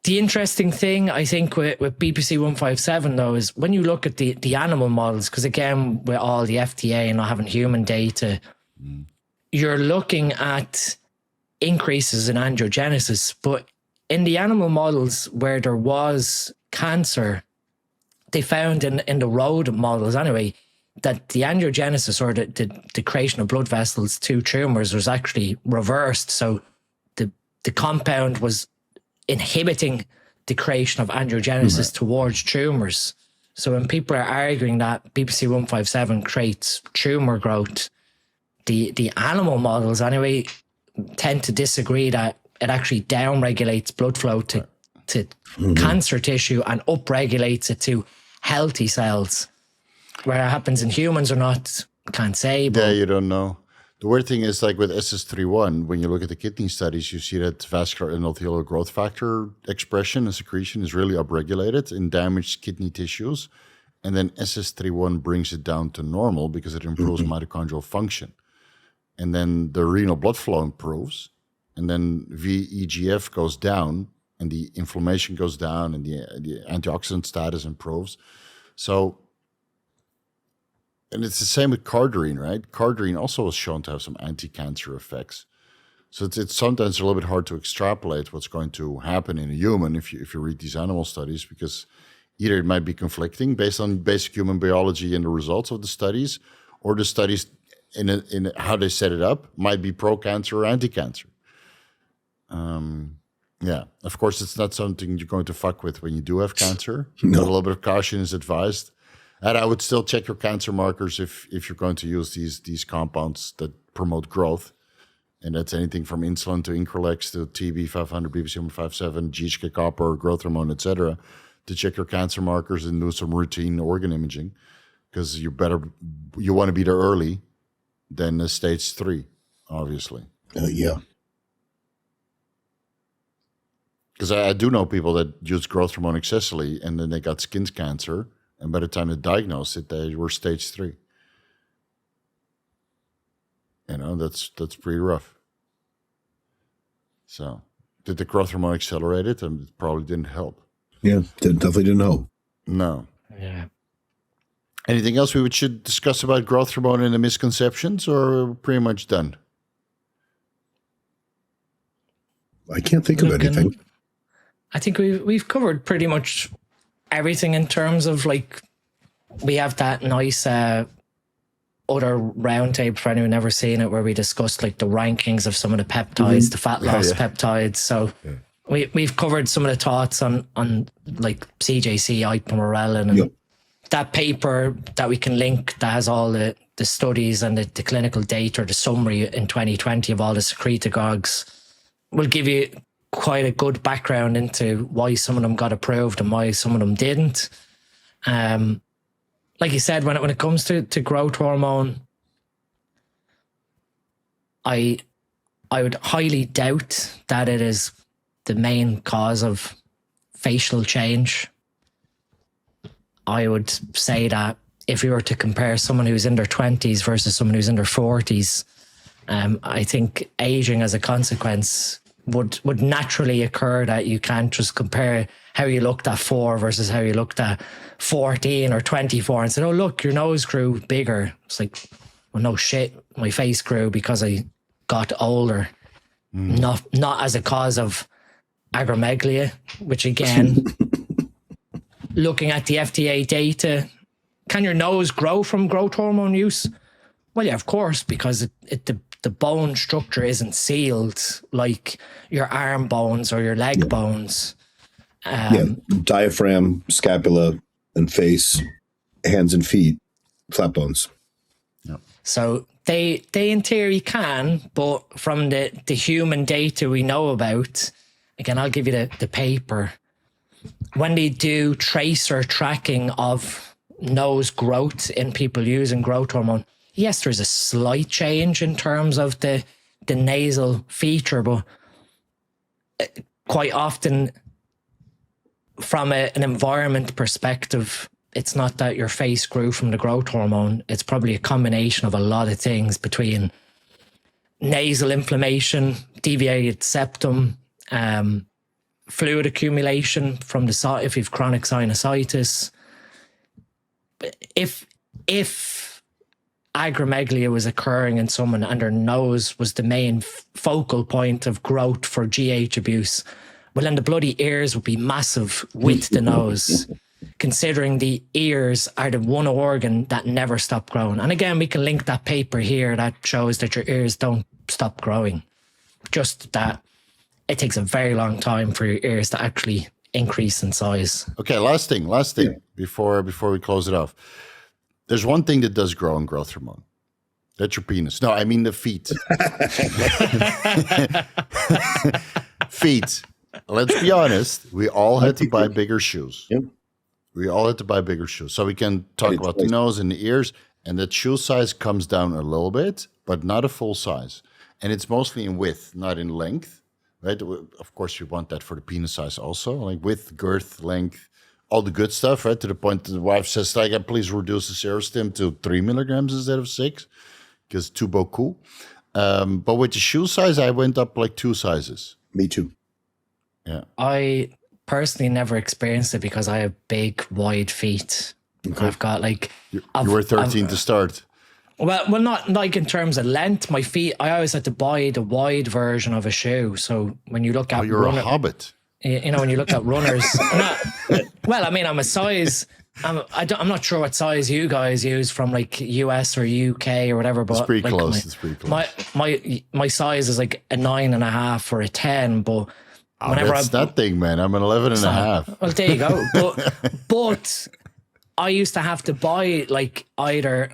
the interesting thing I think with BPC 157 though is when you look at the animal models, because again, with all the FDA and not having human data, you're looking at increases in androgenesis, but in the animal models where there was cancer, they found in the rodent models anyway, that the androgenesis, or the creation of blood vessels to tumors, was actually reversed. So the compound was inhibiting the creation of androgenesis towards tumors. So when people are arguing that BPC 157 creates tumor growth, the animal models anyway tend to disagree, that it actually downregulates blood flow to cancer tissue and upregulates it to healthy cells. Where it happens in humans or not, can't say. But yeah, you don't know. The weird thing is, like with SS31, when you look at the kidney studies, you see that vascular endothelial growth factor expression and secretion is really upregulated in damaged kidney tissues. And then SS31 brings it down to normal because it improves mitochondrial function. And then the renal blood flow improves. And then VEGF goes down, and the inflammation goes down, and the antioxidant status improves. So, and it's the same with cardarine, right? Cardarine also was shown to have some anti-cancer effects. So it's sometimes a little bit hard to extrapolate what's going to happen in a human if you read these animal studies, because either it might be conflicting based on basic human biology and the results of the studies, or the studies in how they set it up might be pro-cancer or anti-cancer. Yeah, of course, it's not something you're going to fuck with when you do have cancer. No. A little bit of caution is advised. And I would still check your cancer markers if you're going to use these compounds that promote growth. And that's anything from insulin to Increlex to TB500, BBC157, GHK copper, growth hormone, etc. To check your cancer markers and do some routine organ imaging, because you want to be there early than stage 3, obviously. Yeah. Because I do know people that use growth hormone excessively and then they got skin cancer. And by the time they diagnosed it, they were stage 3. You know, that's pretty rough. So, did the growth hormone accelerate it? And it probably didn't help. Yeah, definitely didn't help. No. Yeah. Anything else we should discuss about growth hormone and the misconceptions, or we're pretty much done? I can't think of anything. I think we've covered pretty much everything in terms of, like, we have that nice other roundtable for anyone never seen it, where we discussed like the rankings of some of the peptides, the fat loss peptides. So we've covered some of the thoughts on like CJC, Ipamerelin, and that paper that we can link that has all the studies and the clinical data, or the summary in 2020 of all the secretagogues, will give you quite a good background into why some of them got approved and why some of them didn't. Like you said, when it comes to growth hormone, I would highly doubt that it is the main cause of facial change. I would say that if you were to compare someone who's in their 20s versus someone who's in their 40s, I think aging as a consequence would naturally occur, that you can't just compare how you looked at 4 versus how you looked at 14 or 24 and say, oh, look, your nose grew bigger. It's like, well, no shit, my face grew because I got older. Not as a cause of acromegaly, which again, looking at the FDA data, can your nose grow from growth hormone use? Well, yeah, of course, because the bone structure isn't sealed like your arm bones or your leg bones. Diaphragm, scapula, and face, hands and feet, flat bones. So they in theory can, but from the human data we know about, again, I'll give you the paper. When they do tracer tracking of nose growth in people using growth hormone, yes, there's a slight change in terms of the nasal feature, but quite often from an environment perspective, it's not that your face grew from the growth hormone. It's probably a combination of a lot of things between nasal inflammation, deviated septum, fluid accumulation from if you've chronic sinusitis. If acromegaly was occurring in someone and their nose was the main focal point of growth for GH abuse, well, then the bloody ears would be massive with the nose, considering the ears are the one organ that never stop growing. And again, we can link that paper here that shows that your ears don't stop growing. Just that it takes a very long time for your ears to actually increase in size. Okay, last thing before we close it off. There's one thing that does grow in growth hormone. That's your penis. No, I mean the feet. Feet. Let's be honest. We all had to buy bigger shoes. Yep. We all had to buy bigger shoes. So we can talk about the nose and the ears. And that shoe size comes down a little bit, but not a full size. And it's mostly in width, not in length. Right? Of course, you want that for the penis size also. Like width, girth, length, all the good stuff, right? To the point that the wife says, like, please reduce the Serostim to 3 milligrams instead of 6, because too beaucoup. But with the shoe size, I went up like 2 sizes. Me too. Yeah. I personally never experienced it because I have big, wide feet. Okay. I've got like... You were 13 to start. Well, not like in terms of length. My feet, I always had to buy the wide version of a shoe. So when you look at... you're a hobbit. You know, when you look at runners... well, I mean, I'm a size I'm not sure what size you guys use from like US or UK or whatever, but It's pretty like close. It's pretty close. My size is like a 9.5 or a 10, but whenever that's that thing, man. I'm an 11.5. Well, there you go. But I used to have to buy like either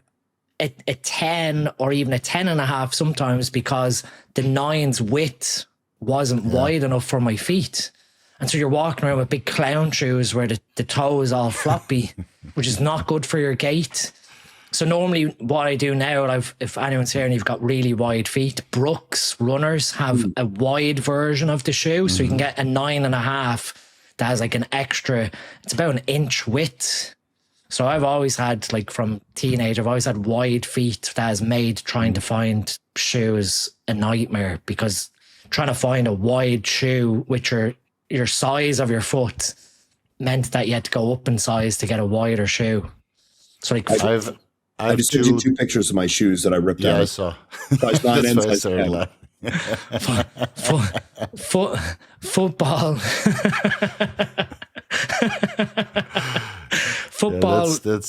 a 10 or even a 10.5 sometimes because the 9's width wasn't wide enough for my feet. And so you're walking around with big clown shoes where the toe is all floppy, which is not good for your gait. So normally what I do now, if anyone's here and you've got really wide feet, Brooks runners have a wide version of the shoe. So you can get a 9.5 that has like an extra, it's about an inch width. So I've always had, like from teenage, I've always had wide feet that has made trying to find shoes a nightmare, because trying to find a wide shoe which your size of your foot meant that you had to go up in size to get a wider shoe. So like I just sent you 2 pictures of my shoes that I ripped out. I saw. Size 9 and size 10. Football. Football. Yeah,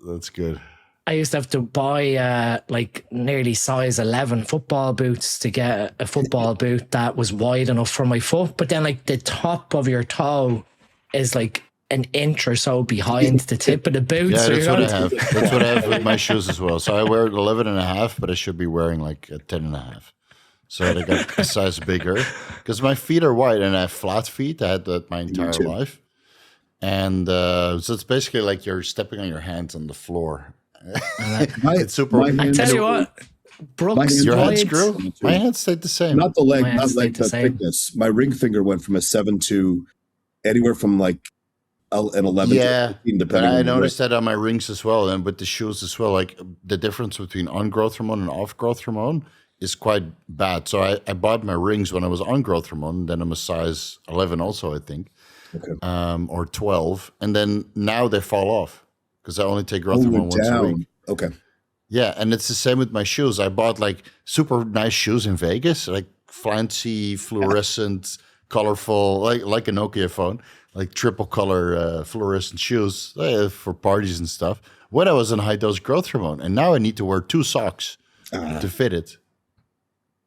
that's good. I used to have to buy like nearly size 11 football boots to get a football boot that was wide enough for my foot. But then like the top of your toe is like an inch or so behind the tip of the boot. Yeah, so that's what I have. That's what I have with my shoes as well. So I wear 11.5, but I should be wearing like a 10.5. So they got a size bigger because my feet are wide and I have flat feet. I had that my entire life. And so it's basically like you're stepping on your hands on the floor. It's super. I tell you what, Brooks, your hands grew. My hands stayed the same. Not the leg, not like the thickness. My ring finger went from a 7 to anywhere from like an 11 to 15, depending. I noticed that on my rings as well, and with the shoes as well. Like the difference between on-growth hormone and off-growth hormone is quite bad. So I bought my rings when I was on growth hormone. Then I'm a size 11 also, I think, or 12, and then now they fall off. Because I only take growth hormone once a week. Okay. Yeah, and it's the same with my shoes. I bought like super nice shoes in Vegas, like fancy, fluorescent, colorful, like a Nokia phone, like triple color fluorescent shoes for parties and stuff. When I was on high dose growth hormone, and now I need to wear 2 socks to fit it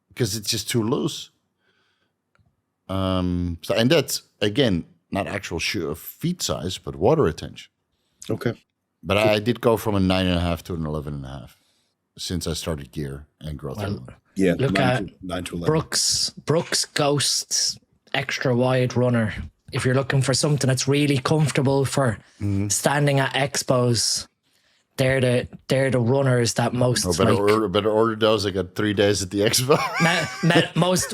because it's just too loose. And that's again not actual shoe feet size, but water retention. Okay. But I did go from a 9.5 to an 11.5 since I started gear and growth hormone. Yeah, look at 9 to 11. Brooks Ghost extra wide runner. If you're looking for something that's really comfortable for standing at expos, they're the runners that most. Better order those. I got 3 days at the expo.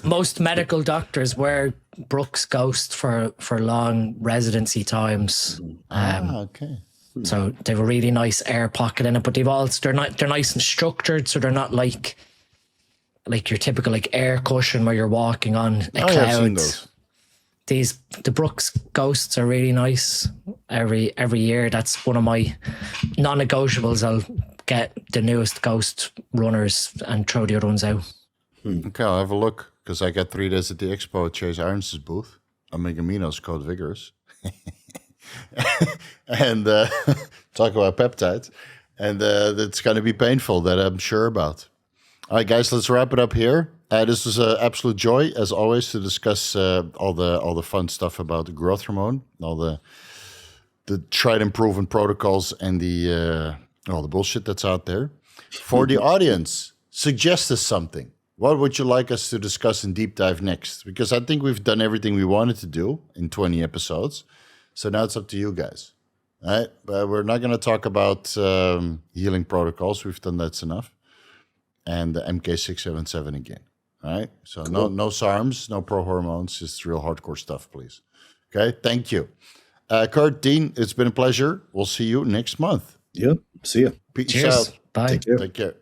Most medical doctors wear Brooks Ghost for long residency times. Okay. So they have a really nice air pocket in it, but they're nice and structured, so they're not like your typical like air cushion where you're walking on a cloud. I've seen those. The Brooks Ghosts are really nice. Every year, that's one of my non-negotiables. I'll get the newest Ghost runners and throw the other ones out. Okay, I'll have a look because I got 3 days at the expo at Chase Irons' booth. Omega Amino's code Vigorous. And talk about peptides, and it's going to be painful, that I'm sure about. All right, guys, let's wrap it up here. This was an absolute joy, as always, to discuss all the fun stuff about the growth hormone, all the tried and proven protocols, and all the bullshit that's out there. For the audience, suggest us something. What would you like us to discuss in deep dive next? Because I think we've done everything we wanted to do in 20 episodes. So now it's up to you guys. All right? But we're not going to talk about healing protocols. We've done that's enough. And the MK677 again. All right? So cool. no SARMs, no pro hormones, just real hardcore stuff, please. Okay? Thank you. Kurt, Dean, it's been a pleasure. We'll see you next month. Yep. See ya. Peace Cheers. out. Bye. Take care.